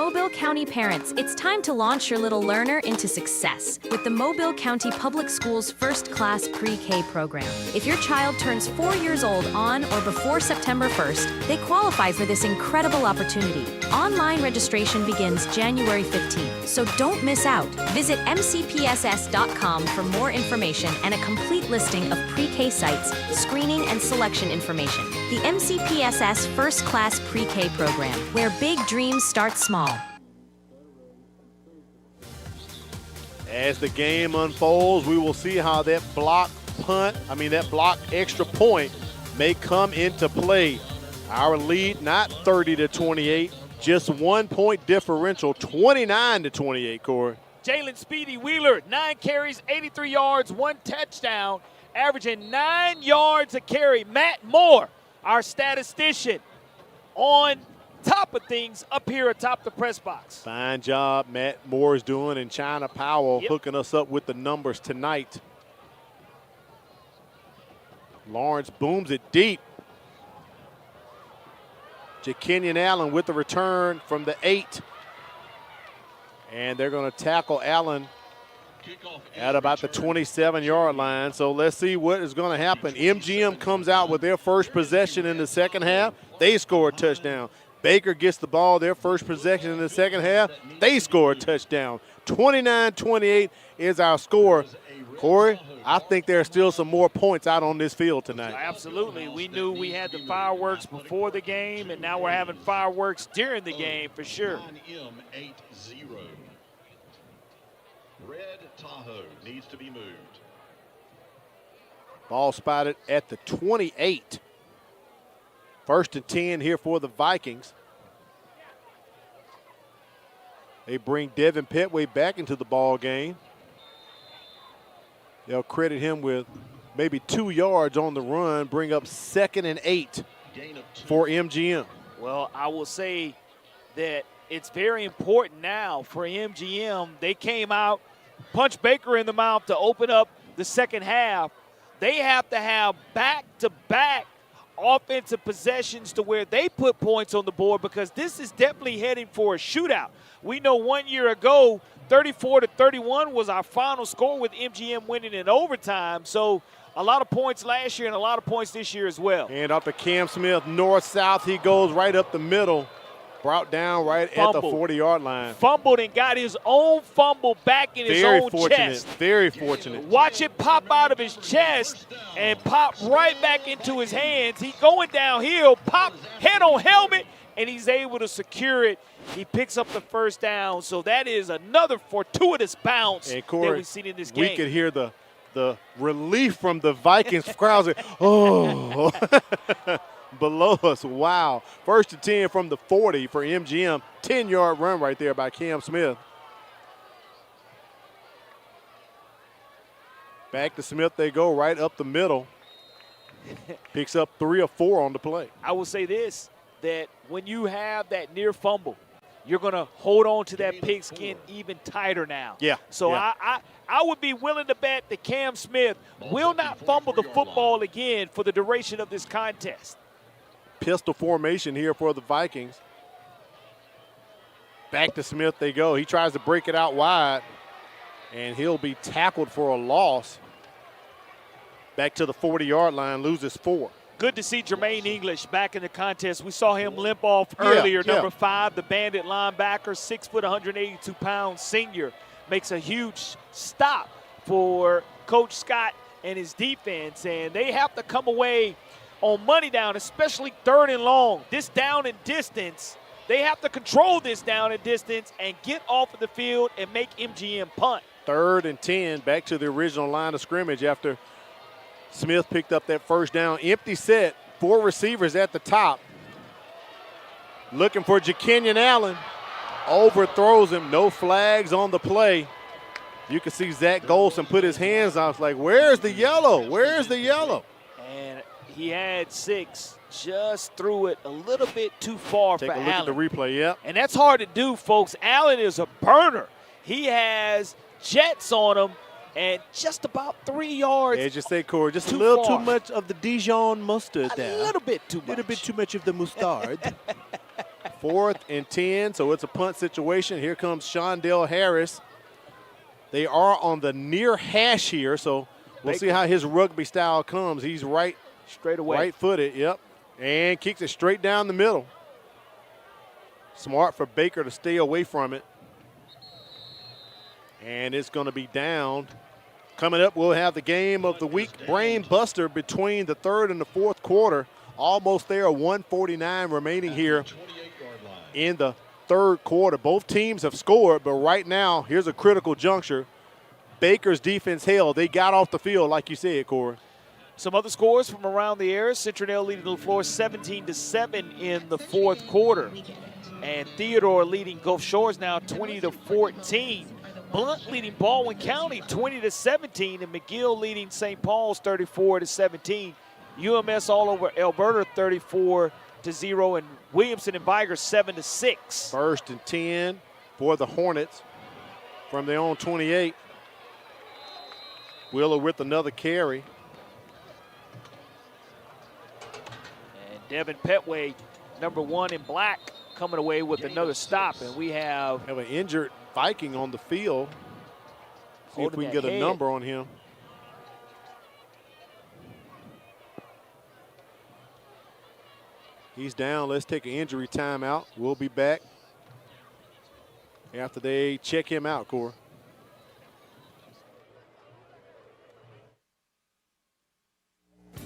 Mobile County parents, it's time to launch your little learner into success with the Mobile County Public Schools First Class Pre-K program. If your child turns 4 years old on or before September 1st, they qualify for this incredible opportunity. Online registration begins January 15th, so don't miss out. Visit MCPSS.com for more information and a complete listing of pre-K sites, screening and selection information. The MCPSS First Class Pre-K program, where big dreams start small. As the game unfolds, we will see how that block extra point may come into play. Our lead, not 30-28, just 1 point differential, 29-28, Corey. Jalen Speedy Wheeler, 9 carries, 83 yards, 1 touchdown, averaging 9 yards a carry. Matt Moore, our statistician, on top of things up here atop the press box. Fine job Matt Moore is doing, and China Powell hooking us up with the numbers tonight. Lawrence booms it deep. Jakenyon Allen with the return from the 8. And they're going to tackle Allen at about the 27-yard line. So let's see what is going to happen. MGM comes out with their first possession in the second half. They score a touchdown. Baker gets the ball, their first possession in the second half. They score a touchdown. 29-28 is our score. Corey, I think there are still some more points out on this field tonight. Absolutely. We knew we had the fireworks before the game, and now we're having fireworks during the game for sure. Red Tahoe needs to be moved. Ball spotted at the 28. 1st and 10 here for the Vikings. They bring Devin Petway back into the ball game. They'll credit him with maybe 2 yards on the run, bring up 2nd and 8 for MGM. Well, I will say that it's very important now for MGM. They came out, punched Baker in the mouth to open up the second half. They have to have back-to-back offensive possessions to where they put points on the board, because this is definitely heading for a shootout. We know 1 year ago, 34-31 was our final score with MGM winning in overtime. So a lot of points last year and a lot of points this year as well. And up to Cam Smith, north-south, he goes right up the middle. Brought down right at the 40-yard line. Fumbled and got his own fumble back in his own chest. Very fortunate. Watch it pop out of his chest and pop right back into his hands. He going downhill, pop head on helmet, and he's able to secure it. He picks up the first down. So that is another fortuitous bounce and Corey, that we've seen in this game. We could hear the relief from the Vikings crowd. Oh. Below us, wow. 1st and 10 from the 40 for MGM. 10-yard run right there by Cam Smith. Back to Smith they go, right up the middle. Picks up 3 or 4 on the play. I will say this, that when you have that near fumble, you're going to hold on to that pigskin even tighter now. Yeah. So yeah. I would be willing to bet that Cam Smith will not fumble the football again for the duration of this contest. Pistol formation here for the Vikings. Back to Smith they go. He tries to break it out wide, and he'll be tackled for a loss. Back to the 40-yard line, loses 4. Good to see Jermaine English back in the contest. We saw him limp off earlier. Number 5, the Bandit linebacker, 6 foot, 182 pounds, senior, makes a huge stop for Coach Scott and his defense, and they have to come away on money down, especially 3rd and long. This down and distance, they have to control this down and distance and get off of the field and make MGM punt. 3rd and 10, back to the original line of scrimmage after Smith picked up that first down. Empty set, 4 receivers at the top. Looking for Jakenyon Allen. Overthrows him, no flags on the play. You can see Zach Golson put his hands out like, where's the yellow? Where's the yellow? And he had 6, just threw it a little bit too far for Allen. Take a look at the replay, yep. And that's hard to do, folks. Allen is a burner. He has jets on him and just about 3 yards. As you say, Corey, just a little too much of the Dijon mustard there. A little bit too much. A little bit too much of the mustard. 4th and 10, so it's a punt situation. Here comes Shondell Harris. They are on the near hash here, so we'll see how his rugby style comes. He's straight away. Right-footed, yep, and kicks it straight down the middle. Smart for Baker to stay away from it. And it's going to be down. Coming up, we'll have the game of the week, brain buster between the 3rd and the 4th quarter. Almost there, 1:49 remaining here in the 3rd quarter. Both teams have scored, but right now, here's a critical juncture. Baker's defense held. They got off the field, like you said, Corey. Some other scores from around the area. Citronelle leading the floor 17-7 in the 4th quarter. And Theodore leading Gulf Shores now 20-14. Blunt leading Baldwin County 20-17, and McGill leading St. Paul's 34-17. UMS all over Alberta 34-0, and Williamson and Viger 7-6. 1st and 10 for the Hornets from their own 28. Wheeler with another carry. And Devin Petway, number 1 in black, coming away with another stop, and we have an injured Viking on the field. See if we can get a number on him. He's down. Let's take an injury timeout. We'll be back after they check him out, Cora.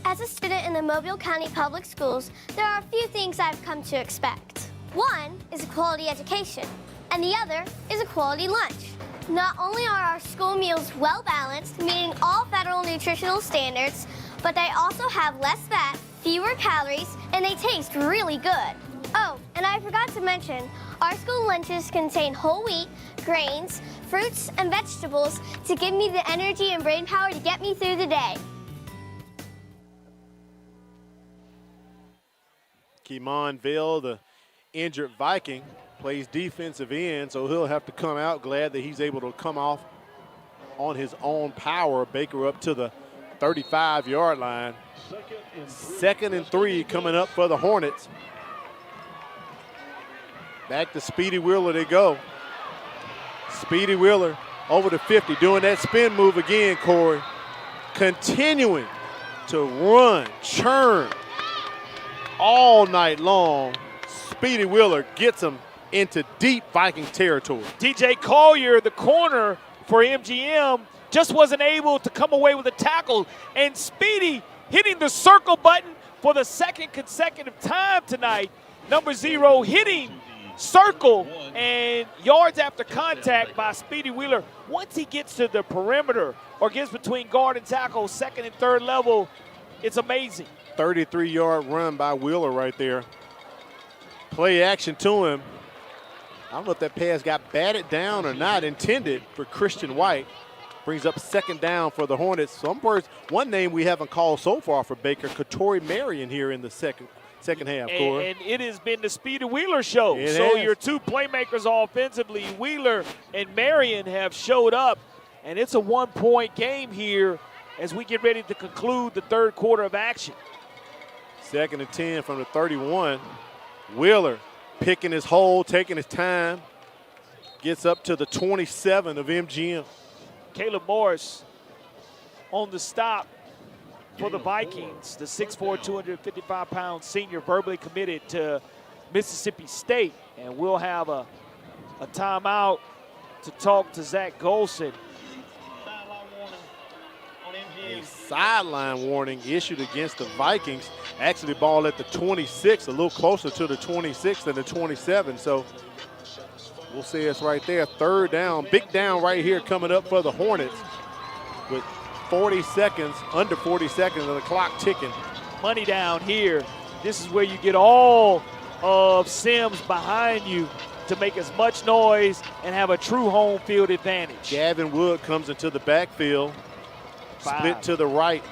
As a student in the Mobile County Public Schools, there are a few things I've come to expect. One is a quality education, and the other is a quality lunch. Not only are our school meals well balanced, meeting all federal nutritional standards, but they also have less fat, fewer calories, and they taste really good. Oh, and I forgot to mention, our school lunches contain whole wheat, grains, fruits, and vegetables to give me the energy and brain power to get me through the day. Keemon Vale, the injured Viking, plays defensive end, so he'll have to come out. Glad that he's able to come off on his own power. Baker up to the 35-yard line. 2nd and 3 coming up for the Hornets. Back to Speedy Wheeler they go. Speedy Wheeler over the 50, doing that spin move again, Corey. Continuing to run, churn all night long. Speedy Wheeler gets him into deep Viking territory. DJ Collier, the corner for MGM, just wasn't able to come away with a tackle. And Speedy hitting the circle button for the 2nd consecutive time tonight. Number 0 hitting circle, and yards after contact by Speedy Wheeler. Once he gets to the perimeter or gets between guard and tackle, 2nd and 3rd level, it's amazing. 33-yard run by Wheeler right there. Play action to him. I don't know if that pass got batted down or not, intended for Christian White. Brings up 2nd down for the Hornets. One name we haven't called so far for Baker, Katori Marion here in the second half. And it has been the Speedy Wheeler show. Your 2 playmakers offensively, Wheeler and Marion, have showed up. And it's a 1-point game here as we get ready to conclude the 3rd quarter of action. 2nd and 10 from the 31. Wheeler picking his hole, taking his time. Gets up to the 27 of MGM. Caleb Morris on the stop for the Vikings. The 6'4", 255-pound senior verbally committed to Mississippi State. And we'll have a timeout to talk to Zach Golson. A sideline warning issued against the Vikings. Actually, ball at the 26, a little closer to the 26 than the 27. So we'll see it's right there. 3rd down, big down right here coming up for the Hornets with 40 seconds, under 40 seconds, and the clock ticking. Money down here. This is where you get all of Sims behind you to make as much noise and have a true home field advantage. Gavin Wood comes into the backfield. 5. Split to the right.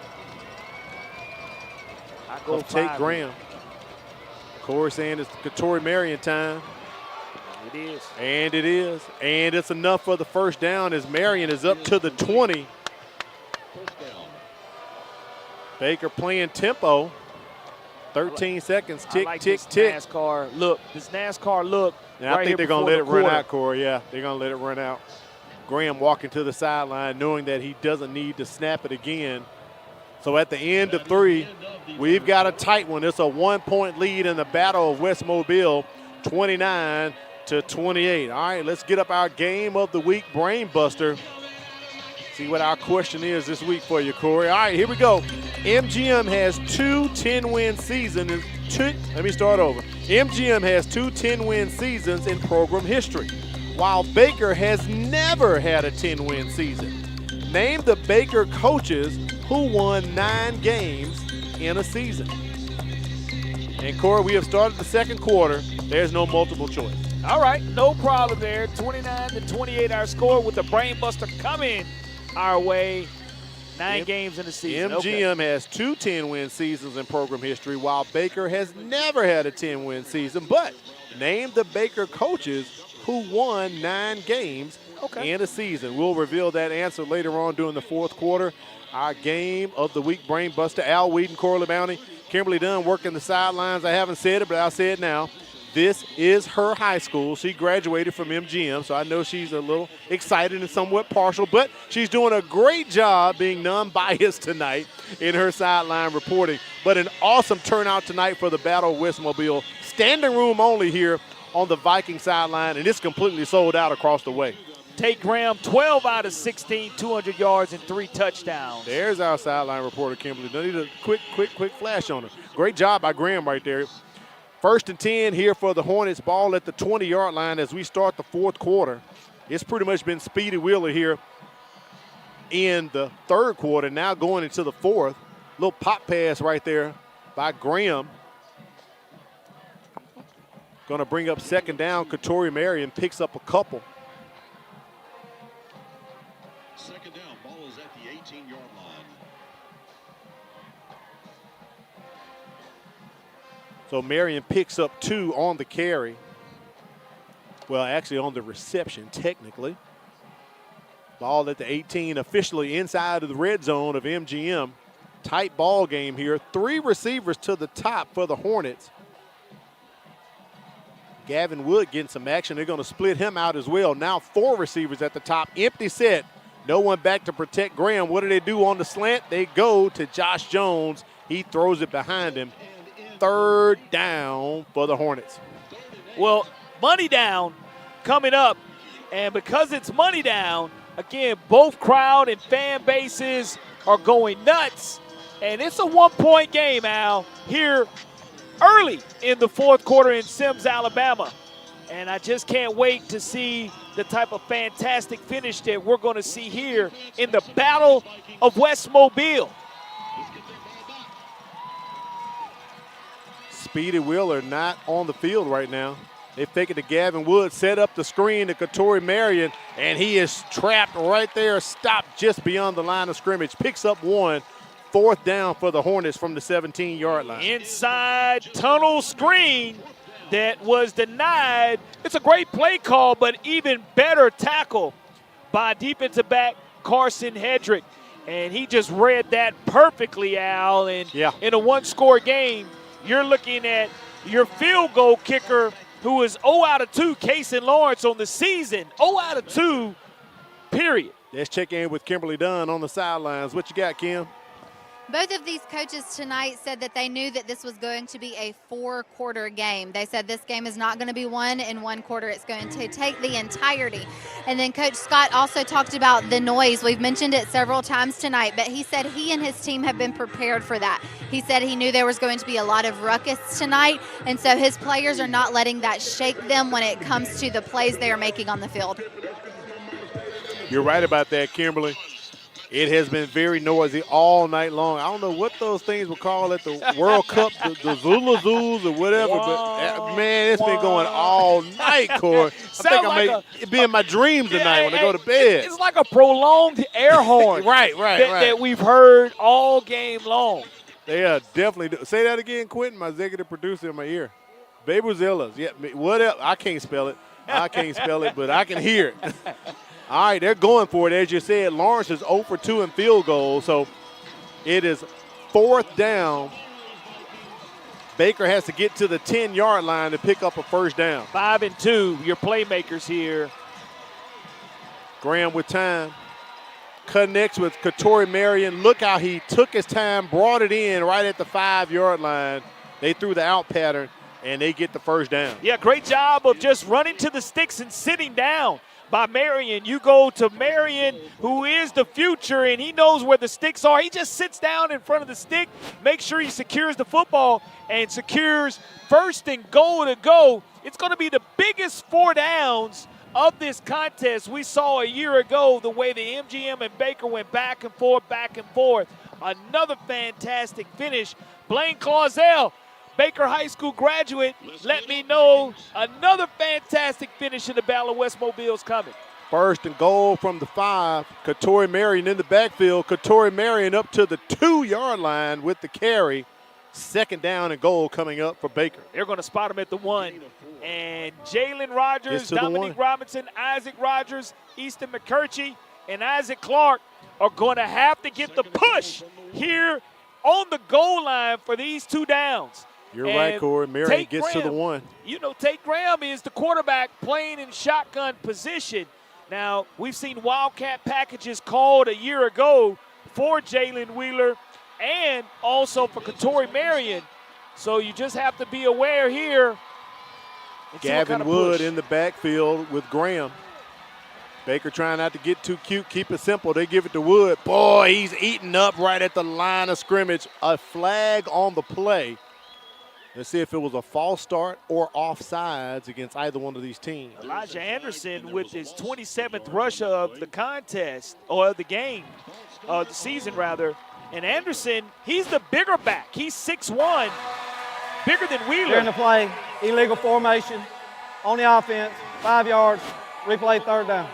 I go Tate Graham. Corey saying it's Katori Marion time. It is. And it is. And it's enough for the 1st down as Marion is up to the 20. Baker playing tempo. 13 seconds, tick, I like tick, this tick. NASCAR look. This NASCAR look. And right I think here they're going to before let it the run quarter. out, Corey. Yeah, they're going to let it run out. Graham walking to the sideline knowing that he doesn't need to snap it again. So at the end of 3, we've got a tight one. It's a 1-point lead in the Battle of West Mobile, 29-28. All right, let's get up our Game of the Week Brain Buster. See what our question is this week for you, Corey. All right, here we go. MGM has 2 10-win seasons. Let me start over. MGM has 2 10-win seasons in program history, while Baker has never had a 10-win season. Name the Baker coaches who won 9 games in a season. And, Corey, we have started the second quarter. There's no multiple choice. All right, no problem there. 29-28 our score with the Brain Buster coming our way. 9 games in the season. MGM has 2 10-win seasons in program history, while Baker has never had a 10-win season. But name the Baker coaches who won 9 games in a season. We'll reveal that answer later on during the fourth quarter. Our Game of the Week Brain Buster, Al Wheaton, Corley Bounty, Kimberly Dunn working the sidelines. I haven't said it, but I'll say it now. This is her high school. She graduated from MGM, so I know she's a little excited and somewhat partial, but she's doing a great job being non-biased tonight in her sideline reporting. But an awesome turnout tonight for the Battle of West Mobile. Standing room only here on the Viking sideline, and it's completely sold out across the way. Tate Graham, 12 out of 16, 200 yards and 3 touchdowns. There's our sideline reporter, Kimberly. Don't need a quick flash on her. Great job by Graham right there. 1st and 10 here for the Hornets. Ball at the 20-yard line as we start the fourth quarter. It's pretty much been Speedy Wheeler here in the third quarter, now going into the fourth. Little pop pass right there by Graham. Going to bring up second down. Katori Marion picks up a couple. Second down, ball is at the 18-yard line. So Marion picks up 2 on the carry. Well, actually on the reception, technically. Ball at the 18, officially inside of the red zone of MGM. Tight ball game here. 3 receivers to the top for the Hornets. Gavin Wood getting some action. They're going to split him out as well. Now 4 receivers at the top. Empty set. No one back to protect Graham. What do they do on the slant? They go to Josh Jones. He throws it behind him. 3rd down for the Hornets. Well, money down coming up. And because it's money down, again, both crowd and fan bases are going nuts. And it's a 1-point game, Al, here early in the fourth quarter in Sims, Alabama. And I just can't wait to see the type of fantastic finish that we're going to see here in the Battle of West Mobile. Speedy Wheeler not on the field right now. They fake it to Gavin Wood, set up the screen to Katori Marion, and he is trapped right there, stopped just beyond the line of scrimmage. Picks up 1, 4th down for the Hornets from the 17-yard line. Inside tunnel screen that was denied. It's a great play call, but even better tackle by defensive back Carson Hedrick. And he just read that perfectly, Al. And in a 1-score game, you're looking at your field goal kicker, who is 0 out of 2, Kason Lawrence on the season. 0 out of 2, period. Let's check in with Kimberly Dunn on the sidelines. What you got, Kim? Both of these coaches tonight said that they knew that this was going to be a 4-quarter game. They said this game is not going to be won in 1 quarter. It's going to take the entirety. And then Coach Scott also talked about the noise. We've mentioned it several times tonight, but he said he and his team have been prepared for that. He said he knew there was going to be a lot of ruckus tonight, and so his players are not letting that shake them when it comes to the plays they are making on the field. You're right about that, Kimberly. It has been very noisy all night long. I don't know what those things were called at the World Cup, the Zula Zoos or whatever, but man, it's been going all night, Corey. I think I may be in my dreams tonight when I go to bed. It's like a prolonged air horn. right. That we've heard all game long. Yeah, definitely. Say that again, Quentin, my executive producer in my ear. Baby Zillas. Yeah, whatever. I can't spell it. But I can hear it. All right, they're going for it. As you said, Lawrence is 0 for 2 in field goals, so it is 4th down Baker has to get to the 10-yard line to pick up a first down. 5 and 2, your playmakers here. Graham with time. Connects with Katori Marion. Look how he took his time, brought it in right at the 5-yard line. They threw the out pattern, and they get the first down. Yeah, great job of just running to the sticks and sitting down by Marion. You go to Marion, who is the future, and he knows where the sticks are. He just sits down in front of the stick, makes sure he secures the football, and secures first and goal to go. It's going to be the biggest 4 downs of this contest. We saw a year ago the way the MGM and Baker went back and forth, back and forth. Another fantastic finish. Blaine Clausell, Baker High School graduate, let me know another fantastic finish in the Battle of West Mobile's coming. First and goal from the 5. Katori Marion in the backfield. Katori Marion up to the 2-yard line with the carry. Second down and goal coming up for Baker. They're going to spot him at the 1. And Jalen Rogers, Dominique Robinson, Isaac Rogers, Easton McCurchie, and Isaac Clark are going to have to get the push here on the goal line for these 2 downs. You're right, Corey. Marion gets to the 1. You know, Tate Graham is the quarterback playing in shotgun position. Now, we've seen Wildcat packages called a year ago for Jalen Wheeler and also for Katori Marion. So you just have to be aware here. Gavin Wood in the backfield with Graham. Baker trying not to get too cute, keep it simple. They give it to Wood. Boy, he's eating up right at the line of scrimmage. A flag on the play. Let's see if it was a false start or offsides against either one of these teams. Elijah Anderson with his 27th rush of the contest, or the game, the season rather. And Anderson, he's the bigger back. He's 6'1", bigger than Wheeler. During the play, illegal formation on the offense, 5 yards, replay 3rd down.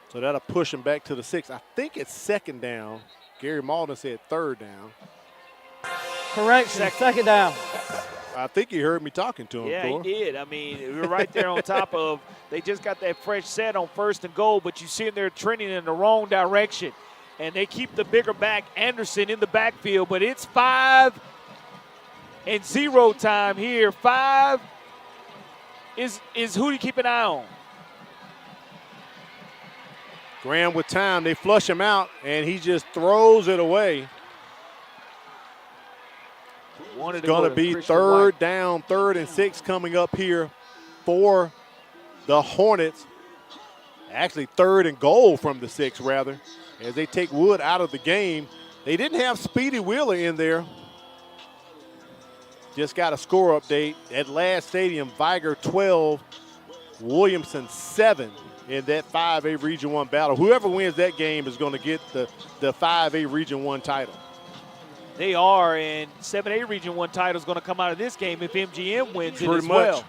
So that'll push him back to the 6. I think it's 2nd down. Gary Malden said 3rd down. Correction, 2nd down. I think he heard me talking to him. Yeah, Cora. he did. I mean, we were right there on top of, they just got that fresh set on 1st and goal, but you see them there trending in the wrong direction. And they keep the bigger back, Anderson, in the backfield, but it's 5-0 time here. 5 is who you keep an eye on. Graham with time. They flush him out, and he just throws it away. It's going to be 3rd down, 3rd and 6 coming up here for the Hornets. Actually, 3rd and goal from the 6, rather, as they take Wood out of the game. They didn't have Speedy Wheeler in there. Just got a score update. At Last Stadium, Viger 12, Williamson 7 in that 5A Region 1 battle. Whoever wins that game is going to get the 5A Region 1 title. They are, and 7A Region 1 title is going to come out of this game if MGM wins it as Pretty much. well.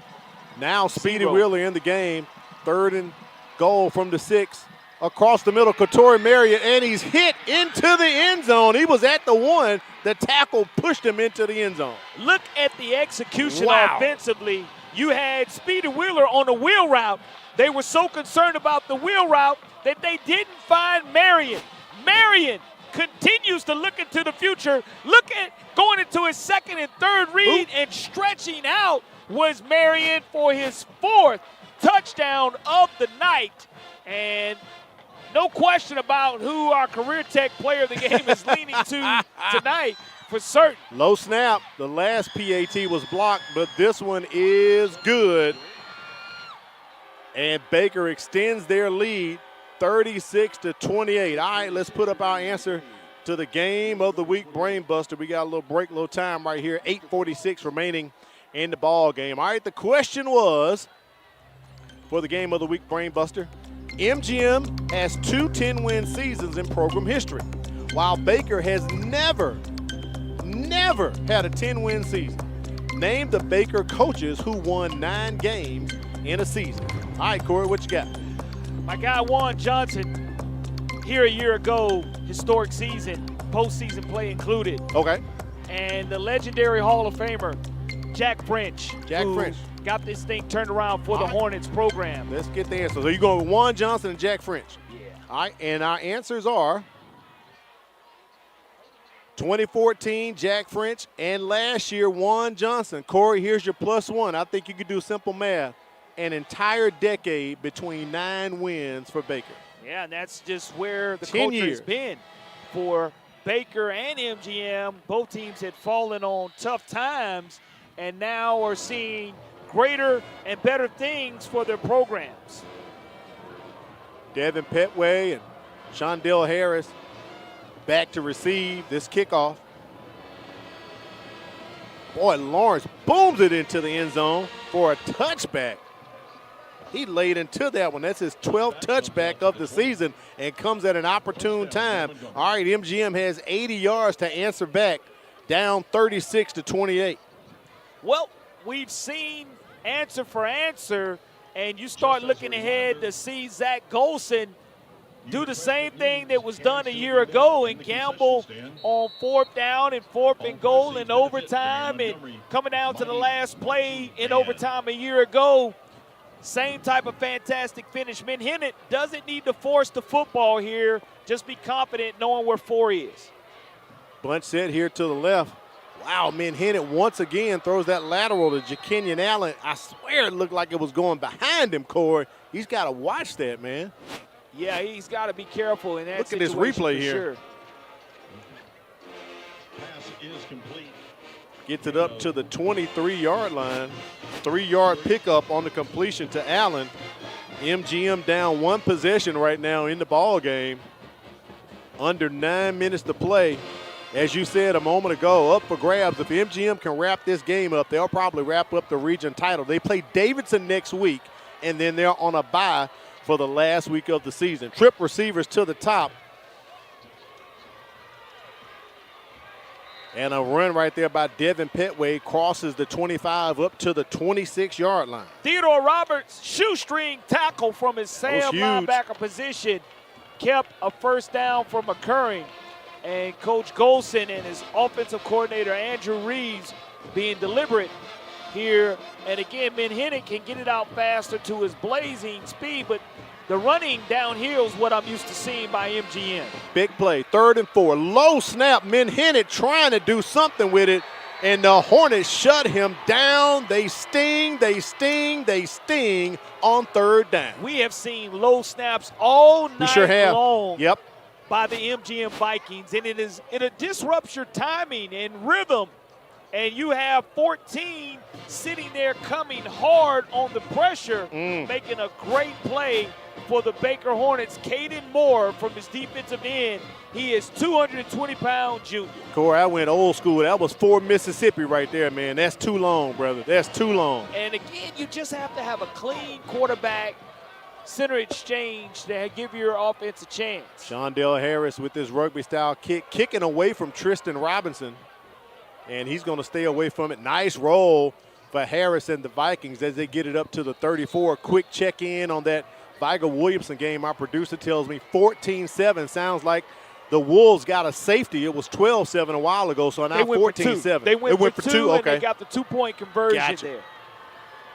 Now Speedy Wheeler in the game. 3rd and goal from the 6. Across the middle, Katori Marion, and he's hit into the end zone. He was at the 1. The tackle pushed him into the end zone. Look at the execution offensively. You had Speedy Wheeler on a wheel route. They were so concerned about the wheel route that they didn't find Marion. Marion continues to look into the future. Look at going into his 2nd and 3rd read and stretching out was Marion for his 4th touchdown of the night. And no question about who our career tech player of the game is leaning to tonight for certain. Low snap. The last PAT was blocked, but this one is good. And Baker extends their lead 36-28. All right, let's put up our answer to the game of the week brain buster. We got a little break, little time right here. 8:46 remaining in the ball game. All right, the question was for the game of the week brain buster. MGM has 2 10-win seasons in program history, while Baker has never had a 10-win season. Name the Baker coaches who won 9 games in a season. All right, Corey, what you got? My guy Juan Johnson here a year ago, historic season, postseason play included. Okay. And the legendary Hall of Famer, Jack French. French. Got this thing turned around for the Hornets program. Let's get the answers. So you're going with Juan Johnson and Jack French. Yeah. All right, and our answers are 2014, Jack French, and last year, Juan Johnson. Corey, here's your +1. I think you could do simple math. An entire decade between 9 wins for Baker. Yeah, and that's just where the 10 culture years. has been for Baker and MGM. Both teams had fallen on tough times and now are seeing greater and better things for their programs. Devin Petway and Shondell Harris back to receive this kickoff. Boy, Lawrence booms it into the end zone for a touchback. He laid into that one. That's his 12th touchback of the season and comes at an opportune time. All right, MGM has 80 yards to answer back, down 36-28. Well, we've seen answer for answer, and you start looking ahead to see Zach Golson do the same thing that was done a year ago and gamble on 4th down and 4th and goal in overtime and coming down to the last play in overtime a year ago. Same type of fantastic finish. Menhinnitt doesn't need to force the football here. Just be confident knowing where 4 is. Bunch set here to the left. Wow, Menhinnitt once again throws that lateral to Jakenyon Allen. I swear it looked like it was going behind him, Corey. He's got to watch that, man. Yeah, he's got to be careful in that Look at this situation replay for here. sure. Pass is complete. Gets it up to the 23-yard line. 3-yard pickup on the completion to Allen. MGM down 1 possession right now in the ball game. Under 9 minutes to play. As you said a moment ago, up for grabs. If MGM can wrap this game up, they'll probably wrap up the region title. They play Davidson next week, and then they're on a bye for the last week of the season. Trip receivers to the top. And a run right there by Devin Petway crosses the 25 up to the 26-yard line. Theodore Roberts, shoestring tackle from his Sam linebacker position, kept a first down from occurring. And Coach Golson and his offensive coordinator, Andrew Reeves, being deliberate here. And again, Menhinnitt can get it out faster to his blazing speed, but the running downhill is what I'm used to seeing by MGM. Big play, 3rd and 4. Low snap, Menhinnitt trying to do something with it, and the Hornets shut him down. They sting on 3rd down. We have seen low snaps all night We sure have. long. Yep. By the MGM Vikings, and it disrupts your timing and rhythm, and you have 14 sitting there coming hard on the pressure, making a great play for the Baker Hornets. Caden Moore from his defensive end. He is 220-pound junior. Corey, I went old school. That was 4 Mississippi right there, man. That's too long, brother. That's too long. And again, you just have to have a clean quarterback center exchange to give your offense a chance. Shondell Harris with this rugby-style kick, kicking away from Tristan Robinson, and he's going to stay away from it. Nice roll for Harris and the Vikings as they get it up to the 34. Quick check-in on that Viger-Williamson game. Our producer tells me 14-7. Sounds like the Wolves got a safety. It was 12-7 a while ago, so now 14-7. They went for two, okay. And they got the 2-point conversion Gotcha. there.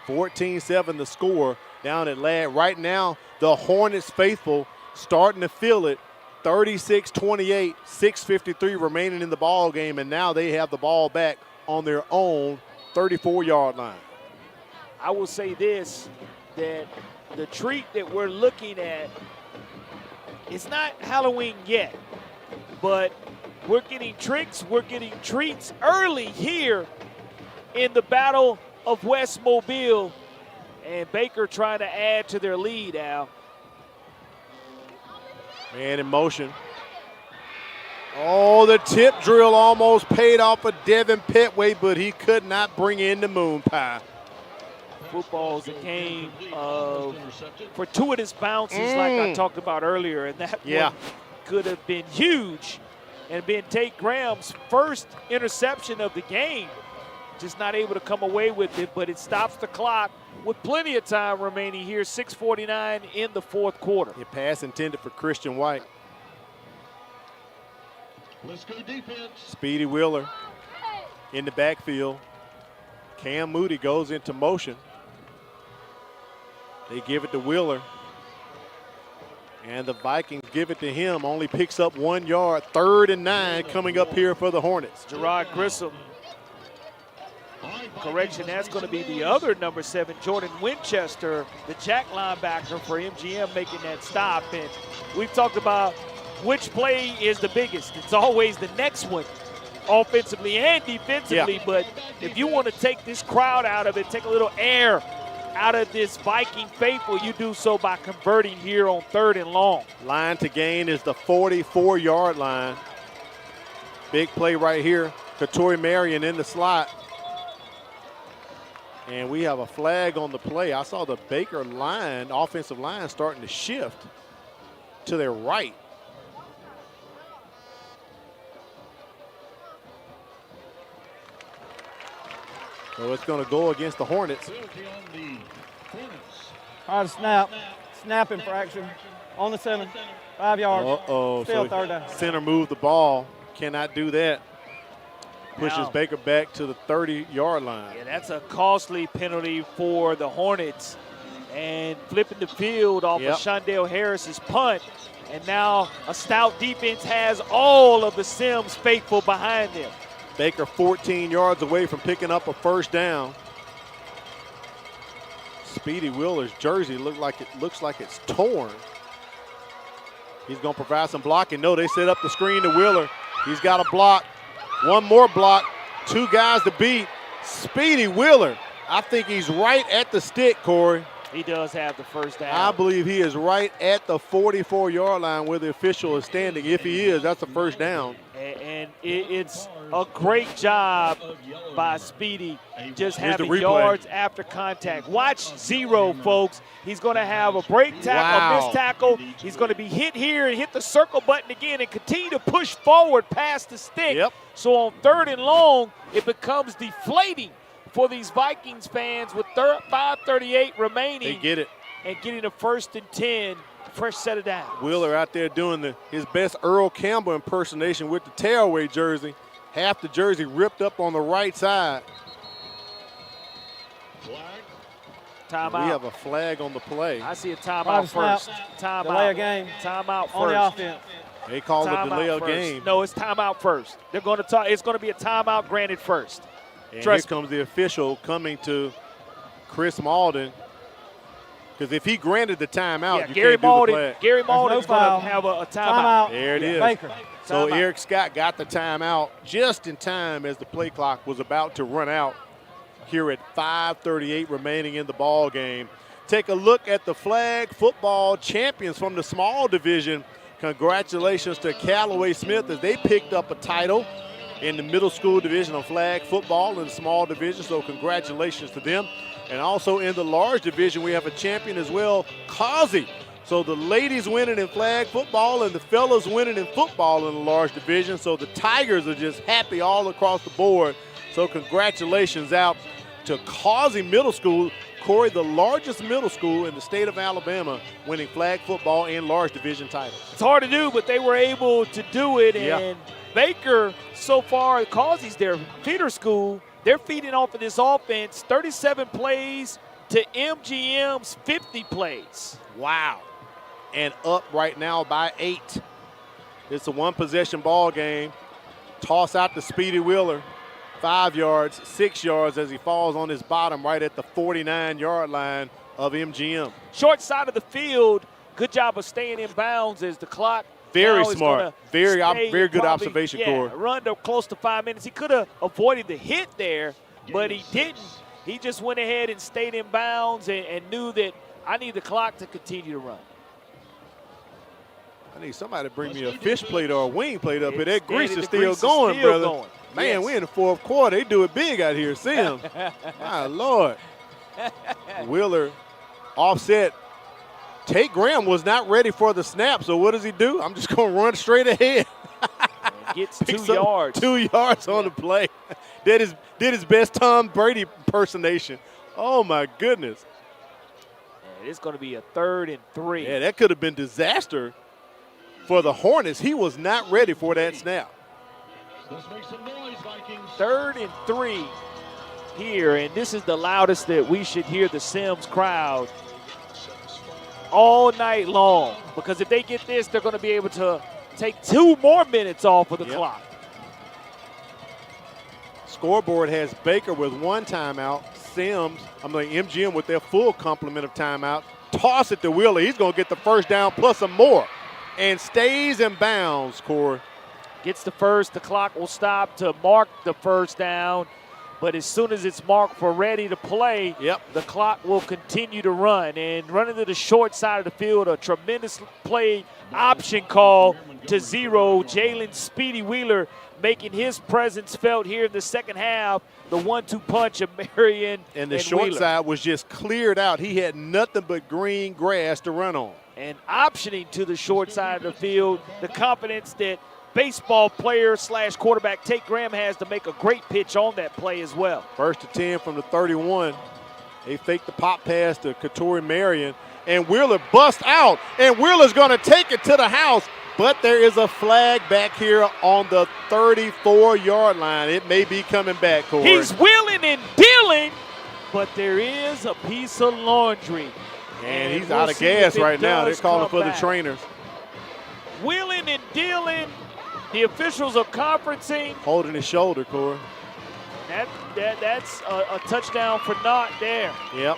14-7 the score down at Ladd. Right now, the Hornets faithful starting to feel it. 36-28, 6:53 remaining in the ball game, and now they have the ball back on their own 34-yard line. I will say this, that the treat that we're looking at, it's not Halloween yet, but we're getting tricks, we're getting treats early here in the Battle of West Mobile, and Baker trying to add to their lead, Al. Man in motion. Oh, the tip drill almost paid off for Devin Petway, but he could not bring in the moon pie. Football is a game of fortuitous bounces like I talked about earlier, and that one could have been huge and been Tate Graham's first interception of the game. Just not able to come away with it, but it stops the clock with plenty of time remaining here, 6:49 in the fourth quarter. A pass intended for Christian White. Let's go defense. Speedy Wheeler in the backfield. Cam Moody goes into motion. They give it to Wheeler. And the Vikings give it to him, only picks up 1 yard. 3rd and 9 coming up here for the Hornets. Gerard Grissom. Correction, that's going to be the other number 7, Jordan Winchester, the jack linebacker for MGM, making that stop. And we've talked about which play is the biggest. It's always the next one, offensively and defensively. Yeah. But if you want to take this crowd out of it, take a little air out of this Viking faithful, you do so by converting here on 3rd and long. Line to gain is the 44-yard line. Big play right here. Katori Marion in the slot. And we have a flag on the play. I saw the Baker line, offensive line, starting to shift to their right. So it's going to go against the Hornets. All right, snap. Snap infraction on the center. 5 yards. Uh-oh. Still So 3rd down. center moved the ball. Cannot do that. Pushes Now, Baker back to the 30-yard line. Yeah, that's a costly penalty for the Hornets. And flipping the field off of Shondale Harris's punt. And now a stout defense has all of the Sims faithful behind them. Baker 14 yards away from picking up a 1st down. Speedy Wheeler's jersey looks like it's torn. He's going to provide some blocking. No, they set up the screen to Wheeler. He's got a block. 1 more block. 2 guys to beat. Speedy Wheeler. I think he's right at the stick, Corey. He does have the 1st down. I believe he is right at the 44-yard line where the official is standing. If he is, that's a 1st down. And it's a great job by Speedy, just Here's having the replay. yards after contact. Watch 0, folks. He's going to have a break tackle, Wow. missed tackle. He's going to be hit here and hit the circle button again and continue to push forward past the stick. Yep. So on 3rd and long, it becomes deflating for these Vikings fans with 5:38 remaining. They get it. And getting a 1st and 10. Fresh set of downs. Wheeler out there doing his best Earl Campbell impersonation with the tearaway jersey. Half the jersey ripped up on the right side. Timeout. We have a flag on the play. I see a timeout first. Timeout. Delay of game. Timeout first. On the offense. They call it delay of first. game. No, it's timeout first. They're going to talk. It's going to be a timeout granted first. And Trust here comes the official coming to Chris Malden. Because if he granted the timeout, you Gary can't do the Malden. flag. Gary Malden's going foul. to have a timeout. There it is. Baker. So Timeout. Eric Scott got the timeout just in time as the play clock was about to run out here at 5:38 remaining in the ball game. Take a look at the flag football champions from the small division. Congratulations to Callaway Smith as they picked up a title in the middle school division of flag football in the small division, so congratulations to them. And also in the large division, we have a champion as well, Causey. So the ladies winning in flag football and the fellas winning in football in the large division. So the Tigers are just happy all across the board. So congratulations out to Causey Middle School. Corey, the largest middle school in the state of Alabama, winning flag football and large division titles. It's hard to do, but they were able to do it. Yeah. And Baker, so far, Causey's their feeder school. They're feeding off of this offense, 37 plays to MGM's 50 plays. Wow. And up right now by 8. It's a 1-possession ball game. Toss out to Speedy Wheeler. 5 yards, 6 yards as he falls on his bottom right at the 49-yard line of MGM. Short side of the field, good job of staying in bounds as the clock. Very now is smart. gonna Very stay good probably, observation, Corey. Run to close to 5 minutes. He could have avoided the hit there, but he didn't. He just went ahead and stayed in bounds and knew that I need the clock to continue to run. I need somebody to bring me a fish plate or a wing plate up here. That grease is the still grease is going, still brother. going. Man, Yes. we're in the fourth quarter. They do it big out here. See him. My Lord. Wheeler offset. Tate Graham was not ready for the snap, so what does he do? I'm just going to run straight ahead. Gets Picks 2 up yards. 2 yards on the play. Did his best Tom Brady impersonation. Oh, my goodness. It's going to be a 3rd and 3. Yeah, that could have been disaster for the Hornets. He was not ready for that snap. Let's make some noise, Vikings. 3rd and 3 here, and this is the loudest that we should hear the Sims crowd all night long, because if they get this, they're going to be able to take 2 more minutes off of the clock. Scoreboard has Baker with 1 timeout. MGM with their full complement of timeout. Toss it to Wheeler. He's going to get the first down plus some more and stays in bounds, Corey. Gets the first. The clock will stop to mark the first down. But as soon as it's marked for ready to play, the clock will continue to run. And running to the short side of the field, a tremendous play option call to 0. Jalen Speedy Wheeler making his presence felt here in the second half. The 1-2 punch of Marion and the short Wheeler. side was just cleared out. He had nothing but green grass to run on. And optioning to the short side of the field, the confidence that baseball player / quarterback Tate Graham has to make a great pitch on that play as well. 1st and 10 from the 31. They fake the pop pass to Katori Marion, and Wheeler busts out, and Wheeler's going to take it to the house, but there is a flag back here on the 34-yard line. It may be coming back, Corey. He's wheeling and dealing, but there is a piece of laundry. And he's out of gas right now. They're calling for the trainers. Wheeling and dealing. The officials are conferencing. Holding his shoulder, Corey. That's a touchdown for Knott there. Yep.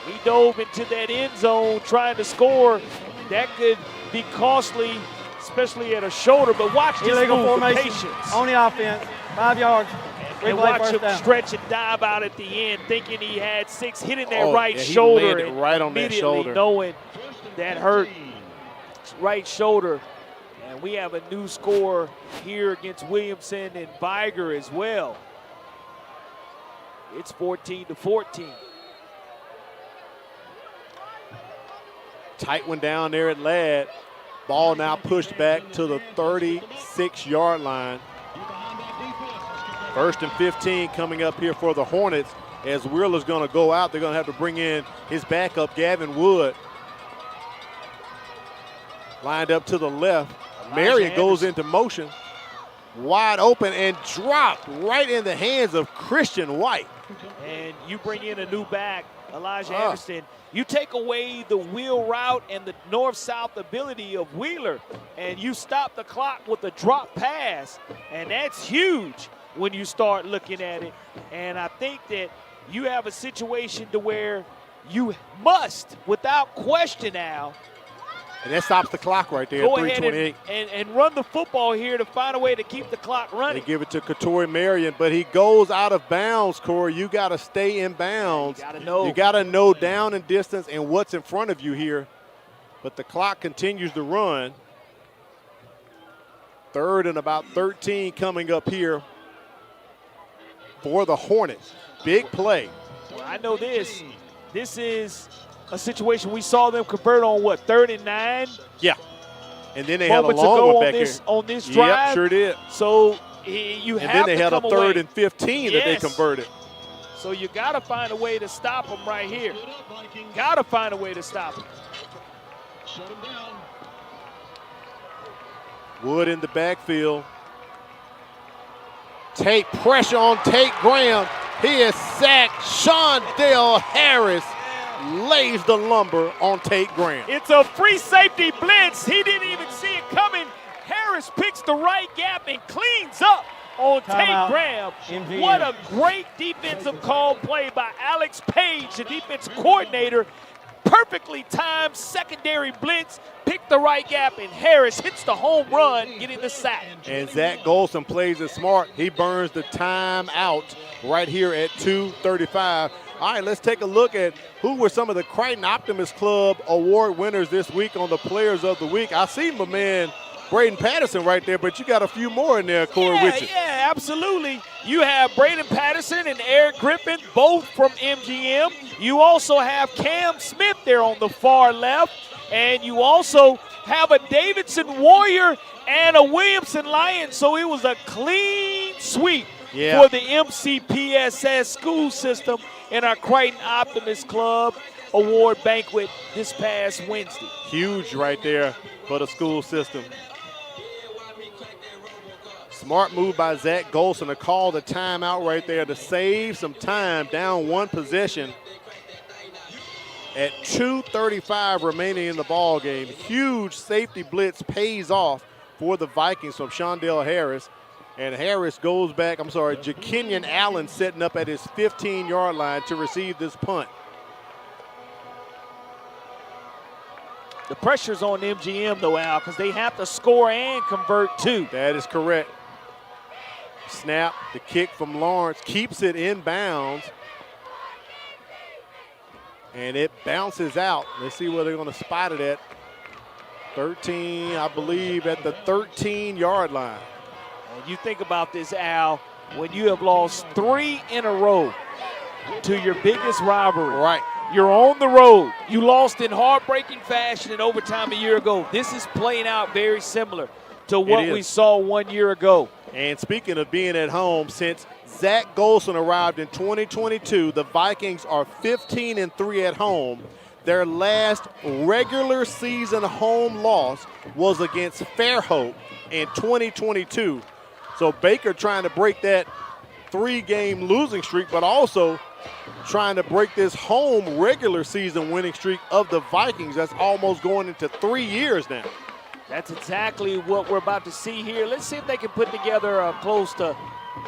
He dove into that end zone trying to score. That could be costly, especially at a shoulder. But watch this move, the patience. On the offense, 5 yards. And watch him stretch and dive out at the end, thinking he had 6, hitting that right shoulder. He landed right on that shoulder. Knowing that hurt right shoulder. And we have a new score here against Williamson and Viger as well. It's 14-14. Tight one down there at Ladd. Ball now pushed back to the 36-yard line. 1st and 15 coming up here for the Hornets. As Wheeler's going to go out, they're going to have to bring in his backup, Gavin Wood. Lined up to the left. Marion goes into motion. Wide open and dropped right in the hands of Christian White. And you bring in a new back, Elijah Anderson. You take away the wheel route and the north-south ability of Wheeler, and you stop the clock with a drop pass. And that's huge when you start looking at it. And I think that you have a situation to where you must, without question now, and that stops the clock right there go at 3:28. ahead and run the football here to find a way to keep the clock running. They give it to Katori Marion, but he goes out of bounds, Corey. You got to stay in bounds. You got to know down and distance and what's in front of you here. But the clock continues to run. 3rd and about 13 coming up here for the Hornets. Big play. Well, I know this. This is a situation we saw them convert on, 3rd and 9? Yeah. And then they had a long one back here. On this drive. Yep, sure did. So you have to come away. And then they had a 3rd and 15 that they converted. So you got to find a way to stop them right here. Got to find a way to stop them. Wood in the backfield. Tate, pressure on Tate Graham. He is sacked. Shondell Harris lays the lumber on Tate Graham. It's a free safety blitz. He didn't even see it coming. Harris picks the right gap and cleans up on Tate Graham. MGM. What a great defensive call play by Alex Page, the defensive coordinator. Perfectly timed secondary blitz, picked the right gap, and Harris hits the home run, getting the sack. And Zach Golson plays it smart. He burns the time out right here at 2:35. All right, let's take a look at who were some of the Crichton Optimist Club award winners this week on the Players of the Week. I see my man Braden Patterson right there, but you got a few more in there, Corey, with you. Yeah, absolutely. You have Braden Patterson and Eric Griffin, both from MGM. You also have Cam Smith there on the far left. And you also have a Davidson Warrior and a Williamson Lion. So it was a clean sweep for the MCPSS school system in our Crichton Optimist Club award banquet this past Wednesday. Huge right there for the school system. Smart move by Zach Golson to call the timeout right there to save some time, down one possession. at 2:35 remaining in the ball game. Huge safety blitz pays off for the Vikings from Shondell Harris. And Harris goes back, Jakenyon Allen setting up at his 15-yard line to receive this punt. The pressure's on MGM, though, Al, because they have to score and convert too. That is correct. Snap, the kick from Lawrence, keeps it in bounds. And it bounces out. Let's see where they're going to spot it at. 13, I believe, at the 13-yard line. And you think about this, Al, when you have lost 3 in a row to your biggest rivalry. Right. You're on the road. You lost in heartbreaking fashion in overtime a year ago. This is playing out very similar to what we saw 1 year ago. And speaking of being at home, since Zach Golson arrived in 2022, the Vikings are 15-3 at home. Their last regular season home loss was against Fairhope in 2022. So Baker trying to break that 3-game losing streak, but also trying to break this home regular season winning streak of the Vikings. That's almost going into 3 years now. That's exactly what we're about to see here. Let's see if they can put together a close to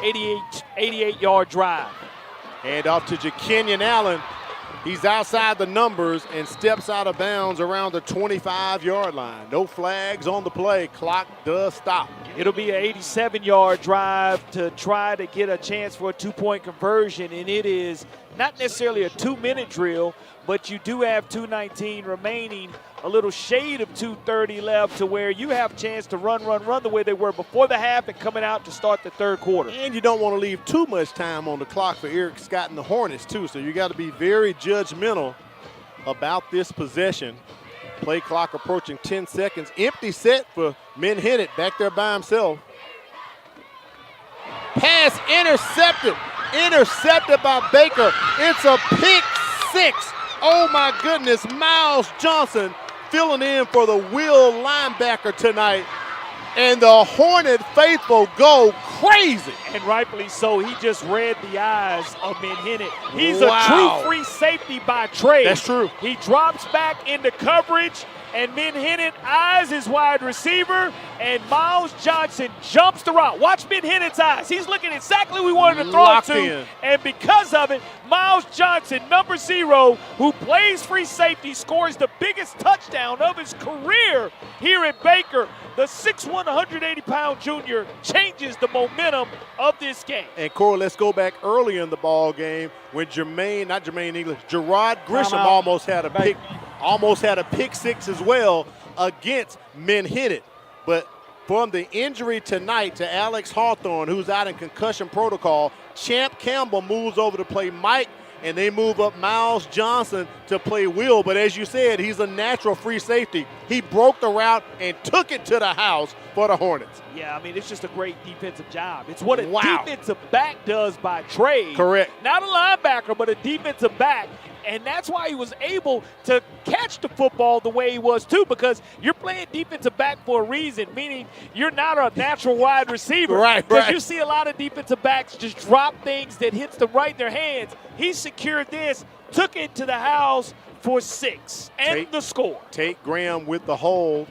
88-yard drive. And off to Jakenyon Allen. He's outside the numbers and steps out of bounds around the 25-yard line. No flags on the play. Clock does stop. It'll be an 87-yard drive to try to get a chance for a 2-point conversion, and it is not necessarily a 2-minute drill, but you do have 2:19 remaining, a little shade of 2:30 left to where you have a chance to run the way they were before the half and coming out to start the third quarter. And you don't want to leave too much time on the clock for Eric Scott and the Hornets, too, so you got to be very judgmental about this possession. Play clock approaching 10 seconds. Empty set for Menhinnitt back there by himself. Pass intercepted. Intercepted by Baker. It's a pick 6. Oh, my goodness. Miles Johnson filling in for the Will linebacker tonight. And the Hornet faithful go crazy. And rightfully so. He just read the eyes of Menhinnitt. He's a true free safety by trade. That's true. He drops back into coverage, and Menhinnitt eyes his wide receiver, and Miles Johnson jumps the route. Watch Menhinnitt's eyes. He's looking exactly where we wanted to throw it to. And because of it, Miles Johnson, number 0, who plays free safety, scores the biggest touchdown of his career here at Baker. The 6'1", 180-pound junior changes the momentum of this game. And Corey, let's go back earlier in the ball game when Gerard Grisham almost had a pick 6 as well against Menhinnitt. But from the injury tonight to Alex Hawthorne, who's out in concussion protocol, Champ Campbell moves over to play Mike, and they move up Miles Johnson to play Will. But as you said, he's a natural free safety. He broke the route and took it to the house for the Hornets. Yeah, I mean, it's just a great defensive job. It's what a defensive back does by trade. Correct. Not a linebacker, but a defensive back. And that's why he was able to catch the football the way he was, too, because you're playing defensive back for a reason, meaning you're not a natural wide receiver. Right. Because you see a lot of defensive backs just drop things that hits them right in their hands. He secured this, took it to the house for 6, and the score. Tate Graham with the hold.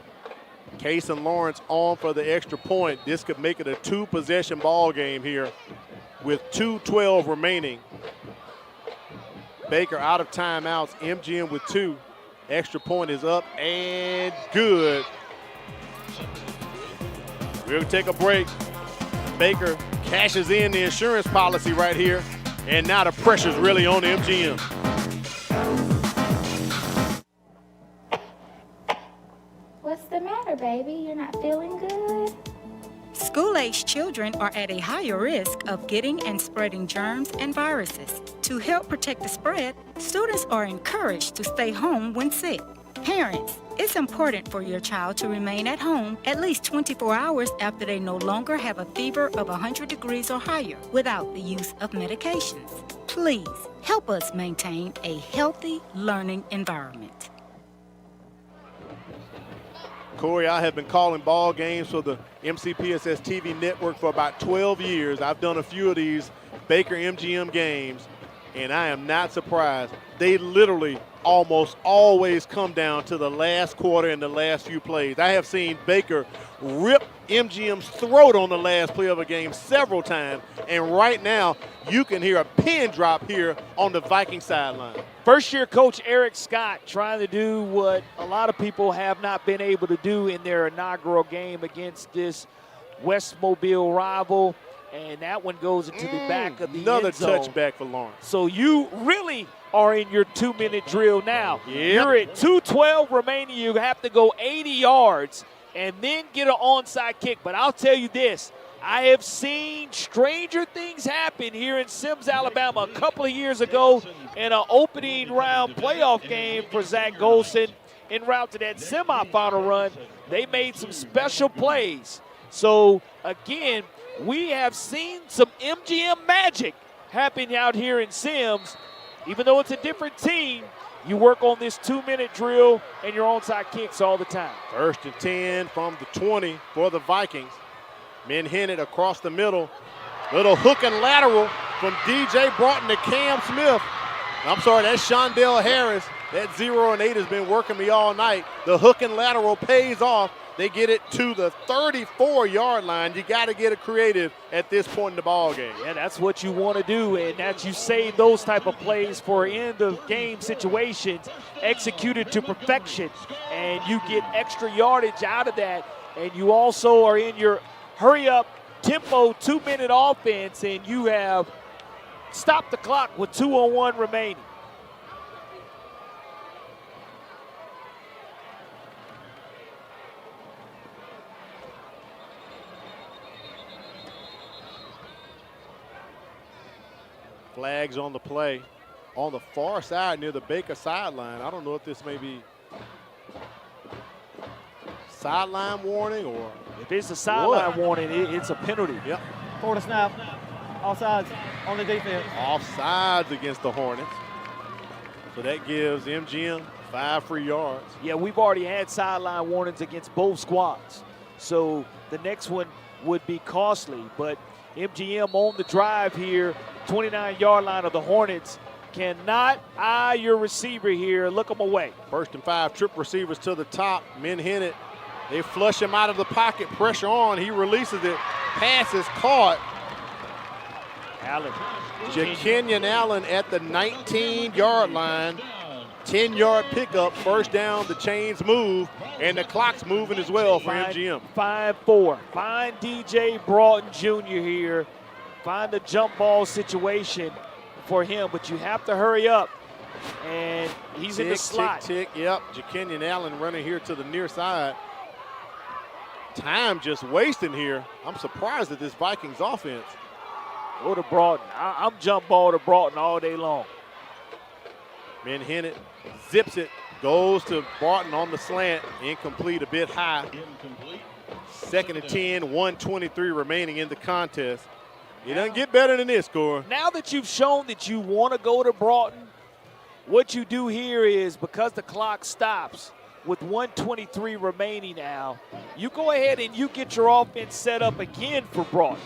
Case and Lawrence on for the extra point. This could make it a 2-possession ball game here with 2:12 remaining. Baker out of timeouts. MGM with 2. Extra point is up and good. We're going to take a break. Baker cashes in the insurance policy right here. And now the pressure's really on MGM. What's the matter, baby? You're not feeling good? School-aged children are at a higher risk of getting and spreading germs and viruses. To help protect the spread, students are encouraged to stay home when sick. Parents, it's important for your child to remain at home at least 24 hours after they no longer have a fever of 100 degrees or higher without the use of medications. Please help us maintain a healthy learning environment. Corey, I have been calling ball games for the MCPSSTV network for about 12 years. I've done a few of these Baker MGM games. and I am not surprised. They literally almost always come down to the last quarter and the last few plays. I have seen Baker rip MGM's throat on the last play of a game several times, and right now you can hear a pin drop here on the Viking sideline. First-year coach Eric Scott trying to do what a lot of people have not been able to do in their inaugural game against this West Mobile rival, and that one goes into the back of the another end zone. touchback for Lawrence. So you really are in your 2-minute drill now. Yep. You're at 2:12 remaining. You have to go 80 yards and then get an onside kick. But I'll tell you this, I have seen stranger things happen here in Sims, Alabama a couple of years ago in an opening round playoff game for Zach Golson en route to that semifinal run. They made some special plays. So, again, we have seen some MGM magic happening out here in Sims. Even though it's a different team, you work on this 2-minute drill and your onside kicks all the time. 1st and 10 from the 20 for the Vikings. Menhennet across the middle. Little hook and lateral from DJ Broughton to Cam Smith. I'm sorry, that's Shondell Harris. That 0 and 8 has been working me all night. The hook and lateral pays off. They get it to the 34-yard line. You got to get it creative at this point in the ball game. Yeah, that's what you want to do, and that you save those type of plays for end-of-game situations, executed to perfection, and you get extra yardage out of that, and you also are in your hurry-up tempo 2-minute offense, and you have stopped the clock with 2:01 remaining. Flags on the play on the far side near the Baker sideline. I don't know if this may be sideline warning or. If it's a sideline warning, it's a penalty. Yep. For the snap. Offsides on the defense. Offsides against the Hornets. So that gives MGM 5 free yards. Yeah, we've already had sideline warnings against both squads. So the next one would be costly. But MGM on the drive here, 29-yard line of the Hornets. Cannot eye your receiver here. Look them away. 1st and 5, trip receivers to the top. Menhennet, they flush him out of the pocket. Pressure on. He releases it. Pass is caught. Allen. Jakenyon Allen at the 19-yard line. 10-yard pickup. First down. The chains move. And the clock's moving as well for MGM. 5-4. Find DJ Broughton Jr. here. Find a jump ball situation for him, but you have to hurry up. And he's in the slot. Tick, yep. Jakenyon Allen running here to the near side. Time just wasting here. I'm surprised at this Vikings offense. Go to Broughton. I'm jump ball to Broughton all day long. Menhennet zips it, goes to Broughton on the slant. Incomplete, a bit high. 2nd and 10, 1:23 remaining in the contest. It doesn't get better than this, Corey. Now that you've shown that you want to go to Broughton, what you do here is, because the clock stops with 1:23 remaining now, you go ahead and you get your offense set up again for Broughton.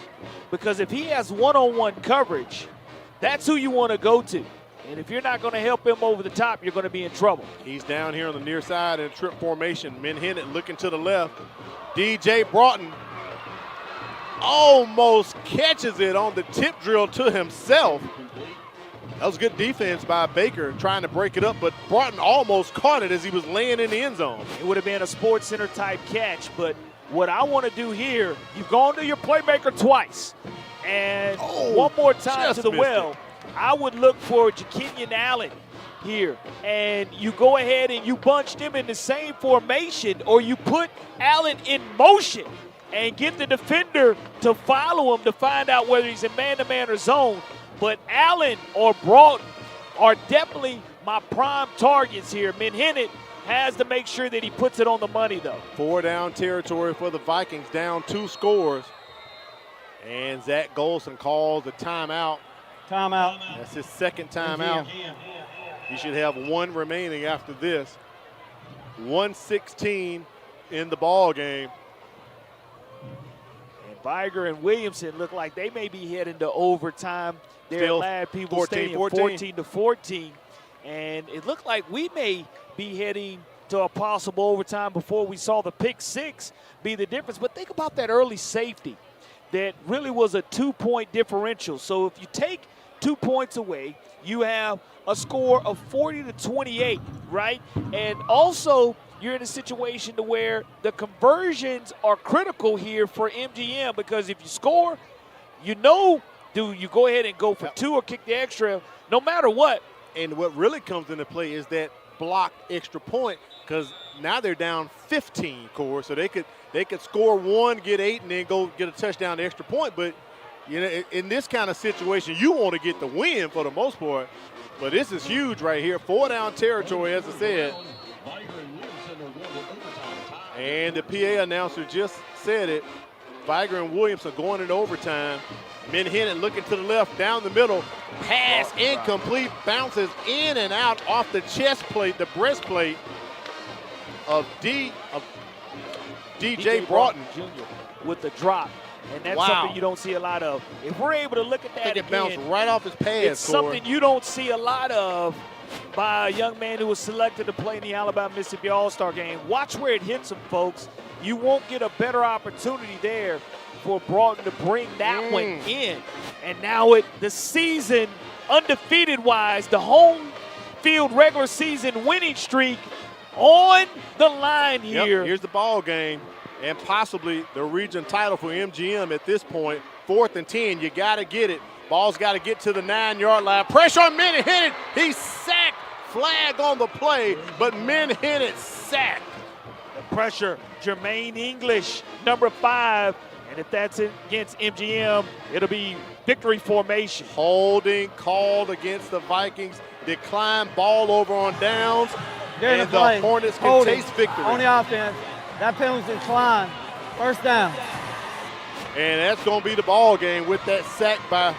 Because if he has one-on-one coverage, that's who you want to go to. And if you're not going to help him over the top, you're going to be in trouble. He's down here on the near side in trip formation. Menhennet looking to the left. DJ Broughton almost catches it on the tip drill to himself. That was good defense by Baker trying to break it up, but Broughton almost caught it as he was laying in the end zone. It would have been a Sports Center type catch, but what I want to do here, you've gone to your playmaker twice, and one more time to the well. I would look for Jakenyon Allen here, and you go ahead and you bunched him in the same formation, or you put Allen in motion and get the defender to follow him to find out whether he's in man-to-man or zone. But Allen or Broughton are definitely my prime targets here. Menhennet has to make sure that he puts it on the money, though. 4 down territory for the Vikings, down 2 scores. And Zach Golson calls a timeout. Timeout. That's his 2nd timeout. He should have 1 remaining after this. 1:16 in the ball game. Viger and Williamson look like they may be heading to overtime. They're Still Lad People Stadium, 14-14. And it looked like we may be heading to a possible overtime before we saw the pick six be the difference. But think about that early safety that really was a 2-point differential. So if you take 2 points away, you have a score of 40-28, right? And also you're in a situation to where the conversions are critical here for MGM, because if you score, you know, do you go ahead and go for two or kick the extra, no matter what. And what really comes into play is that blocked extra point, because now they're down 15, Corey. So they could score one, get 8, and then go get a touchdown, extra point. But you know, in this kind of situation, you want to get the win for the most part. But this is huge right here, 4-down territory, as I said. And the PA announcer just said it. Viger and Williams are going into overtime. Menhennet looking to the left, down the middle. Pass incomplete, bounces in and out off the chest plate, the breastplate of DJ Broughton Jr. with the drop. And that's something you don't see a lot of. If we're able to look at that I think again, it bounced right off his pads. It's something you don't see a lot of by a young man who was selected to play in the Alabama-Mississippi All-Star game. Watch where it hits him, folks. You won't get a better opportunity there for Broughton to bring that one in. And now the season, undefeated-wise, the home field regular season winning streak on the line here. Yep, here's the ball game. And possibly the region title for MGM at this point. 4th and 10, you got to get it. Ball's got to get to the 9-yard line. Pressure on Menhennet. He's sacked. Flag on the play, but Menhennet sacked. The pressure, Jermaine English, number 5. And if that's against MGM, it'll be victory formation. Holding called against the Vikings. Decline, ball over on downs. And the Hornets can taste victory. On the offense. That penalty decline. First down. And that's going to be the ball game with that sack by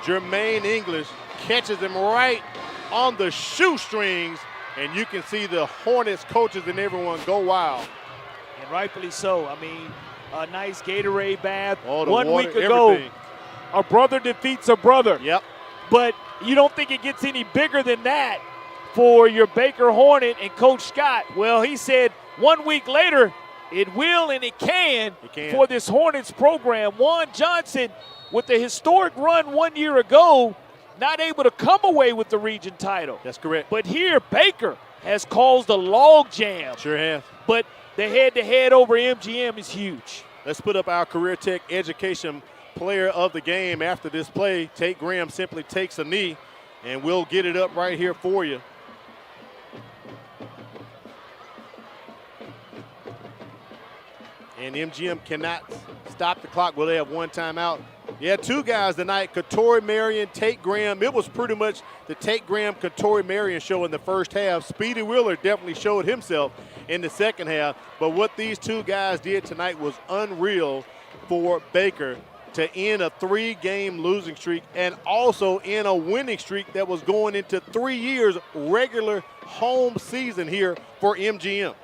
Jermaine English. Catches him right on the shoestrings. And you can see the Hornets coaches and everyone go wild. And rightfully so. I mean, a nice Gatorade bath. Oh, 1 week ago, a brother defeats a brother. Yep. But you don't think it gets any bigger than that for your Baker Hornet and Coach Scott. Well, he said 1 week later, it will and it can for this Hornets program. Juan Johnson, with the historic run 1 year ago, not able to come away with the region title. That's correct. But here, Baker has caused a log jam. Sure has. But the head-to-head over MGM is huge. Let's put up our Career Tech Education Player of the Game after this play. Tate Graham simply takes a knee, and we'll get it up right here for you. And MGM cannot stop the clock. Will they have one timeout? Yeah, 2 guys tonight, Katori Marion, Tate Graham. It was pretty much the Tate Graham, Katori Marion show in the first half. Speedy Wheeler definitely showed himself in the second half. But what these 2 guys did tonight was unreal for Baker to end a 3-game losing streak and also in a winning streak that was going into 3 years regular home season here for MGM.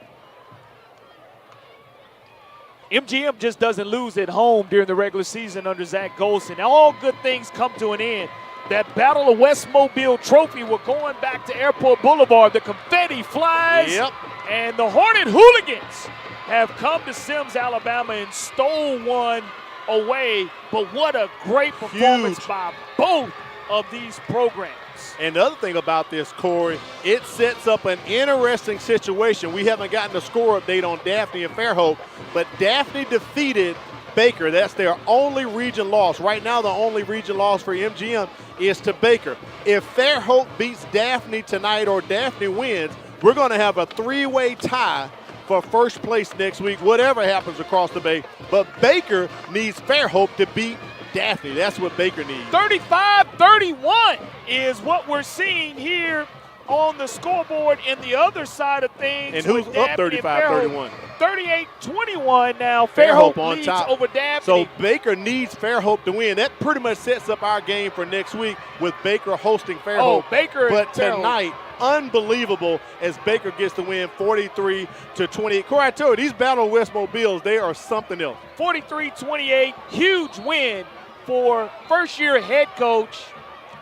MGM just doesn't lose at home during the regular season under Zach Golson. All good things come to an end. That Battle of West Mobile trophy, we're going back to Airport Boulevard. The confetti flies. Yep. And the Hornet Hooligans have come to Sims, Alabama and stole one away. But what a great performance by both of these programs. And the other thing about this, Corey, it sets up an interesting situation. We haven't gotten a score update on Daphne and Fairhope, but Daphne defeated Baker. That's their only region loss. Right now, the only region loss for MGM is to Baker. If Fairhope beats Daphne tonight or Daphne wins, we're going to have a 3-way tie for first place next week, whatever happens across the bay. But Baker needs Fairhope to beat Daphne. That's what Baker needs. 35-31 is what we're seeing here on the scoreboard in the other side of things. And who's up 35-31? 38-21 now. Fairhope on leads top over Dabney. So Baker needs Fairhope to win. That pretty much sets up our game for next week with Baker hosting Fairhope. Oh, Baker. But tonight, unbelievable as Baker gets the win 43-28. Corey, I tell you, these Battle West Mobiles, they are something else. 43-28, huge win for first-year head coach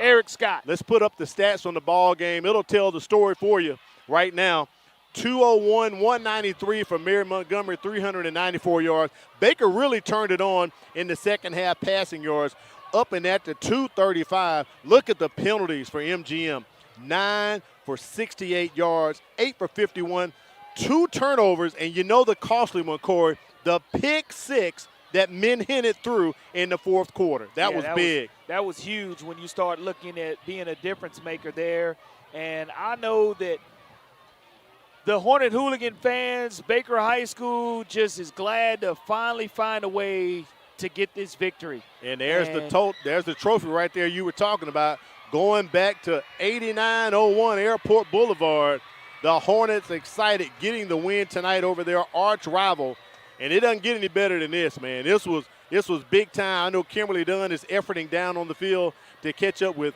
Eric Scott. Let's put up the stats on the ball game. It'll tell the story for you right now. 201, 193 for Mary Montgomery, 394 yards. Baker really turned it on in the second half passing yards, up in that to 235. Look at the penalties for MGM. 9 for 68 yards, 8 for 51, 2 turnovers, and you know the costly one, Corey, the pick six that Menhennet threw in the fourth quarter. That was big. That was huge when you start looking at being a difference maker there. And I know that the Hornet Hooligan fans, Baker High School, just is glad to finally find a way to get this victory. And there's the trophy right there you were talking about. Going back to 8901 Airport Boulevard, the Hornets excited getting the win tonight over their arch rival. And it doesn't get any better than this, man. This was big time. I know Kimberly Dunn is efforting down on the field to catch up with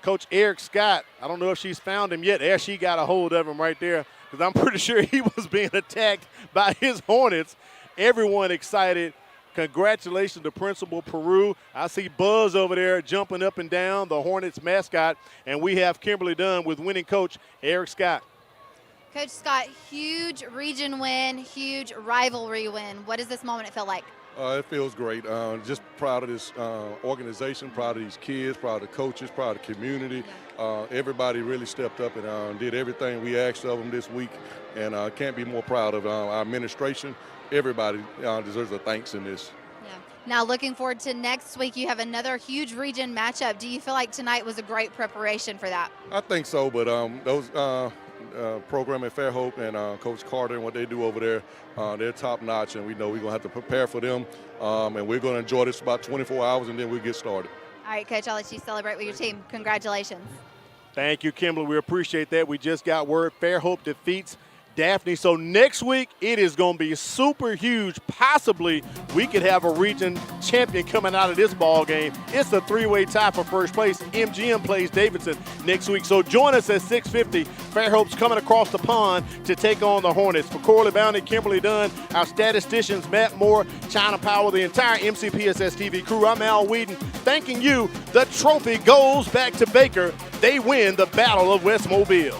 Coach Eric Scott. I don't know if she's found him yet. There she got a hold of him right there, because I'm pretty sure he was being attacked by his Hornets. Everyone excited. Congratulations to Principal Peru. I see Buzz over there jumping up and down, the Hornets mascot. And we have Kimberly Dunn with winning coach Eric Scott. Coach Scott, huge region win, huge rivalry win. What does this moment feel like? It feels great. Just proud of this organization, proud of these kids, proud of the coaches, proud of the community. Everybody really stepped up and did everything we asked of them this week, and can't be more proud of our administration. Everybody deserves a thanks in this. Yeah. Now looking forward to next week, you have another huge region matchup. Do you feel like tonight was a great preparation for that? I think so, but those program at Fairhope and Coach Carter and what they do over there, they're top notch, and we know we're going to have to prepare for them, and we're going to enjoy this about 24 hours, and then we'll get started. All right, Coach, I'll let you celebrate with your team. Congratulations. Thank you, Kimberly. We appreciate that. We just got word Fairhope defeats Daphne. So next week, it is going to be super huge. Possibly we could have a region champion coming out of this ball game. It's a three-way tie for first place. MGM plays Davidson next week. So join us at 6:50. Fairhope's coming across the pond to take on the Hornets. For Corley Bounty, Kimberly Dunn, our statisticians, Matt Moore, China Powell, the entire MCPSSTV crew, I'm Al Whedon, thanking you. The trophy goes back to Baker. They win the Battle of West Mobile.